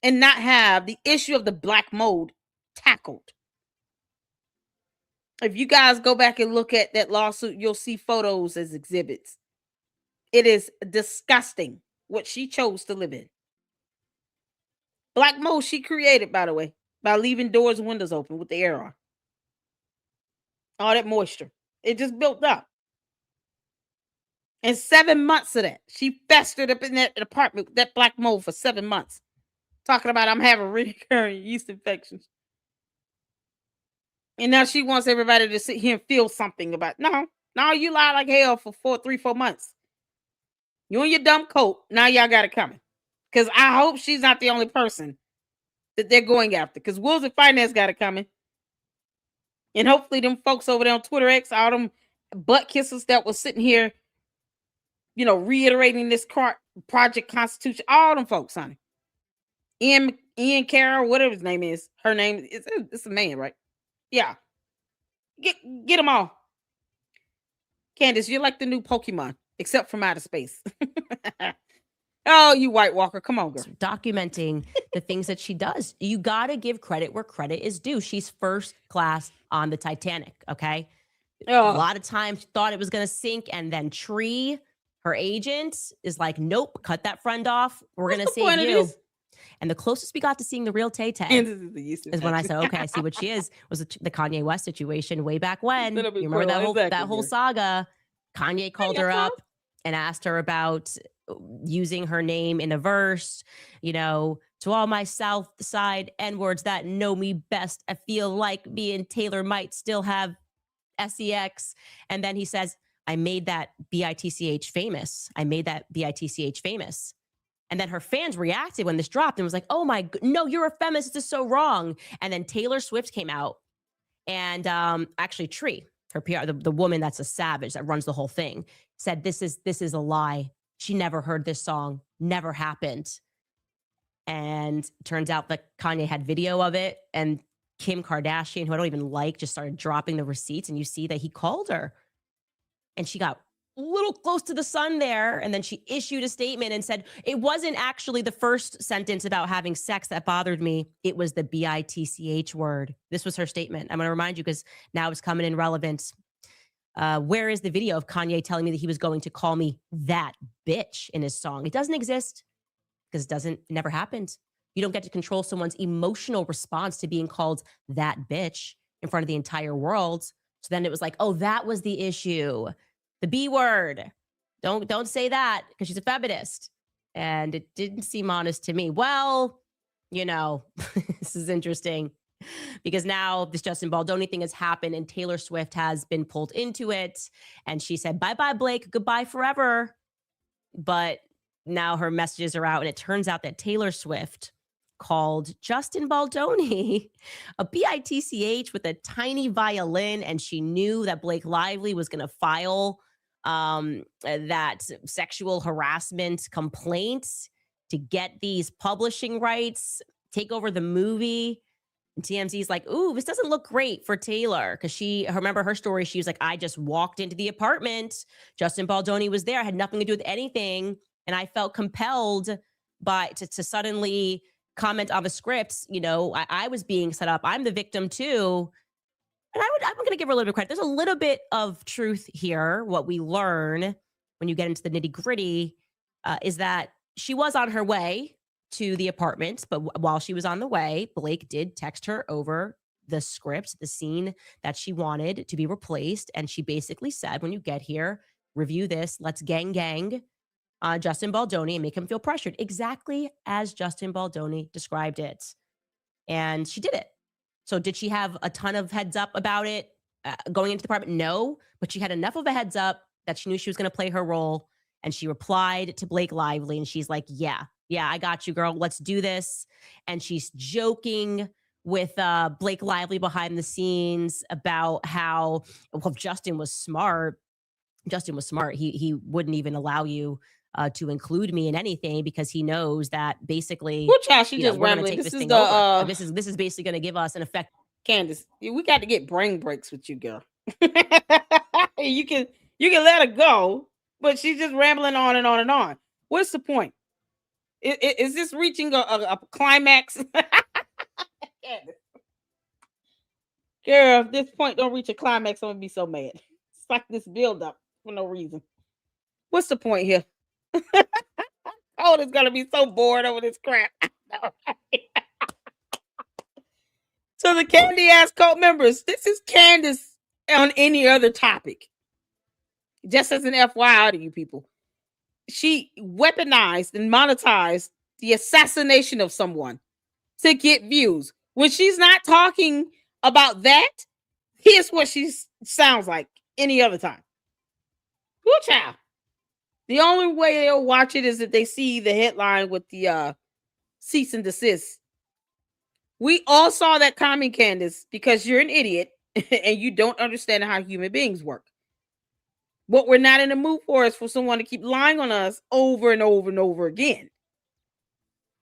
and not have the issue of the black mold tackled. If you guys go back and look at that lawsuit, you'll see photos as exhibits. It is disgusting what she chose to live in. Black mold she created, by the way, by leaving doors and windows open with the air on. All that moisture. It just built up. And 7 months of that, she festered up in that apartment with that black mold for 7 months. Talking about I'm having recurring yeast infections. And now she wants everybody to sit here and feel something about it. No, you lie like hell for 4 months. You and your dumb coat, now y'all got it coming. Because I hope she's not the only person that they're going after. Because Wills and Finance got it coming. And hopefully them folks over there on Twitter X, all them butt kissers that was sitting here, reiterating this Project Constitution, all them folks, honey. Ian Carroll, whatever his name is. Her name, it's a man, right? Yeah. Get them all. Candace, you're like the new Pokemon, except from outer space. Oh, you White Walker. Come on, girl. Documenting the things that she does. You got to give credit where credit is due. She's first class on the Titanic, okay? A lot of times she thought it was going to sink, and then Tree, her agent, is like, nope, cut that friend off. We're going to save you. And the closest we got to seeing the real Tay-Tay is when I said, okay, I see what she is, was the Kanye West situation way back when. You remember that whole saga? Kanye called her up and asked her about using her name in a verse, to all my South Side N-words that know me best, I feel like me and Taylor might still have sex. And then he says, I made that BITCH famous. I made that BITCH famous. And then her fans reacted when this dropped and was like, oh my, no, you're a feminist. This is so wrong. And then Taylor Swift came out and actually Tree, her PR, the woman that's a savage that runs the whole thing, said, this is a lie. She never heard this song, never happened. And turns out that Kanye had video of it, and Kim Kardashian, who I don't even like, just started dropping the receipts, and you see that he called her and she got a little close to the sun there. And then she issued a statement and said, it wasn't actually the first sentence about having sex that bothered me. It was the bitch word. This was her statement. I'm going to remind you because now it's coming in relevant. Where is the video of Kanye telling me that he was going to call me that bitch in his song? It doesn't exist because it never happened. You don't get to control someone's emotional response to being called that bitch in front of the entire world. So then it was like, oh, that was the issue. The B word. Don't say that because she's a feminist. And it didn't seem honest to me. Well, this is interesting because now this Justin Baldoni thing has happened and Taylor Swift has been pulled into it. And she said, bye-bye, Blake. Goodbye forever. But now her messages are out and it turns out that Taylor Swift called Justin Baldoni a bitch with a tiny violin, and she knew that Blake Lively was going to file that sexual harassment complaint to get these publishing rights, take over the movie. And TMZ's like, ooh, this doesn't look great for Taylor. Because remember her story, she was like, I just walked into the apartment. Justin Baldoni was there. I had nothing to do with anything. And I felt compelled to suddenly comment on the scripts. I was being set up. I'm the victim too. And I'm going to give her a little bit of credit. There's a little bit of truth here. What we learn when you get into the nitty gritty is that she was on her way to the apartment, but while she was on the way, Blake did text her over the script, the scene that she wanted to be replaced. And she basically said, when you get here, review this, let's gang Justin Baldoni and make him feel pressured, exactly as Justin Baldoni described it. And she did it. So did she have a ton of heads up about it going into the apartment? No, but she had enough of a heads up that she knew she was going to play her role. And she replied to Blake Lively and she's like, yeah, I got you, girl. Let's do this. And she's joking with Blake Lively behind the scenes about how, well, Justin was smart. He wouldn't even allow you to include me in anything because he knows that basically, she just rambling. This is basically going to give us an effect. Candace, we got to get brain breaks with you, girl. you can let her go, but she's just rambling on and on and on. What's the point? Is this reaching a climax? Girl, if this point don't reach a climax, I'm gonna be so mad. It's like this build up for no reason. What's the point here? Oh, it's gonna be so bored over this crap. So the candy ass cult members, this is Candace on any other topic. Just as an FYI to you people, she weaponized and monetized the assassination of someone to get views. When she's not talking about that, here's what she sounds like any other time. Good child. The only way they'll watch it is if they see the headline with the cease and desist. We all saw that coming, Candace, because you're an idiot and you don't understand how human beings work. What we're not in the mood for is for someone to keep lying on us over and over and over again.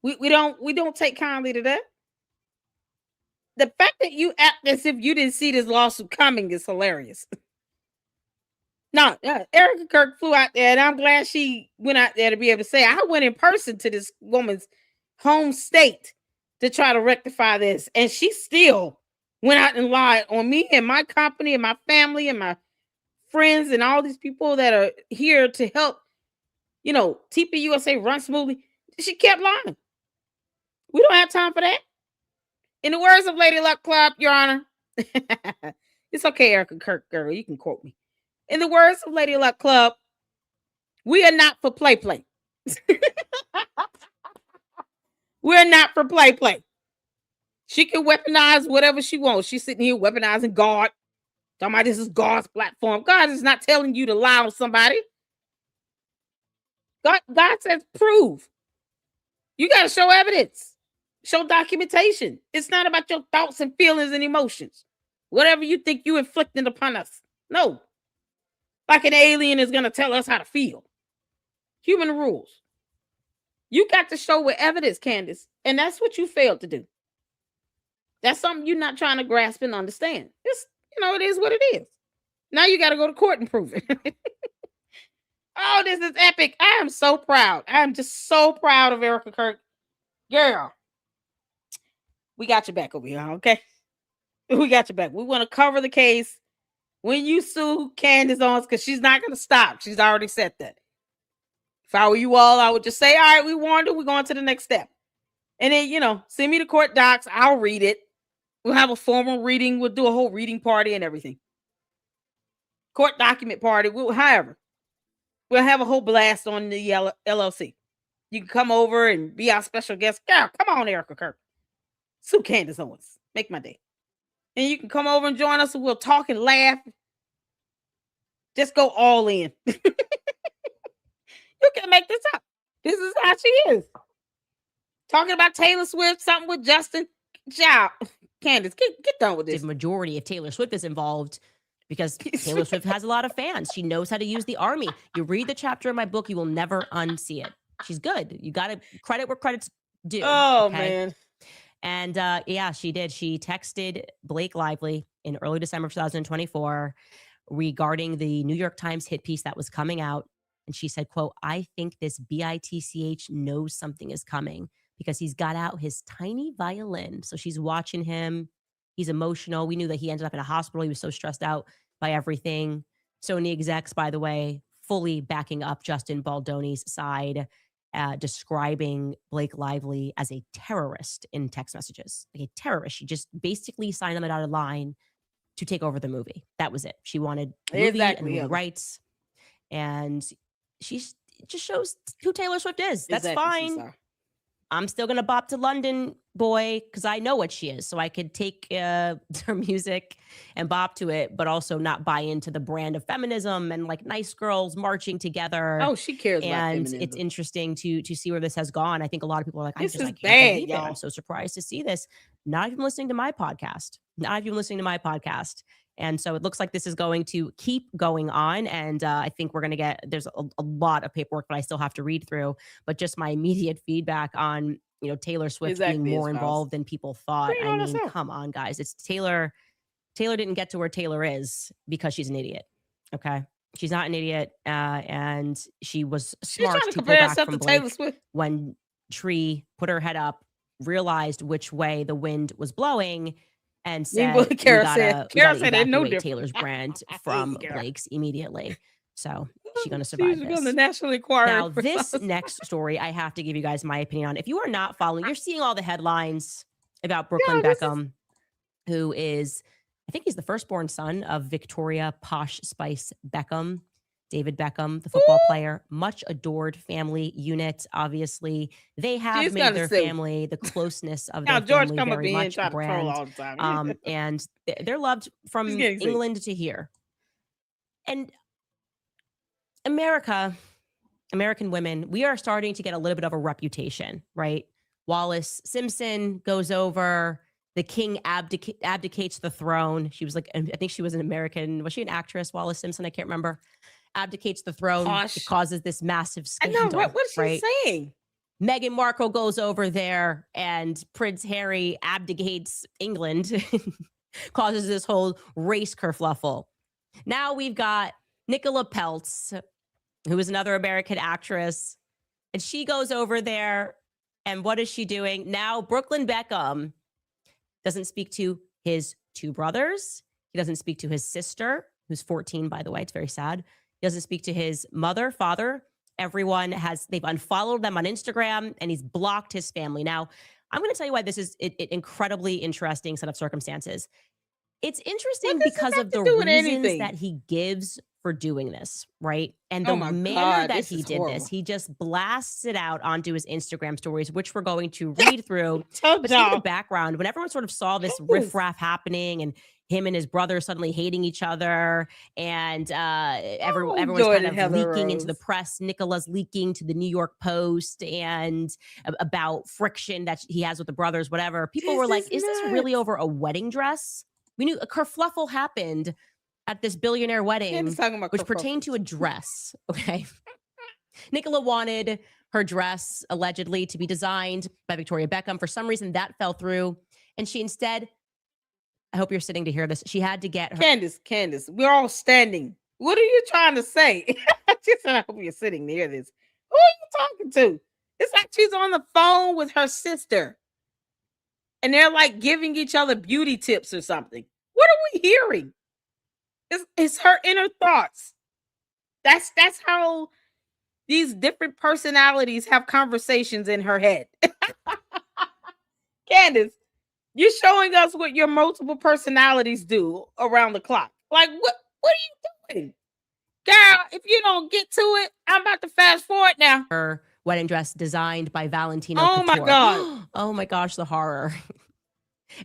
We don't take kindly to that. The fact that you act as if you didn't see this lawsuit coming is hilarious. No, Erica Kirk flew out there, and I'm glad she went out there to be able to say, I went in person to this woman's home state to try to rectify this. And she still went out and lied on me and my company and my family and my friends and all these people that are here to help, TPUSA run smoothly. She kept lying. We don't have time for that. In the words of Lady Luck Club, Your Honor, it's okay, Erica Kirk, girl, you can quote me. In the words of Lady Luck Club, we are not for play. We're not for play. She can weaponize whatever she wants. She's sitting here weaponizing God. Talking about this is God's platform. God is not telling you to lie on somebody. God says prove. You got to show evidence, show documentation. It's not about your thoughts and feelings and emotions. Whatever you think you inflicted upon us. No. Like an alien is going to tell us how to feel. Human rules. You got to show with evidence, Candace. And that's what you failed to do. That's something you're not trying to grasp and understand. It's, it is what it is. Now you got to go to court and prove it. Oh, this is epic. I am so proud. I am just so proud of Erica Kirk. Girl, we got your back over here, okay? We got your back. We want to cover the case when you sue Candace Owens, because she's not going to stop. She's already said that. If I were you all, I would just say, all right, we warned her. We're going to the next step. And then, send me the court docs. I'll read it. We'll have a formal reading. We'll do a whole reading party and everything. Court document party. We'll have a whole blast on the LLC. You can come over and be our special guest. Girl, come on, Erica Kirk. Sue Candace Owens. Make my day. And you can come over and join us and we'll talk and laugh. Just go all in. You can make this up. This is how she is. Talking about Taylor Swift, something with Justin. Ciao. Candace, get done with this. The majority of Taylor Swift is involved because Taylor Swift has a lot of fans. She knows how to use the army. You read the chapter in my book, you will never unsee it. She's good. You got to credit where credit's due. Oh, man. And yeah, she did. She texted Blake Lively in early December 2024 regarding the New York Times hit piece that was coming out. And she said, quote, I think this BITCH knows something is coming because he's got out his tiny violin. So she's watching him. He's emotional. We knew that he ended up in a hospital. He was so stressed out by everything. Sony execs, by the way, fully backing up Justin Baldoni's side, describing Blake Lively as a terrorist in text messages. Like a terrorist. She just basically signed on the dotted line to take over the movie. That was it. She wanted the movie and movie rights. And she just shows who Taylor Swift is. That's fine. I'm still going to bop to London, boy, because I know what she is. So I could take her music and bop to it, but also not buy into the brand of feminism and like nice girls marching together. Oh, she cares about feminism. And it's interesting to see where this has gone. I think a lot of people are like, this I can't believe it. I'm so surprised to see this. Not even listening to my podcast. And so it looks like this is going to keep going on. And I think we're going to there's a lot of paperwork that I still have to read through. But just my immediate feedback on, Taylor Swift being more involved than people thought. I mean, come on, guys. It's Taylor. Taylor didn't get to where Taylor is because she's an idiot. Okay. She's not an idiot. And she was smart to pull back from Blake when Tree put her head up, realized which way the wind was blowing, and said, we gotta evacuate Taylor's brand from Blake's immediately. So she's going to survive this. Going to National Enquirer. Now, this next story, I have to give you guys my opinion on. If you are not following, you're seeing all the headlines about Brooklyn Beckham, who is, I think he's the firstborn son of Victoria Posh Spice Beckham. David Beckham, the football player, much adored family unit. Obviously, they have made their family, the closeness of their family very much a brand. All the time. And they're loved from England to here. And American women, we are starting to get a little bit of a reputation, right? Wallace Simpson goes over. The king abdicates the throne. She was like, I think she was an American. Was she an actress, Wallace Simpson? I can't remember. Abdicates the throne. It causes this massive scandal. I know. What is she saying? Meghan Markle goes over there and Prince Harry abdicates England, causes this whole race kerfluffle. Now we've got Nicola Peltz, who is another American actress, and she goes over there, and what is she doing? Now Brooklyn Beckham doesn't speak to his two brothers. He doesn't speak to his sister, who's 14, by the way. It's very sad. He doesn't speak to his mother, father. They've unfollowed them on Instagram, and he's blocked his family. Now, I'm going to tell you why this is an incredibly interesting set of circumstances. It's interesting because of the reasons that he gives for doing this, right? And the manner that he did this, he just blasts it out onto his Instagram stories, which we're going to read through. But in the background, when everyone sort of saw this riffraff happening and him and his brother suddenly hating each other, and everyone's enjoyed kind it, of Heather leaking into the Rose. press. Nicola's leaking to the New York Post and about friction that he has with the brothers, whatever. People were like, is this really over a wedding dress? We knew a kerfluffle happened at this billionaire wedding, Candace talking about which pertained to a dress. Okay. Nicola wanted her dress allegedly to be designed by Victoria Beckham. For some reason, that fell through. And she instead, I hope you're sitting to hear this, she had to get her. Candace, we're all standing. What are you trying to say? Just, I hope you're sitting to hear this. Who are you talking to? It's like she's on the phone with her sister. And they're like giving each other beauty tips or something. What are we hearing? It's her inner thoughts. That's how these different personalities have conversations in her head. Candace, you're showing us what your multiple personalities do around the clock. Like, what are you doing? Girl, if you don't get to it, I'm about to fast forward now. Her wedding dress designed by Valentino Oh my Couture. God. Oh my gosh, the horror.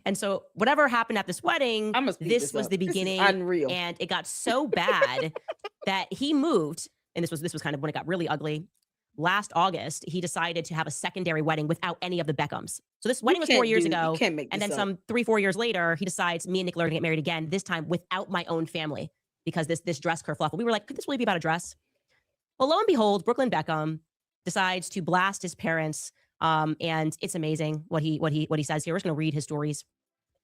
And so whatever happened at this wedding, this was the beginning. This is unreal. And it got so bad that he moved. And this was kind of when it got really ugly. Last August, he decided to have a secondary wedding without any of the Beckhams. So this wedding was 4 years ago. And then some 3-4 years later, he decides me and Nicola are gonna get married again, this time without my own family, because this dress kerfluffle. We were like, could this really be about a dress? Well, lo and behold, Brooklyn Beckham decides to blast his parents. And it's amazing what he says here. We're just gonna read his stories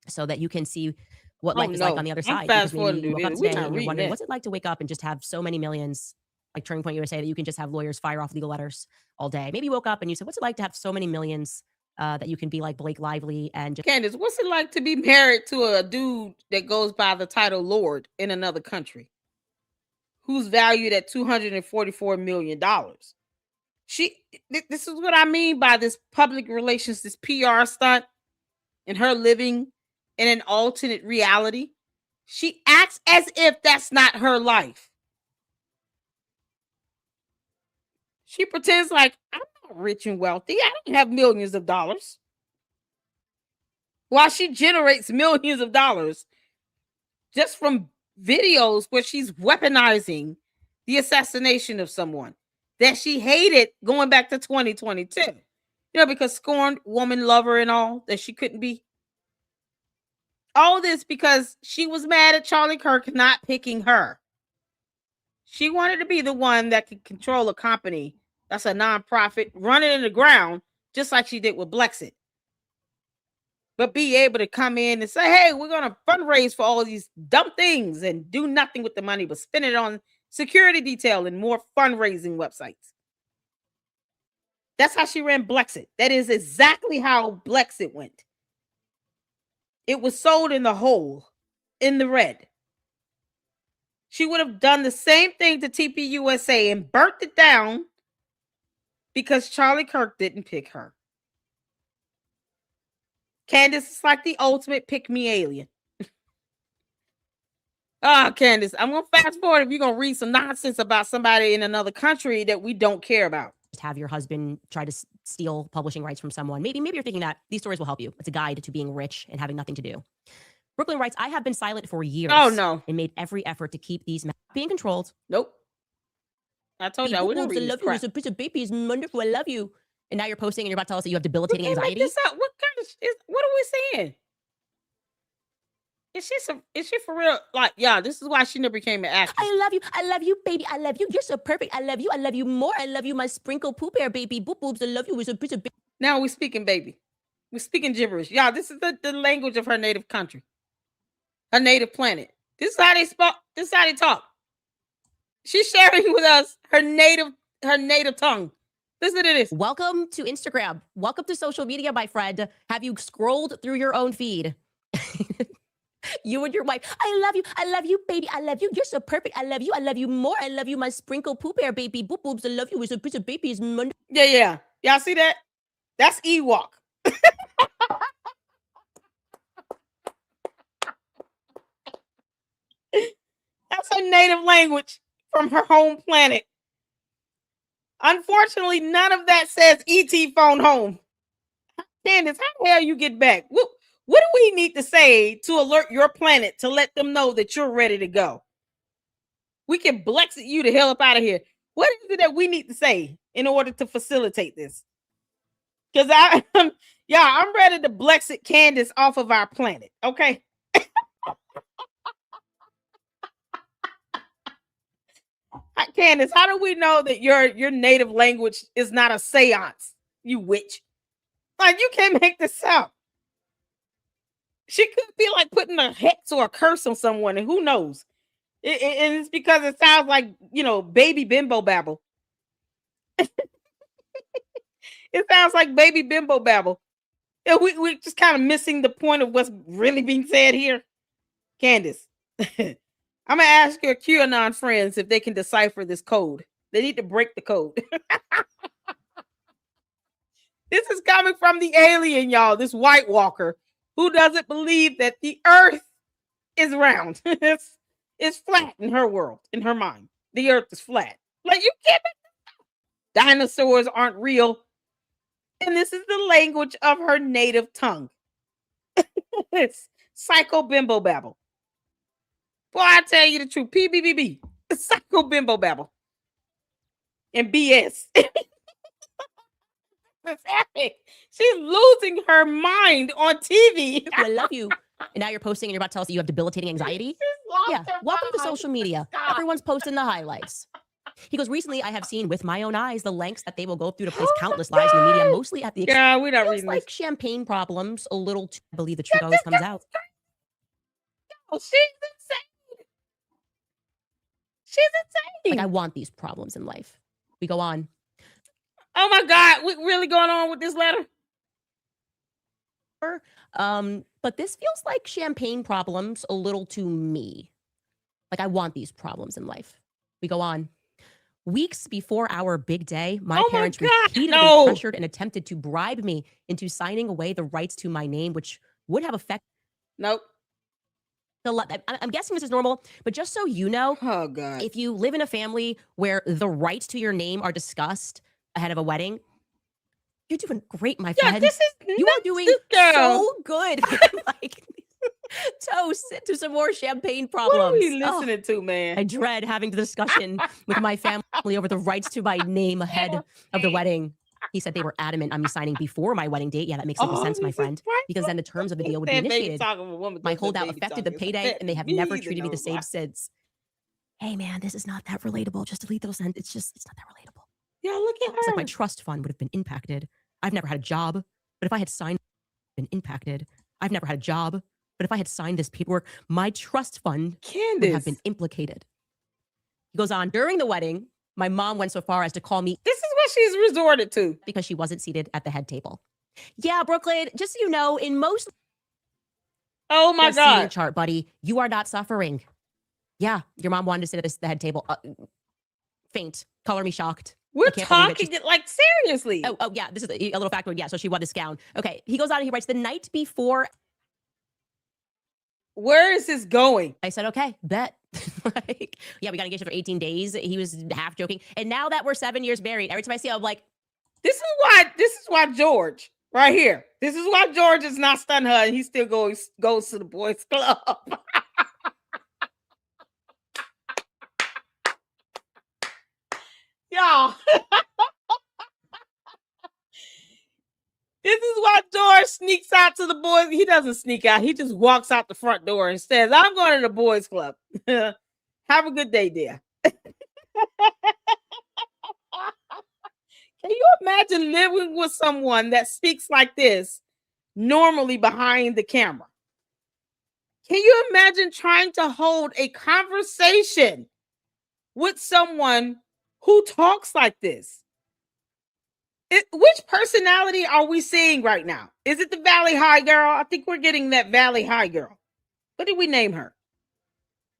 so that you can see what life is like on the other side. Because maybe you woke up today and you're wondering, what's it like to wake up and just have so many millions, like Turning Point USA, that you can just have lawyers fire off legal letters all day. Maybe you woke up and you said, what's it like to have so many millions that you can be like Blake Lively and just... Candace, what's it like to be married to a dude that goes by the title Lord in another country, who's valued at $244 million? This is what I mean by this public relations, this PR stunt, and her living in an alternate reality. She acts as if that's not her life. She pretends like, I'm not rich and wealthy. I don't have millions of dollars. While she generates millions of dollars just from videos where she's weaponizing the assassination of someone that she hated going back to 2022. Because scorned woman lover and all, that she couldn't be. All this because she was mad at Charlie Kirk not picking her. She wanted to be the one that could control a company that's a nonprofit, run it in the ground, just like she did with Blexit. But be able to come in and say, hey, we're going to fundraise for all these dumb things and do nothing with the money, but spend it on security detail and more fundraising websites. That's how she ran Blexit. That is exactly how Blexit went. It was sold in the hole, in the red. She would have done the same thing to TPUSA and burnt it down because Charlie Kirk didn't pick her. Candace is like the ultimate pick-me alien. Candace, I'm going to fast forward if you're going to read some nonsense about somebody in another country that we don't care about. Have your husband try to steal publishing rights from someone. Maybe you're thinking that these stories will help you. It's a guide to being rich and having nothing to do. Brooklyn writes, I have been silent for years. Oh, no. And made every effort to keep these being controlled. Nope. I told you I wouldn't read this crap. A piece of baby is wonderful. I love you. And now you're posting and you're about to tell us that you have debilitating anxiety. What kind of what are we saying? Is she for real? Like, yeah, this is why she never became an actress. I love you, baby. I love you. You're so perfect. I love you more. I love you, my sprinkle poo bear, baby. Boop boobs. I love you. It's a piece of baby. Now we're speaking baby. We're speaking gibberish. Yeah, this is the language of her native country, her native planet. This is how they spoke. This is how they talk. She's sharing with us her native tongue. Listen to this. Welcome to Instagram. Welcome to social media, my friend. Have you scrolled through your own feed? You and your wife. I love you, baby. I love you. You're so perfect. I love you more. I love you, my sprinkle poo bear, baby. Boop boobs. I love you. It's a piece of baby. Yeah. Y'all see that? That's Ewok. That's her native language from her home planet. Unfortunately, none of that says ET phone home. Candace, how the hell you get back? What do we need to say to alert your planet to let them know that you're ready to go? We can Blexit you the hell up out of here. What is it that we need to say in order to facilitate this? Because I'm ready to Blexit Candace off of our planet. Okay. Candace, how do we know that your native language is not a seance, you witch? Like, you can't make this up. She could be like putting a hex or a curse on someone, and who knows? And it's because it sounds like, baby bimbo babble. It sounds like baby bimbo babble. And we're just kind of missing the point of what's really being said here. Candace, I'm going to ask your QAnon friends if they can decipher this code. They need to break the code. This is coming from the alien, y'all, this White Walker, who doesn't believe that the earth is round. It's flat in her world, in her mind. The earth is flat. Like, you can't make this up. Dinosaurs aren't real. And this is the language of her native tongue. It's psycho bimbo babble. Boy, I tell you the truth. PBBB. Psycho bimbo babble. And BS. It's epic. She's losing her mind on TV. I love you. And now you're posting and you're about to tell us that you have debilitating anxiety? Yeah. Welcome to social media. Stop. Everyone's posting the highlights. He goes, recently I have seen with my own eyes the lengths that they will go through to place countless lies in the media, mostly at the expense. Yeah, we're not Feels reading like this. champagne problems, a little too. I believe the truth always comes out. Oh, she's insane. She's insane. Like, I want these problems in life. We go on. Oh my God, what really going on with this letter? But this feels like champagne problems a little to me. Like, I want these problems in life. We go on. Weeks before our big day, my parents repeatedly pressured and attempted to bribe me into signing away the rights to my name, which would have affected. Nope. I'm guessing this is normal, but just so you know, Oh God. if you live in a family where the rights to your name are discussed ahead of a wedding, you're doing great, my Yeah, friend. this is You are doing so good. Like, toast to some more champagne problems. What are we Oh, listening to, man? I dread having the discussion with my family over the rights to my name ahead of the wedding. He said they were adamant on me signing before my wedding date. Yeah, that makes total sense, my friend. Because then the terms of the deal would be initiated. My holdout affected the payday, and they have never treated me the same since. Hey, man, this is not that relatable. Just delete those sentences. It's not that relatable. Yeah, look at her. It's like my trust fund would have been impacted. I've never had a job, but if I had signed, been impacted. I've never had a job, but if I had signed this paperwork, my trust fund would have been implicated. He goes on, during the wedding, my mom went so far as to call me. This is what she's resorted to. Because she wasn't seated at the head table. Yeah, Brooklyn, just so you know, in most. Oh my God. God. Chart, buddy, you are not suffering. Yeah, your mom wanted to sit at the head table. Faint. Color me shocked. We're talking like seriously. Oh, yeah. This is a little factoid. Yeah, so she wore this gown. Okay. He goes on and he writes, the night before. Where is this going? I said, okay, bet. Like, yeah, we got engaged for 18 days. He was half joking. And now that we're 7 years married, every time I see him, I'm like, this is why George, right here. This is why George is not stunned her and he still goes to the boys club. Y'all. This is why George sneaks out to the boys. He doesn't sneak out. He just walks out the front door and says, I'm going to the boys club. Have a good day, dear. Can you imagine living with someone that speaks like this normally behind the camera? Can you imagine trying to hold a conversation with someone who talks like this? Which personality are we seeing right now? Is it the Valley High girl? I think we're getting that Valley High girl. What did we name her?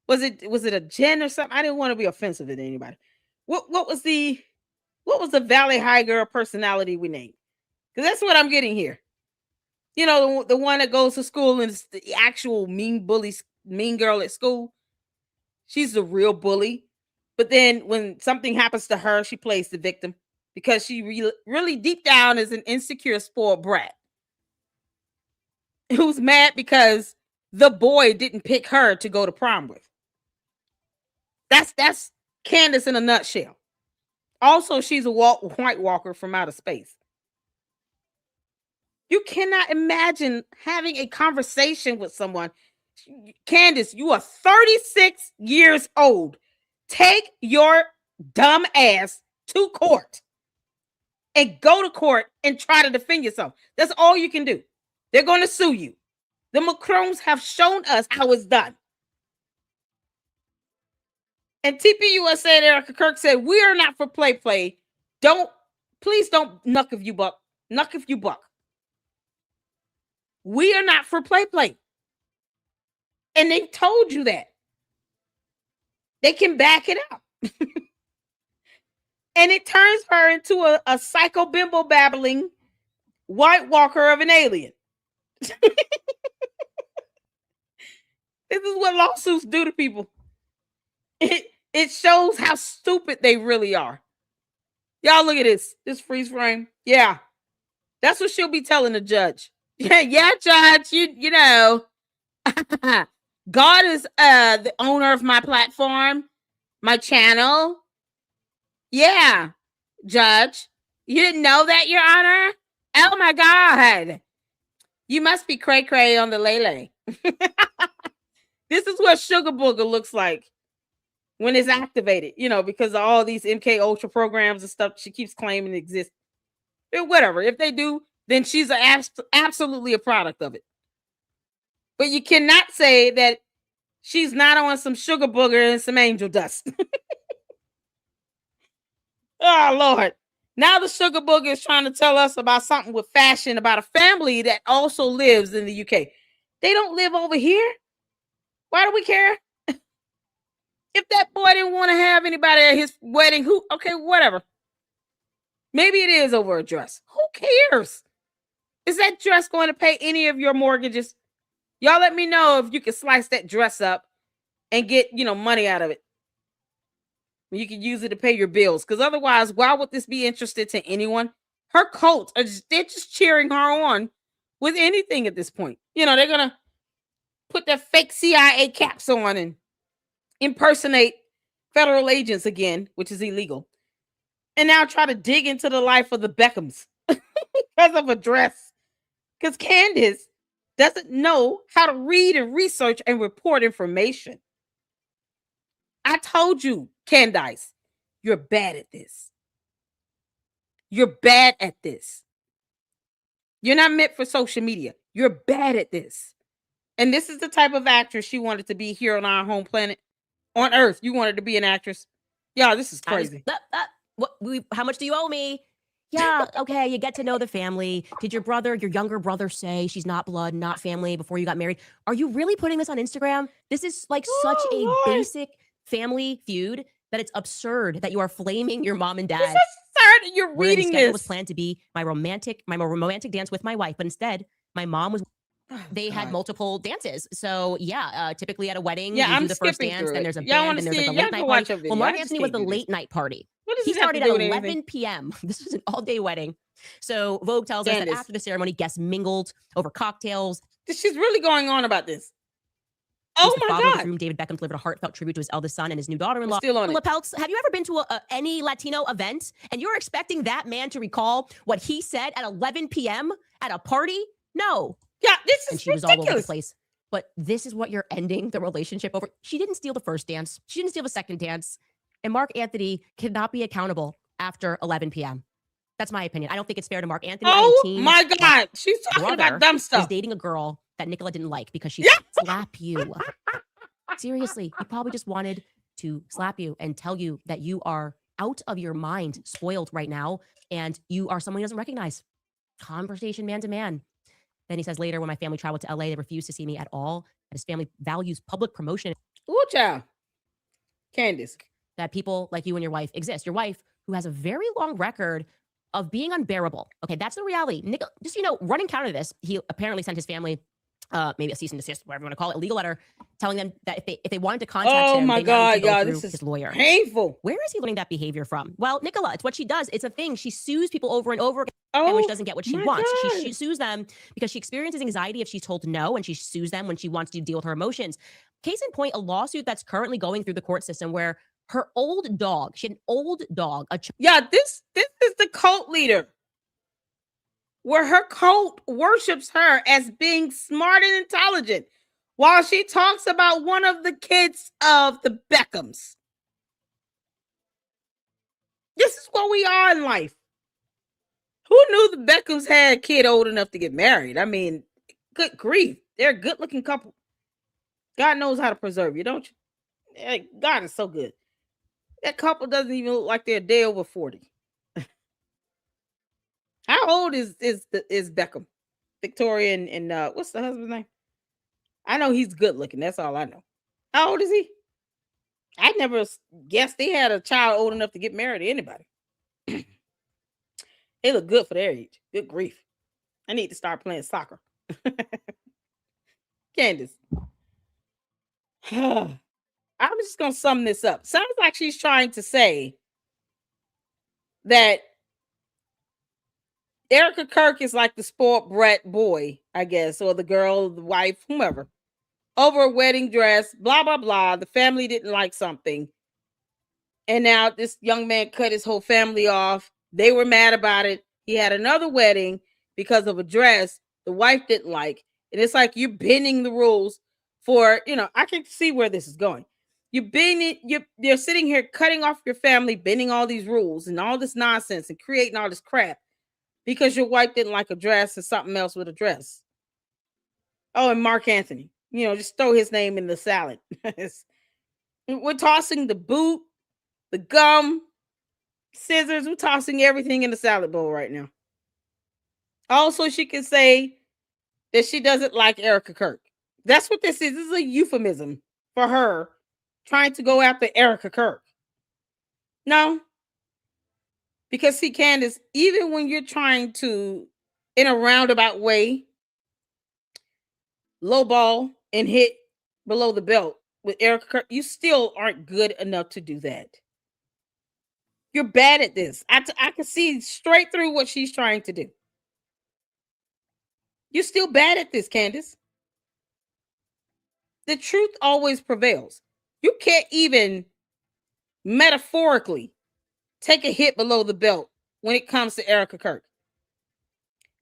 Was it a Jen or something? I didn't want to be offensive to anybody. What was the Valley High girl personality we named? Because that's what I'm getting here. You know, the one that goes to school and is the actual mean girl at school. She's the real bully. But then when something happens to her, she plays the victim because she really deep down is an insecure, spoiled brat. who's mad because the boy didn't pick her to go to prom with. That's Candace in a nutshell. Also, she's a white walker from outer space. You cannot imagine having a conversation with someone. Candace, you are 36 years old. Take your dumb ass to court and go to court and try to defend yourself. That's all you can do. They're going to sue you. The Macrons have shown us how it's done. And TPUSA and Erica Kirk said, we are not for play. Please don't knuck if you buck. Knuck if you buck. We are not for play. And they've told you that. They can back it up. And it turns her into a psycho bimbo babbling white walker of an alien. This is what lawsuits do to people. It shows how stupid they really are. Y'all look at this freeze frame. Yeah. That's what she'll be telling the judge. Yeah, judge, you know. God is the owner of my platform, my channel. Yeah, judge. You didn't know that, Your Honor? Oh my God. You must be cray-cray on the lay. This is what Sugar Booger looks like when it's activated, because of all these MK Ultra programs and stuff she keeps claiming exist. Whatever. If they do, then she's absolutely a product of it. But you cannot say that she's not on some Sugar Booger and some angel dust. Oh, Lord. Now the Sugar Booger is trying to tell us about something with fashion, about a family that also lives in the UK. They don't live over here. Why do we care? If that boy didn't want to have anybody at his wedding, okay, whatever. Maybe it is over a dress. Who cares? Is that dress going to pay any of your mortgages? Y'all let me know if you can slice that dress up and get, money out of it. You can use it to pay your bills. Because otherwise, why would this be interested to anyone? Her cult, they're just cheering her on with anything at this point. They're going to put their fake CIA caps on and impersonate federal agents again, which is illegal. And now try to dig into the life of the Beckhams because of a dress. Because Candace doesn't know how to read and research and report information. I told you, Candace, you're bad at this. You're bad at this. You're not meant for social media. You're bad at this. And this is the type of actress she wanted to be here on our home planet. On Earth, you wanted to be an actress. Yeah, this is crazy. How much do you owe me? Yeah, okay, you get to know the family. Did your younger brother say she's not blood, not family before you got married? Are you really putting this on Instagram? This is like such a basic family feud that it's absurd that you are flaming your mom and dad. It's absurd. You're reading this. It was planned to be my romantic dance with my wife, but instead my mom was. They had multiple dances. So yeah, typically at a wedding, you do the first dance, then there's a band, and there's like a late night party. Well, Mark Anthony was the late night party. He started at 11 p.m. This was an all-day wedding. So Vogue tells us that after the ceremony, guests mingled over cocktails. She's really going on about this. Oh my God. The groom, David Beckham, delivered a heartfelt tribute to his eldest son and his new daughter-in-law. Still on it. Peltz, have you ever been to any Latino event and you're expecting that man to recall what he said at 11 p.m. at a party? No. Yeah, this is and she ridiculous. was all over the place. But this is what you're ending the relationship over. She didn't steal the first dance. She didn't steal the second dance. And Mark Anthony cannot be accountable after 11 p.m. That's my opinion. I don't think it's fair to Mark Anthony. Oh my God. She's talking about dumb stuff. Is dating a girl that Nicola didn't like because she slapped you. Seriously, he probably just wanted to slap you and tell you that you are out of your mind, spoiled right now, and you are someone he doesn't recognize. Conversation man to man. Then he says later, when my family traveled to LA, they refused to see me at all. And his family values public promotion. Ooh, child. Candace. That people like you and your wife exist. Your wife, who has a very long record of being unbearable. Okay, that's the reality. Nick, just, running counter to this, he apparently sent his family maybe a cease and desist, whatever you want to call it, a legal letter telling them that if they wanted to contact Oh him, my they now need to God, go y'all, through this is his lawyer. painful. Where is he learning that behavior from? Well, Nicola, it's what she does. It's a thing. She sues people over and over again when she doesn't get what she wants. She sues them because she experiences anxiety if she's told no, and she sues them when she wants to deal with her emotions. Case in point, a lawsuit that's currently going through the court system where her old dog, she had an old dog. Yeah, this is the cult leader, where her cult worships her as being smart and intelligent, while she talks about one of the kids of the Beckhams. This is where we are in life. Who knew the Beckhams had a kid old enough to get married? I mean, good grief. They're a good-looking couple. God knows how to preserve you, don't you? God is so good. That couple doesn't even look like they're a day over 40. How old is Beckham? Victoria and what's the husband's name? I know he's good looking. That's all I know. How old is he? I never guessed they had a child old enough to get married to anybody. They look good for their age. Good grief. I need to start playing soccer. Candace. I'm just going to sum this up. Sounds like she's trying to say that Erica Kirk is like the spoiled brat boy, I guess, or the girl, the wife, whomever, over a wedding dress, blah, blah, blah. The family didn't like something. And now this young man cut his whole family off. They were mad about it. He had another wedding because of a dress the wife didn't like. And it's like you're bending the rules for, I can see where this is going. You're sitting here cutting off your family, bending all these rules and all this nonsense and creating all this crap because your wife didn't like a dress or something else with a dress. Oh, and Mark Anthony, just throw his name in the salad. We're tossing the boot, the gum, scissors. We're tossing everything in the salad bowl right now. Also, she can say that she doesn't like Erica Kirk. That's what this is. This is a euphemism for her trying to go after Erica Kirk. No. Because see, Candace, even when you're trying to, in a roundabout way, lowball and hit below the belt with Erica Kirk, you still aren't good enough to do that. You're bad at this. I can see straight through what she's trying to do. You're still bad at this, Candace. The truth always prevails. You can't even metaphorically take a hit below the belt when it comes to Erica Kirk.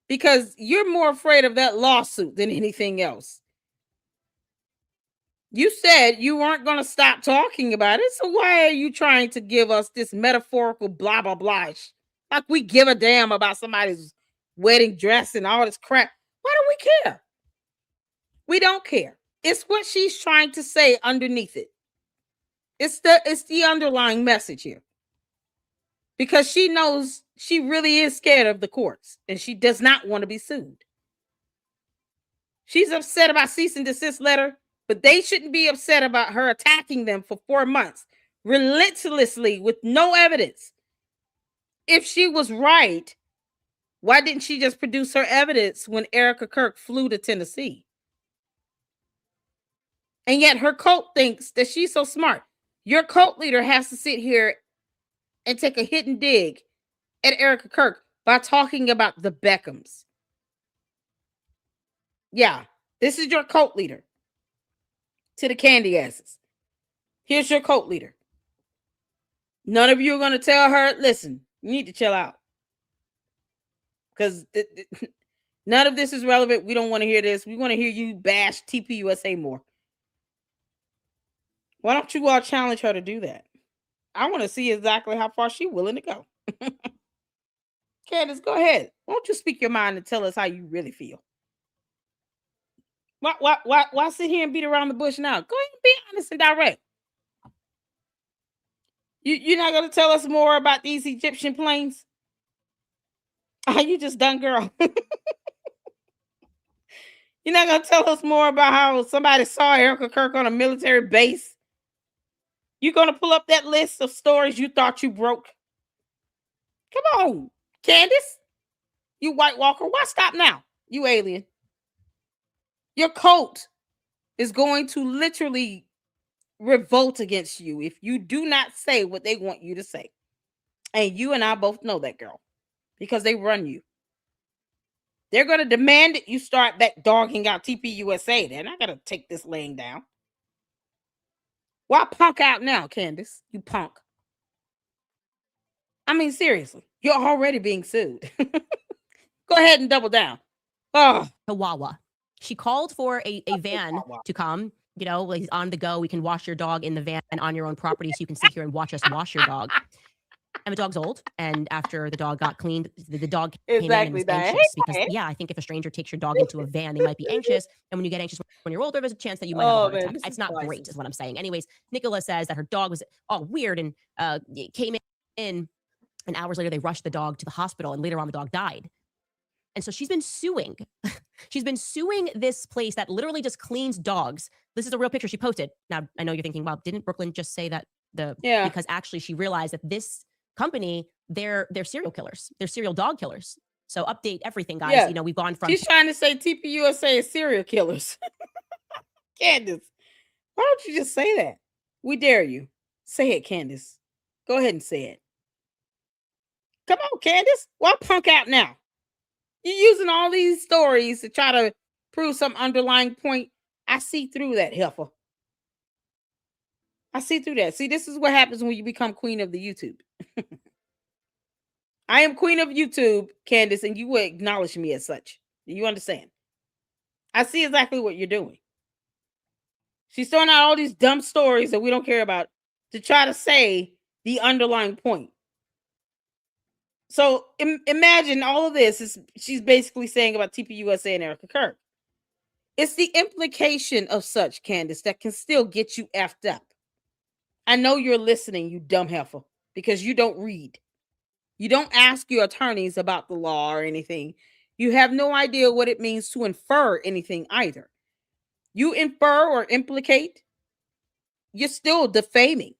Because you're more afraid of that lawsuit than anything else. You said you weren't going to stop talking about it. So why are you trying to give us this metaphorical blah, blah, blah? Like we give a damn about somebody's wedding dress and all this crap. Why do we care? We don't care. It's what she's trying to say underneath it. It's the underlying message here. Because she knows she really is scared of the courts and she does not want to be sued. She's upset about cease and desist letter, but they shouldn't be upset about her attacking them for 4 months relentlessly with no evidence. If she was right, why didn't she just produce her evidence when Erica Kirk flew to Tennessee? And yet her cult thinks that she's so smart. Your cult leader has to sit here and take a hidden dig at Erica Kirk by talking about the Beckhams. Yeah, this is your cult leader. To the candy asses. Here's your cult leader. None of you are going to tell her, listen, you need to chill out. Because none of this is relevant. We don't want to hear this. We want to hear you bash TPUSA more. Why don't you all challenge her to do that? I want to see exactly how far she's willing to go. Candace, go ahead. Why don't you speak your mind and tell us how you really feel? Why sit here and beat around the bush now? Go ahead and be honest and direct. You're not going to tell us more about these Egyptian planes? Are you just done, girl? You're not going to tell us more about how somebody saw Erica Kirk on a military base? You're going to pull up that list of stories you thought you broke? Come on, Candace. You White Walker. Why stop now? You alien. Your cult is going to literally revolt against you if you do not say what they want you to say. And you and I both know that, girl, because they run you. They're going to demand that you start back dogging out TPUSA. They're not going to take this laying down. Why punk out now, Candace? You punk. I mean, seriously, you're already being sued. Go ahead and double down. Oh, Chihuahua. She called for a van to come. You know, like on the go. We can wash your dog in the van on your own property, so you can sit here and watch us wash your dog. And the dog's old, and after the dog got cleaned, the dog came in and was anxious because, yeah, I think if a stranger takes your dog into a van, they might be anxious. And when you get anxious when you're older, there's a chance that you might have a heart attack. It's not great, is what I'm saying. Anyways, Nicola says that her dog was all weird and came in, and hours later they rushed the dog to the hospital, and later on the dog died. And so she's been suing. She's been suing this place that literally just cleans dogs. This is a real picture she posted. Now, I know you're thinking, well, didn't Brooklyn just say that because actually she realized that this company, they're serial killers. They're serial dog killers. So update everything, guys. Yeah. You know, we've gone from... She's trying to say TPUSA is serial killers. Candace, why don't you just say that? We dare you. Say it, Candace. Go ahead and say it. Come on, Candace. Why punk out now? You're using all these stories to try to prove some underlying point. I see through that, Heffa. I see through that. See, this is what happens when you become queen of the YouTube. I am queen of YouTube, Candace, and you will acknowledge me as such. Do you understand? I see exactly what you're doing. She's throwing out all these dumb stories that we don't care about to try to say the underlying point. So imagine all of this is she's basically saying about TPUSA and Erica Kirk. It's the implication of such, Candace, that can still get you effed up. I know you're listening, you dumb heifer, because you don't read. You don't ask your attorneys about the law or anything. You have no idea what it means to infer anything either. You infer or implicate, you're still defaming.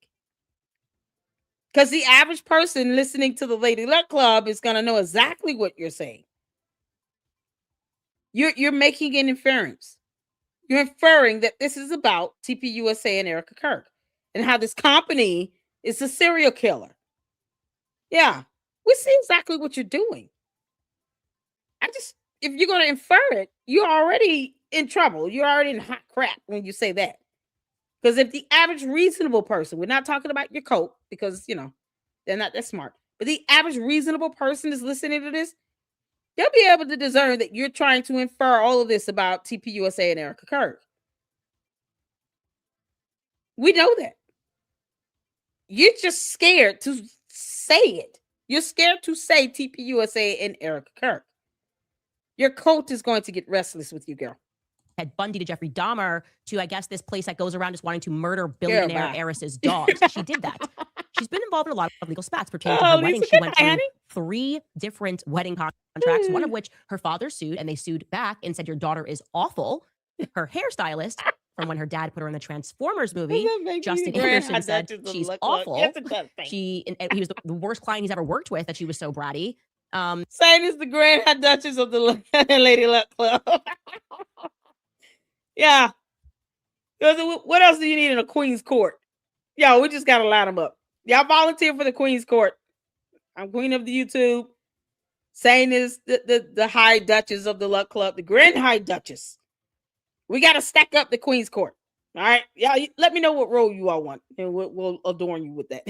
Because the average person listening to the Lady Luck Club is going to know exactly what you're saying. You're making an inference. You're inferring that this is about TPUSA and Erica Kirk and how this company is a serial killer. Yeah, we see exactly what you're doing. If you're going to infer it, you're already in trouble. You're already in hot crap when you say that. Because if the average reasonable person, we're not talking about your coat because, you know, they're not that smart. But the average reasonable person is listening to this, they'll be able to discern that you're trying to infer all of this about TPUSA and Erica Kirk. We know that. You're just scared to say it. You're scared to say TPUSA and Erica Kirk. Your cult is going to get restless with you, girl. Ted Bundy to Jeffrey Dahmer to, I guess, this place that goes around just wanting to murder billionaire heiresses' dogs. She did that. She's been involved in a lot of legal spats pertaining to her wedding. She went through 3 different wedding contracts, one of which her father sued, and they sued back and said, your daughter is awful. Her hairstylist, from when her dad put her in the Transformers movie, Justin Anderson, said she's awful. Yes, he was the worst client he's ever worked with, that she was so bratty. Saying is the Grand High Duchess of the Lady Luck Club. Yeah. What else do you need in a Queen's Court? Yo, we just got to line them up. Y'all volunteer for the Queen's Court. I'm queen of the YouTube. Saying is the High Duchess of the Luck Club, the Grand High Duchess. We got to stack up the Queen's Court. All right. Yeah, let me know what role you all want, and we'll adorn you with that.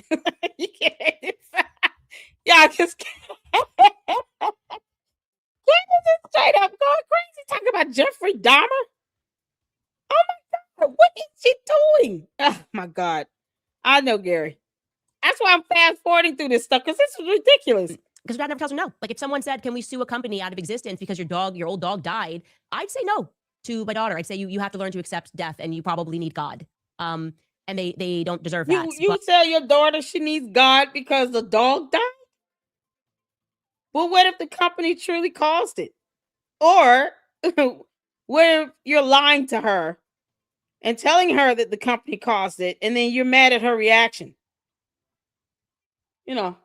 You can't. Yeah, just straight up going crazy talking about Jeffrey Dahmer. Oh my God, what is she doing? Oh my God, I know, Gary. That's why I'm fast forwarding through this stuff because this is ridiculous. Because God never tells her no. Like if someone said, "Can we sue a company out of existence because your old dog died?" I'd say no to my daughter. I'd say you have to learn to accept death, and you probably need God. And they don't deserve that. You tell your daughter she needs God because the dog died? Well, what if the company truly caused it? Or what if you're lying to her and telling her that the company caused it, and then you're mad at her reaction? You know,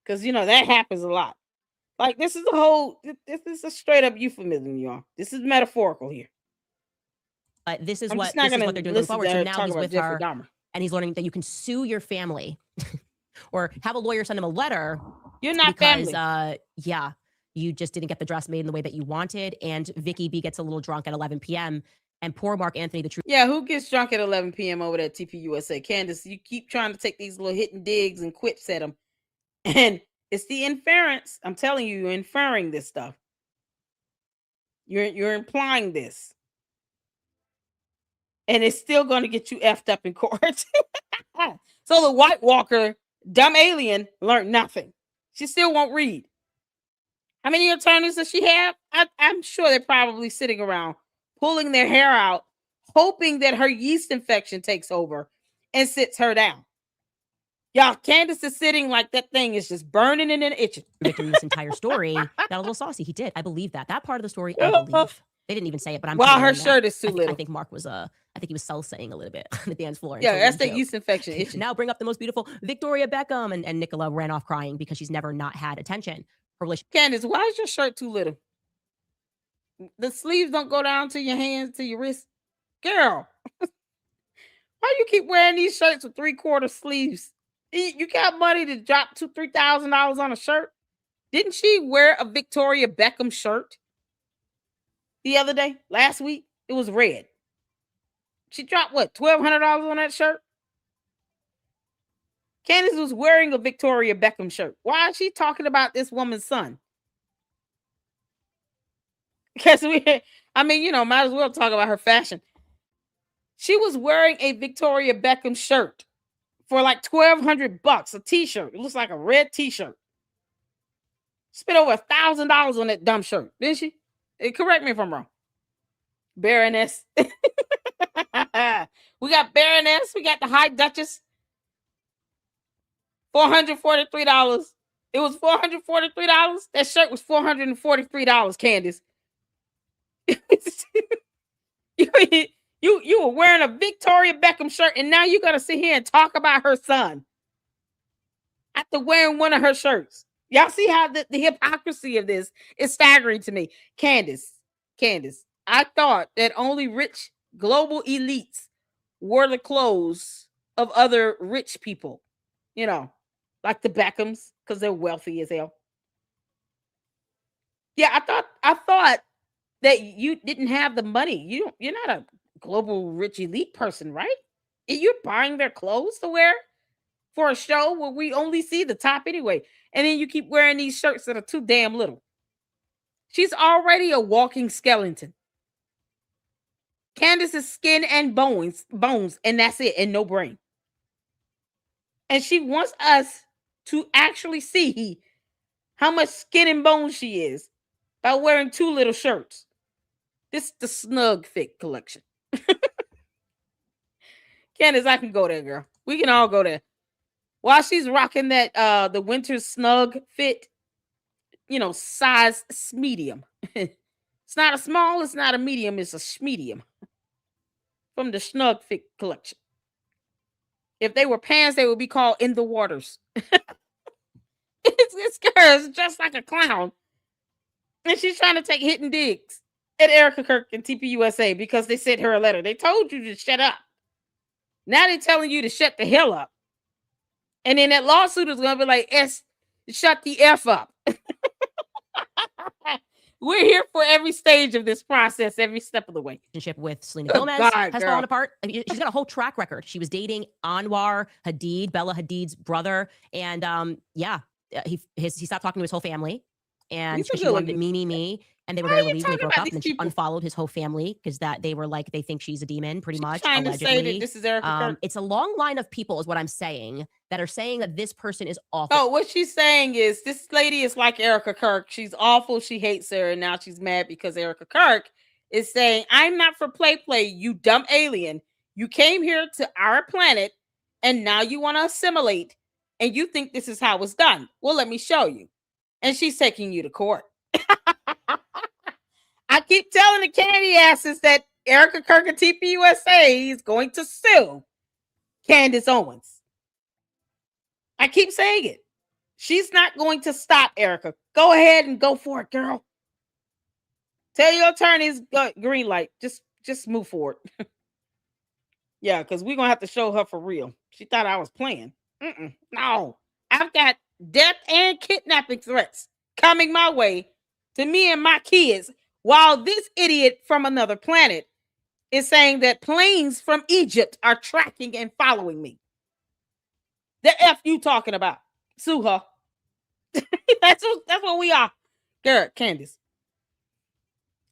because, you know, that happens a lot. Like, this is a straight up euphemism, y'all. This is metaphorical here. But this is I'm what just not they're gonna doing going listen forward. to So her now talk he's about with Jeffrey her, Dahmer. and he's learning that you can sue your family or have a lawyer send him a letter You're not because family. you just didn't get the dress made in the way that you wanted. And Vicky B gets a little drunk at 11 p.m. and poor Mark Anthony, the truth Yeah, who gets drunk at 11 p.m. over at TPUSA? Candace, you keep trying to take these little hitting digs and quips at them. And it's the inference. I'm telling you, you're inferring this stuff. You're implying this. And it's still going to get you effed up in court. So the White Walker, dumb alien, learned nothing. She still won't read. How many attorneys does she have? I'm sure they're probably sitting around pulling their hair out, hoping that her yeast infection takes over and sits her down. Y'all, Candace is sitting like that thing is just burning and itching. victim in this entire story got a little saucy. He did. I believe that. That part of the story, I believe. They didn't even say it, but I'm Well, her totally in that. shirt is too I little. think Mark was I think he was salsaing a little bit on the dance floor. Yeah, until that's the that joke. yeast infection itching. Now bring up the most beautiful Victoria Beckham, and Nicola ran off crying because she's never not had attention. Her relationship. Candace, why is your shirt too little? The sleeves don't go down to your hands, to your wrist. Girl, why you keep wearing these shirts with 3/4 sleeves? You got money to drop $2,000-$3,000 on a shirt? Didn't she wear a Victoria Beckham shirt the other day? Last week? It was red. She dropped what, $1,200 on that shirt? Candace was wearing a Victoria Beckham shirt. Why is she talking about this woman's son? Because might as well talk about her fashion. She was wearing a Victoria Beckham shirt for like $1,200, a t-shirt. It looks like a red t-shirt. Spent over $1,000 on that dumb shirt, didn't she? Correct me if I'm wrong. Baroness. We got Baroness. We got the High Duchess. $443. It was $443. That shirt was $443, Candace. You were wearing a Victoria Beckham shirt, and now you're gonna sit here and talk about her son after wearing one of her shirts. Y'all see how the hypocrisy of this is staggering to me. Candace, I thought that only rich global elites wore the clothes of other rich people, like the Beckhams, because they're wealthy as hell. Yeah, I thought that you didn't have the money. You're not a global rich elite person, right? You're buying their clothes to wear for a show where we only see the top anyway. And then you keep wearing these shirts that are too damn little. She's already a walking skeleton. Candace is skin and bones, and that's it, and no brain. And she wants us to actually see how much skin and bones she is by wearing two little shirts. This is the snug fit collection. Candace, I can go there, girl. We can all go there. While she's rocking that the winter snug fit, size medium. It's not a small, it's not a medium, it's a medium. From the snug fit collection. If they were pants, they would be called in the waters. This girl is just like a clown. And she's trying to take hidden digs at Erica Kirk and TPUSA because they sent her a letter. They told you to shut up. Now they're telling you to shut the hell up. And then that lawsuit is going to be like, shut the F up. We're here for every stage of this process, every step of the way. Relationship with Selena Gomez has girl. fallen apart. I mean, she's got a whole track record. She was dating Anwar Hadid, Bella Hadid's brother. And he stopped talking to his whole family. And she wanted me. And they were very relieved when they broke up. And she unfollowed his whole family because they were like, they think she's a demon, pretty much. Trying allegedly. to say that this is Erica Kirk. It's a long line of people, is what I'm saying, that are saying that this person is awful. Oh, what she's saying is this lady is like Erica Kirk. She's awful. She hates her. And now she's mad because Erica Kirk is saying, I'm not for play, you dumb alien. You came here to our planet and now you want to assimilate and you think this is how it's done. Well, let me show you. And she's taking you to court. I keep telling the candy asses that Erica Kirk and TPUSA is going to sue Candace Owens. I keep saying it. She's not going to stop Erica. Go ahead and go for it, girl. Tell your attorneys, green light. Just just move forward. Yeah, because we're gonna have to show her for real. She thought I was playing. No, I've got death and kidnapping threats coming my way to me and my kids, while this idiot from another planet is saying that planes from Egypt are tracking and following me. The F you talking about? Sue her. that's what we are. Girl, Candace,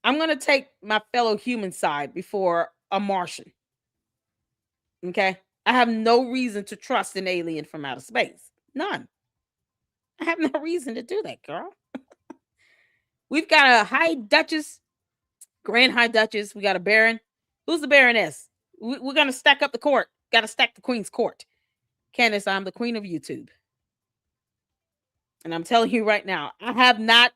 I'm gonna take my fellow human side before a Martian. Okay? I have no reason to trust an alien from outer space. None. I have no reason to do that, girl. We've got a High Duchess, Grand High Duchess. We got a Baron. Who's the Baroness? We're going to stack up the court. Got to stack the Queen's court. Candace, I'm the Queen of YouTube. And I'm telling you right now, I have not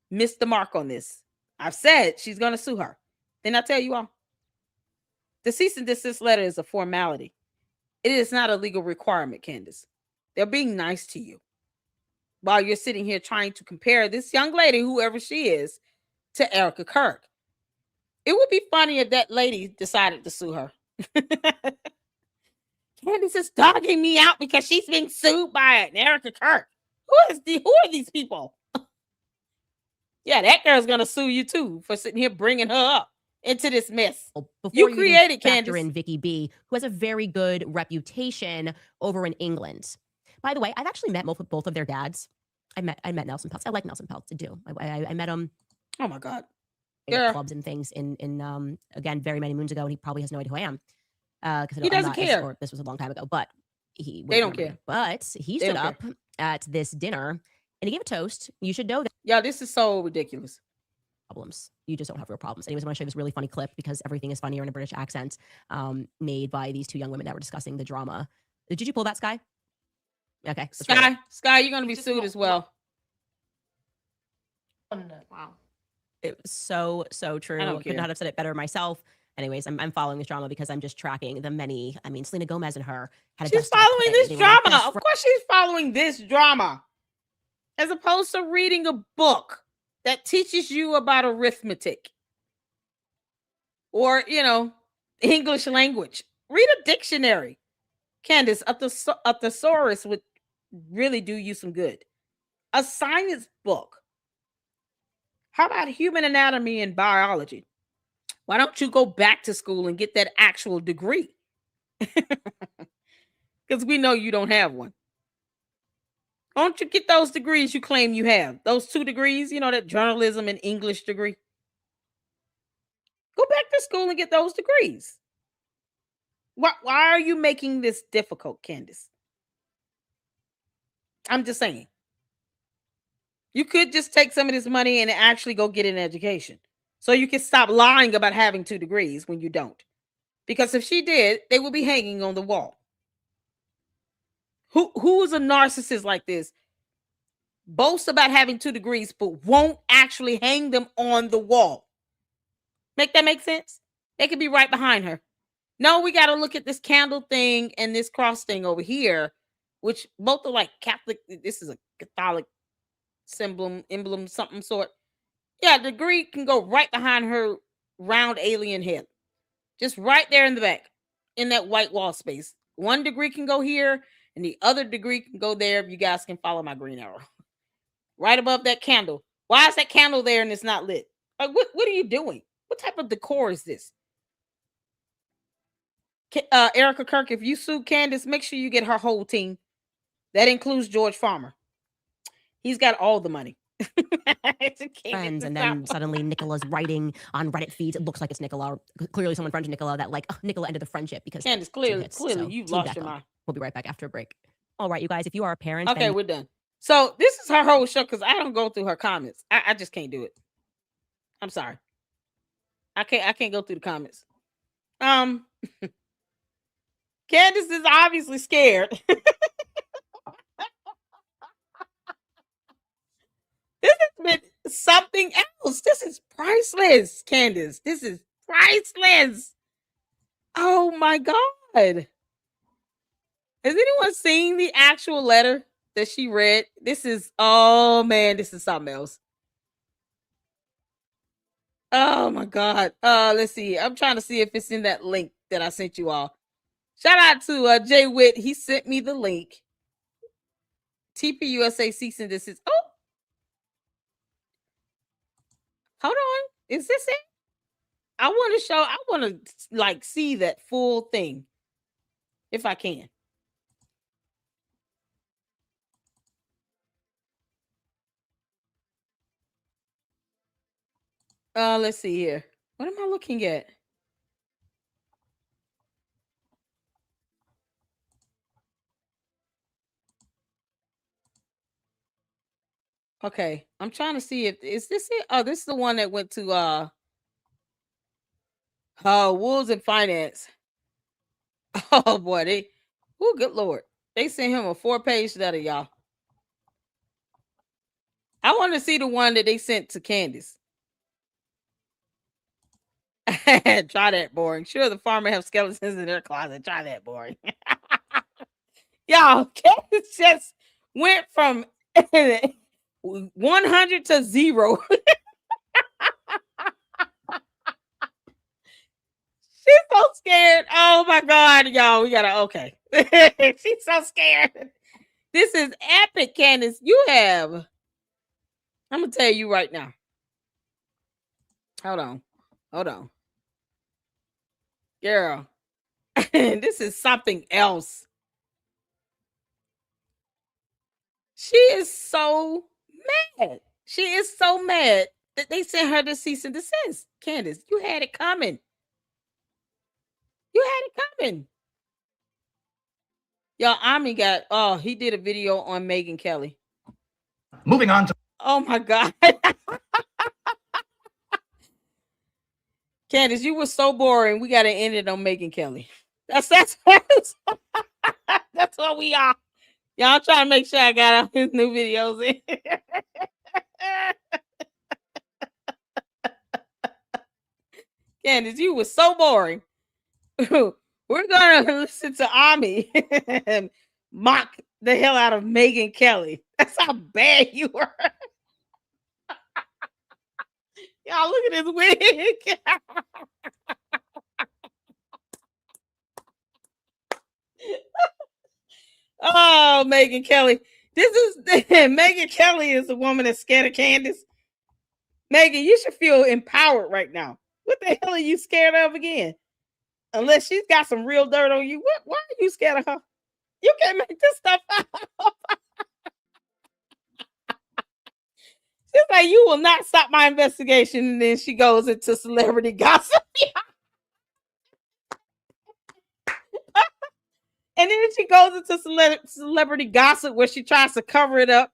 missed the mark on this. I've said she's going to sue her. Then I tell you all, the cease and desist letter is a formality. It is not a legal requirement, Candace. They're being nice to you while you're sitting here trying to compare this young lady, whoever she is, to Erica Kirk. It would be funny if that lady decided to sue her. Candace is dogging me out because she's being sued by Erica Kirk. Who are these people? Yeah, that girl's gonna sue you too for sitting here bringing her up into this mess. Before You created factor Candace. in Vicky B, who has a very good reputation over in England. By the way, I've actually met both of their dads. I met Nelson Peltz. I like Nelson Peltz. I do. I met him. Oh my God. At clubs and things in again very many moons ago, and he probably has no idea who I am. Because he doesn't care. This was a long time ago, but they don't care. But he stood up at this dinner and he gave a toast. You should know that. Yeah, this is so ridiculous. Problems. You just don't have real problems. Anyways, I want to show you this really funny clip because everything is funnier in a British accent, made by these two young women that were discussing the drama. Did you pull that, Sky? Okay. Sky, you're gonna be sued as well. Wow. It was so true. I could not have said it better myself. Anyways, I'm following this drama because I'm just tracking the many. I mean, Selena Gomez and her had a She's following this drama. Of course, she's following this drama, as opposed to reading a book that teaches you about arithmetic or English language. Read a dictionary. Candace, a thesaurus would really do you some good. A science book. How about human anatomy and biology? Why don't you go back to school and get that actual degree? Because we know you don't have one. Why don't you get those degrees you claim you have? Those 2 degrees, that journalism and English degree. Go back to school and get those degrees. Why are you making this difficult, Candace? I'm just saying. You could just take some of this money and actually go get an education. So you can stop lying about having 2 degrees when you don't. Because if she did, they would be hanging on the wall. Who is a narcissist like this? Boasts about having 2 degrees, but won't actually hang them on the wall. Make that make sense? They could be right behind her. No, we got to look at this candle thing and this cross thing over here, which both are like Catholic. This is a Catholic emblem, something sort. Yeah, the degree can go right behind her round alien head. Just right there in the back, in that white wall space. 1 degree can go here, and the other degree can go there. If you guys can follow my green arrow. Right above that candle. Why is that candle there and it's not lit? Like, what are you doing? What type of decor is this? Erica Kirk, if you sue Candace, make sure you get her whole team. That includes George Farmer. He's got all the money. Friends, and then suddenly Nicola's writing on Reddit feeds. It looks like it's Nicola. Clearly, someone friended Nicola that Nicola ended the friendship because Candace, clearly, you've lost your mind. We'll be right back after a break. All right, you guys, if you are a parent, okay, we're done. So this is her whole show because I don't go through her comments. I just can't do it. I'm sorry. I can't go through the comments. Candace is obviously scared. This has been something else. This is priceless, Candace. This is priceless. Oh my God. Has anyone seen the actual letter that she read? This is, oh man, this is something else. Oh my God. Let's see. I'm trying to see if it's in that link that I sent you all. Shout out to Jay Witt. He sent me the link. TPUSA cease and desist. Oh, hold on. Is this it? I want to like see that full thing. If I can. Let's see here. What am I looking at? Okay, I'm trying to see if is this it? Oh, this is the one that went to Wolves and Finance. Oh boy, good lord. They sent him a 4-page letter, y'all. I want to see the one that they sent to Candace. Try that, boring. Sure, the farmer have skeletons in their closet. Try that, boring. Y'all, Candace just went from 100 to 0. She's so scared. Oh my God, y'all. We gotta, okay. She's so scared. This is epic, Candace. You have, I'm gonna tell you right now. Hold on. Girl. This is something else. She is so mad. She is so mad that they sent her to cease and desist. Candace, you had it coming. You had it coming. Y'all, Ami got, he did a video on Megyn Kelly. Moving on to. Oh my God. Candace, you were so boring. We got to end it on Megyn Kelly. That's what we are. Y'all trying to make sure I got all his new videos in. Candace, you were so boring. We're going to listen to Ami and mock the hell out of Megyn Kelly. That's how bad you were. Y'all look at his wig. Oh, Megyn Kelly. Megyn Kelly is the woman that's scared of Candace. Megyn, you should feel empowered right now. What the hell are you scared of again? Unless she's got some real dirt on you. Why are you scared of her? You can't make this stuff up. She's like, you will not stop my investigation. And then she goes into celebrity gossip. And then she goes into celebrity gossip where she tries to cover it up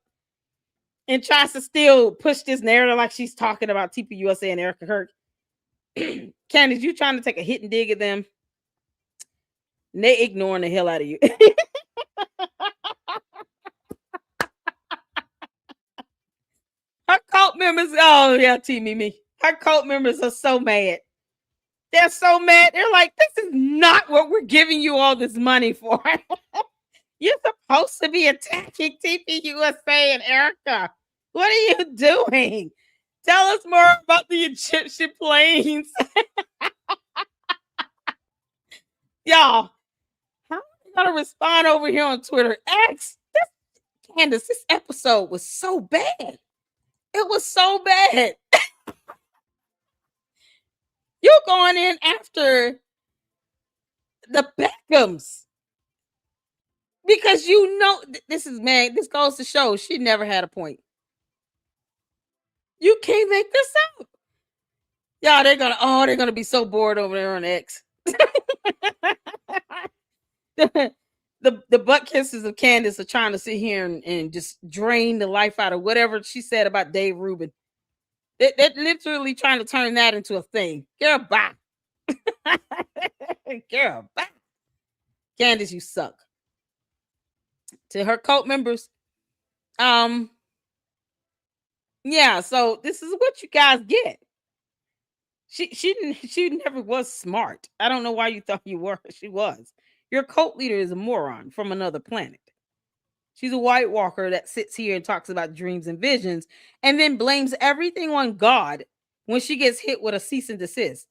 and tries to still push this narrative like she's talking about TPUSA and Erica Kirk. Candace, you trying to take a hit and dig at them? And they ignoring the hell out of you. Her cult members, oh yeah, me. Her cult members are so mad. They're so mad. They're like, this is not what we're giving you all this money for. You're supposed to be attacking TPUSA and Erica. What are you doing? Tell us more about the Egyptian planes. Y'all, how are you going to respond over here on Twitter? Candace, this episode was so bad. It was so bad. You're going in after the Beckhams. Because you know, this goes to show she never had a point. You can't make this up. Y'all, they're gonna be so bored over there on X. The butt kisses of Candace are trying to sit here and just drain the life out of whatever she said about Dave Rubin. They're literally trying to turn that into a thing. Girl, bye. Girl, bye. Candace, you suck. To her cult members, yeah, so this is what you guys get. She never was smart. I don't know why you thought you were. She was. Your cult leader is a moron from another planet. She's a White Walker that sits here and talks about dreams and visions and then blames everything on God when she gets hit with a cease and desist.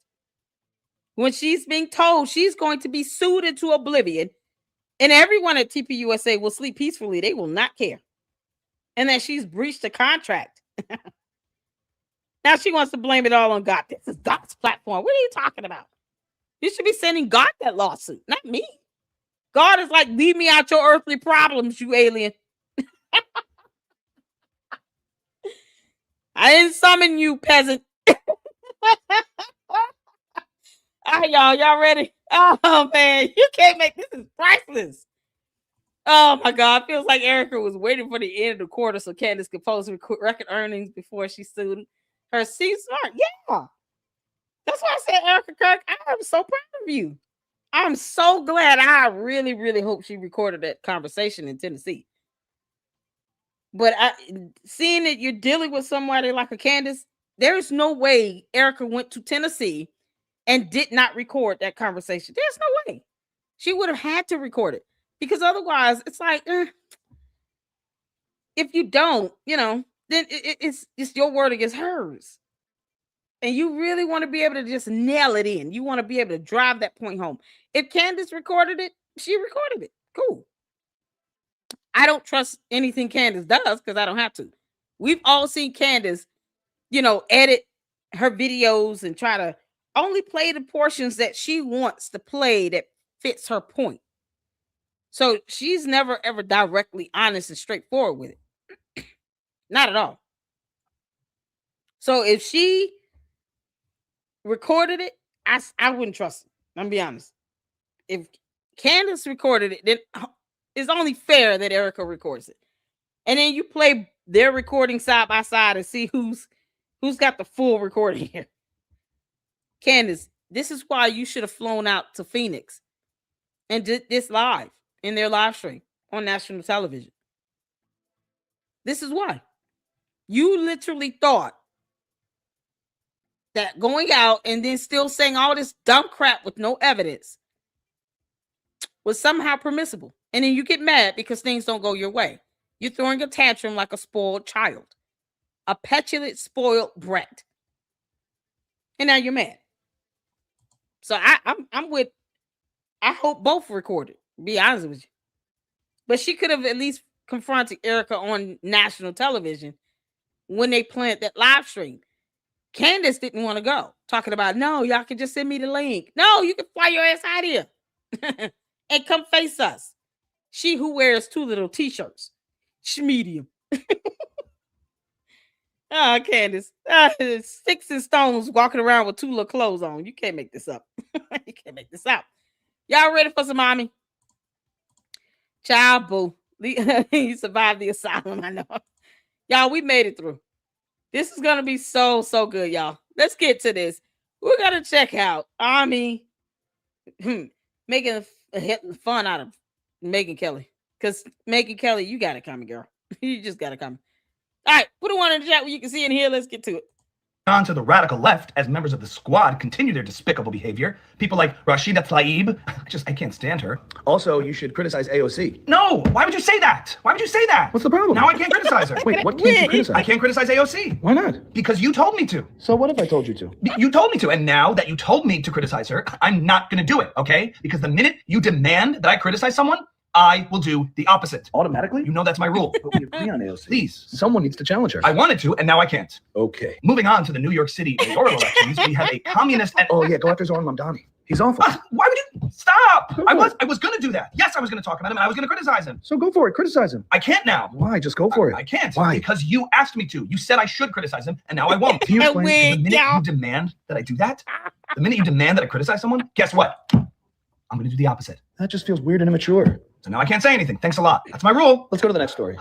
When she's being told she's going to be sued into oblivion, and everyone at TPUSA will sleep peacefully. They will not care. And that she's breached a contract. Now she wants to blame it all on God. This is God's platform. What are you talking about? You should be sending God that lawsuit, not me. God is like, leave me out your earthly problems, you alien. I didn't summon you, peasant. All right, y'all ready? Oh, man, you can't make this. Is priceless. Oh, my God. Feels like Erica was waiting for the end of the quarter so Candace could post record earnings before she sued her. See, smart. Yeah. That's why I said, Erica Kirk, I am so proud of you. I'm so glad. I really, really hope she recorded that conversation in Tennessee. But seeing that you're dealing with somebody like a Candace, there's no way Erica went to Tennessee and did not record that conversation. There's no way. She would have had to record it, because otherwise it's like, if you don't, then it's your word against hers. And you really want to be able to just nail it in. You want to be able to drive that point home. If Candace recorded it, she recorded it. Cool. I don't trust anything Candace does because I don't have to. We've all seen Candace, edit her videos and try to only play the portions that she wants to play that fits her point. So she's never, ever directly honest and straightforward with it. Not at all. So if she recorded it, I wouldn't trust it. I'm gonna be honest. If Candace recorded it, then it's only fair that Erica records it. And then you play their recording side by side and see who's got the full recording here. Candace, this is why you should have flown out to Phoenix and did this live in their live stream on national television. This is why. You literally thought that going out and then still saying all this dumb crap with no evidence was somehow permissible. And then you get mad because things don't go your way. You're throwing a tantrum like a spoiled child, a petulant, spoiled brat. And now you're mad. So I'm with, I hope both recorded, to be honest with you. But she could have at least confronted Erica on national television when they planned that live stream. Candace didn't want to go, talking about, no, y'all can just send me the link. No, you can fly your ass out here and come face us. She who wears two little t-shirts. Schmedium. Oh, Candace. Sticks and stones walking around with two little clothes on. You can't make this up. You can't make this up. Y'all ready for some mommy? Child boo. You survived the asylum, I know. Y'all, we made it through. This is going to be so, so good, y'all. Let's get to this. We're going to check out Army making fun out of Megyn Kelly. Because Megyn Kelly, you got it coming, girl. You just got it coming. All right, put a one in the chat where you can see in here. Let's get to it. On to the radical left as members of the squad continue their despicable behavior. People like Rashida Tlaib, I can't stand her. Also, you should criticize AOC. No, why would you say that? Why would you say that? What's the problem? Now I can't criticize her. Wait, what can't you criticize? I can't criticize AOC. Why not? Because you told me to. So what if I told you to? You told me to, and now that you told me to criticize her, I'm not going to do it, okay? Because the minute you demand that I criticize someone, I will do the opposite. Automatically? You know that's my rule. But we agree on AOC. Please. Someone needs to challenge her. I wanted to, and now I can't. Okay. Moving on to the New York City mayoral elections, we have a communist and... Oh, yeah, go after Zoran Mamdani. He's awful. Why would you... Stop! I was going to do that. Yes, I was going to talk about him, and I was going to criticize him. So go for it. Criticize him. I can't now. Why? Just go for it. I can't. Why? Because you asked me to. You said I should criticize him, and now I won't. Do you claim... The minute you demand that I do that, the minute you demand that I criticize someone, guess what? I'm going to do the opposite. That just feels weird and immature. So now I can't say anything. Thanks a lot. That's my rule. Let's go to the next story.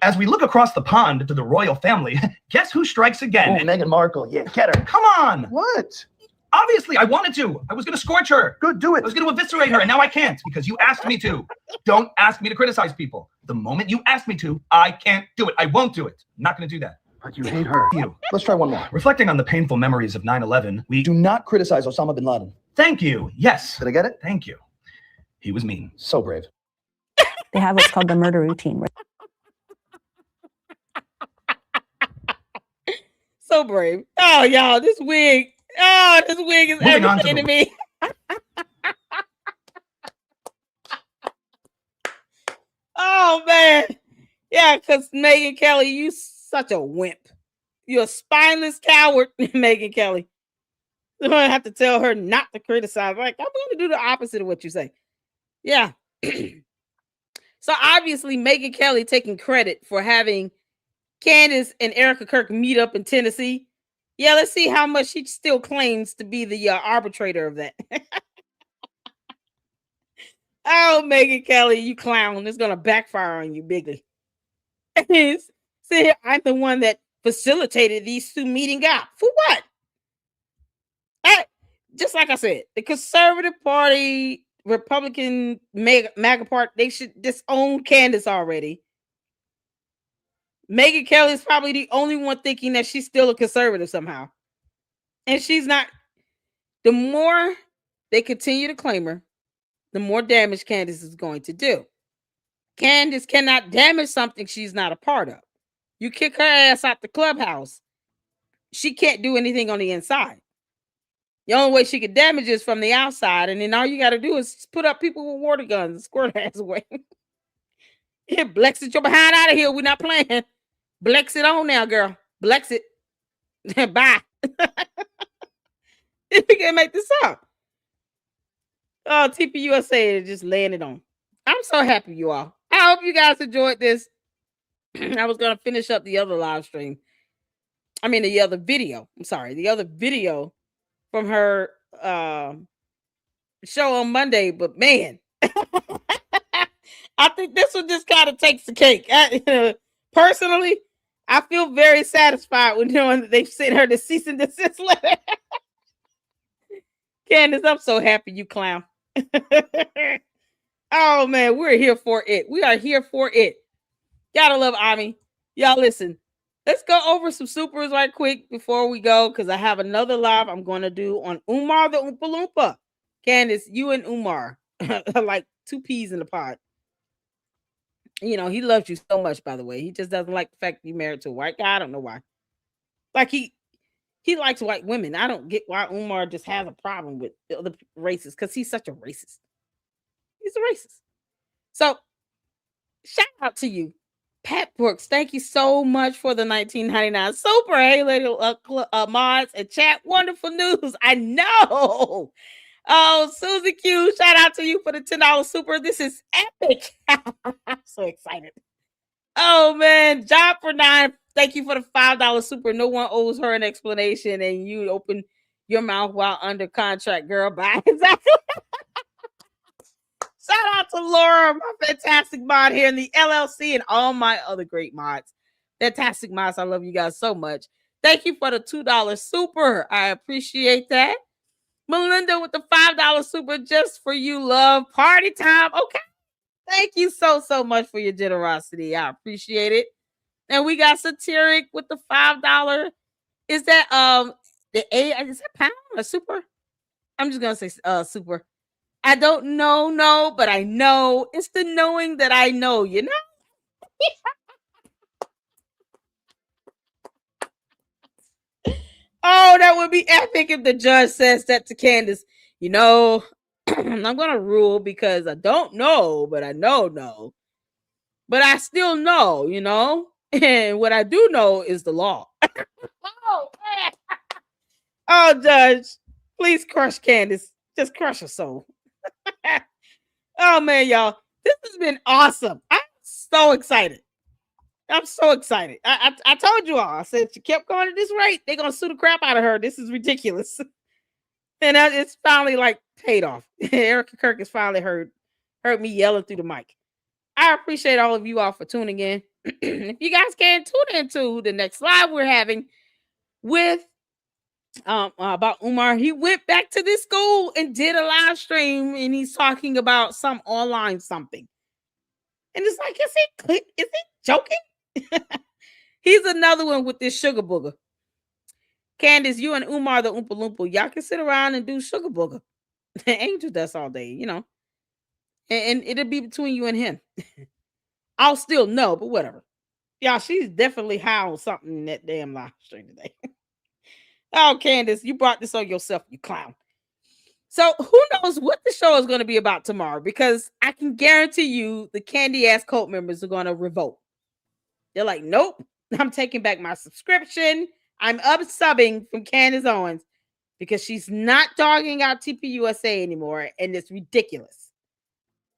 As we look across the pond to the royal family, guess who strikes again? Oh, Meghan Markle. Yeah, get her. Come on. What? Obviously, I wanted to. I was going to scorch her. Good, do it. I was going to eviscerate her, and now I can't because you asked me to. Don't ask me to criticize people. The moment you ask me to, I can't do it. I won't do it. I'm not going to do that. But you hate her. You. Let's try one more. Reflecting on the painful memories of 9/11, we... Do not criticize Osama bin Laden. Thank you. Yes. Did I get it? Thank you. He was mean. So brave. They have what's called the murder routine. So So brave. Oh, y'all, this wig. Oh, this wig is Moving on to everything to the- me. Oh man. Yeah, because Megyn Kelly, you such a wimp. You're a spineless coward, Megyn Kelly. I'm gonna have to tell her not to criticize. Like, I'm gonna do the opposite of what you say. Yeah. So obviously, Megyn Kelly taking credit for having Candace and Erica Kirk meet up in Tennessee. Yeah, let's see how much she still claims to be the arbitrator of that. Oh, Megyn Kelly, you clown. It's going to backfire on you bigly. See, I'm the one that facilitated these two meeting up. For what? Just like I said, the Conservative Party, Republican MAGA Party, they should disown Candace already. Megyn Kelly is probably the only one thinking that she's still a conservative somehow. And she's not. The more they continue to claim her, the more damage Candace is going to do. Candace cannot damage something she's not a part of. You kick her ass out the clubhouse, she can't do anything on the inside. The only way she could damage is from the outside, and then all you got to do is put up people with water guns and squirt her ass away. Blex it your behind out of here. We're not playing. Blex it on now, girl. Blex it. Bye. We can't make this up. Oh, TPUSA is just laying it on. I'm so happy, you all. I hope you guys enjoyed this. I was going to finish up the other live stream. I mean, the other video. I'm sorry. The other video from her show on Monday. But man, I think this one just kind of takes the cake. Personally, I feel very satisfied with knowing that they've sent her the cease and desist letter. Candace, I'm so happy you clown. Oh man, we're here for it. We are here for it. Gotta love Ami. Y'all listen. Let's go over some supers right quick before we go, because I have another live I'm going to do on Umar the Oompa Loompa. Candace, you and Umar are like two peas in the pod. You know, he loves you so much, by the way. He just doesn't like the fact that you're married to a white guy. I don't know why. Like he likes white women. I don't get why Umar just has a problem with the other races, because he's such a racist. He's a racist. So, shout out to you, Pat Brooks. Thank you so much for the 1999 super. Hey, lady mods and chat. Wonderful news. I know. Oh, Susie Q, shout out to you for the $10 super. This is epic. I'm so excited. Oh, man. Job for 9. Thank you for the $5 super. No one owes her an explanation, and you open your mouth while under contract, girl. Bye. Exactly. Shout out to Laura, my fantastic mod here in the LLC, and all my other great mods. Fantastic mods. I love you guys so much. Thank you for the $2 super. I appreciate that. Melinda with the $5 super just for you, love. Party time. Okay. Thank you so much for your generosity. I appreciate it. And we got Satiric with the $5. Is that the A? Is that pound or super? I'm just gonna say super. I don't know, no, but I know. It's the knowing that I know, you know? Oh, that would be epic if the judge says that to Candace. You know, I'm not going to rule because I don't know, but I know. But I still know, you know? And what I do know is the law. Oh, man. Oh, Judge, please crush Candace. Just crush her soul. Oh, man, y'all. This has been awesome. I'm so excited. I'm so excited. I told you all. I said she kept going at this rate, they're going to sue the crap out of her. This is ridiculous. And it's finally like paid off. Erica Kirk has finally heard me yelling through the mic. I appreciate all of you all for tuning in. If you guys can tune into the next live we're having with about Umar. He went back to this school and did a live stream, and he's talking about some online something. And it's like, is he joking? He's another one with this sugar booger. Candace, you and Umar the Oompa Loompa, y'all can sit around and do sugar booger. Angel does all day, you know. And it'll be between you and him. I'll still know, but whatever. Y'all, she's definitely high on something in that damn live stream today. Oh, Candace, you brought this on yourself, you clown. So who knows what the show is going to be about tomorrow? Because I can guarantee you the candy ass cult members are going to revolt. They're like, nope, I'm taking back my subscription. I'm unsubbing from Candace Owens because she's not dogging out TPUSA anymore, and it's ridiculous.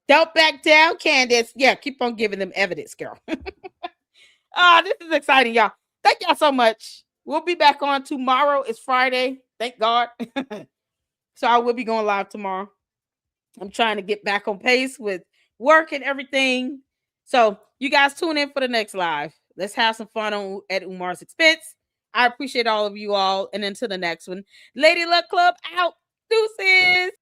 Don't back down, Candace. Yeah, keep on giving them evidence, girl. This is exciting, y'all. Thank y'all so much. We'll be back on tomorrow. It's Friday. Thank God. So I will be going live tomorrow. I'm trying to get back on pace with work and everything. So you guys tune in for the next live. Let's have some fun at Umar's expense. I appreciate all of you all. And until the next one, Lady Luck Club out. Deuces.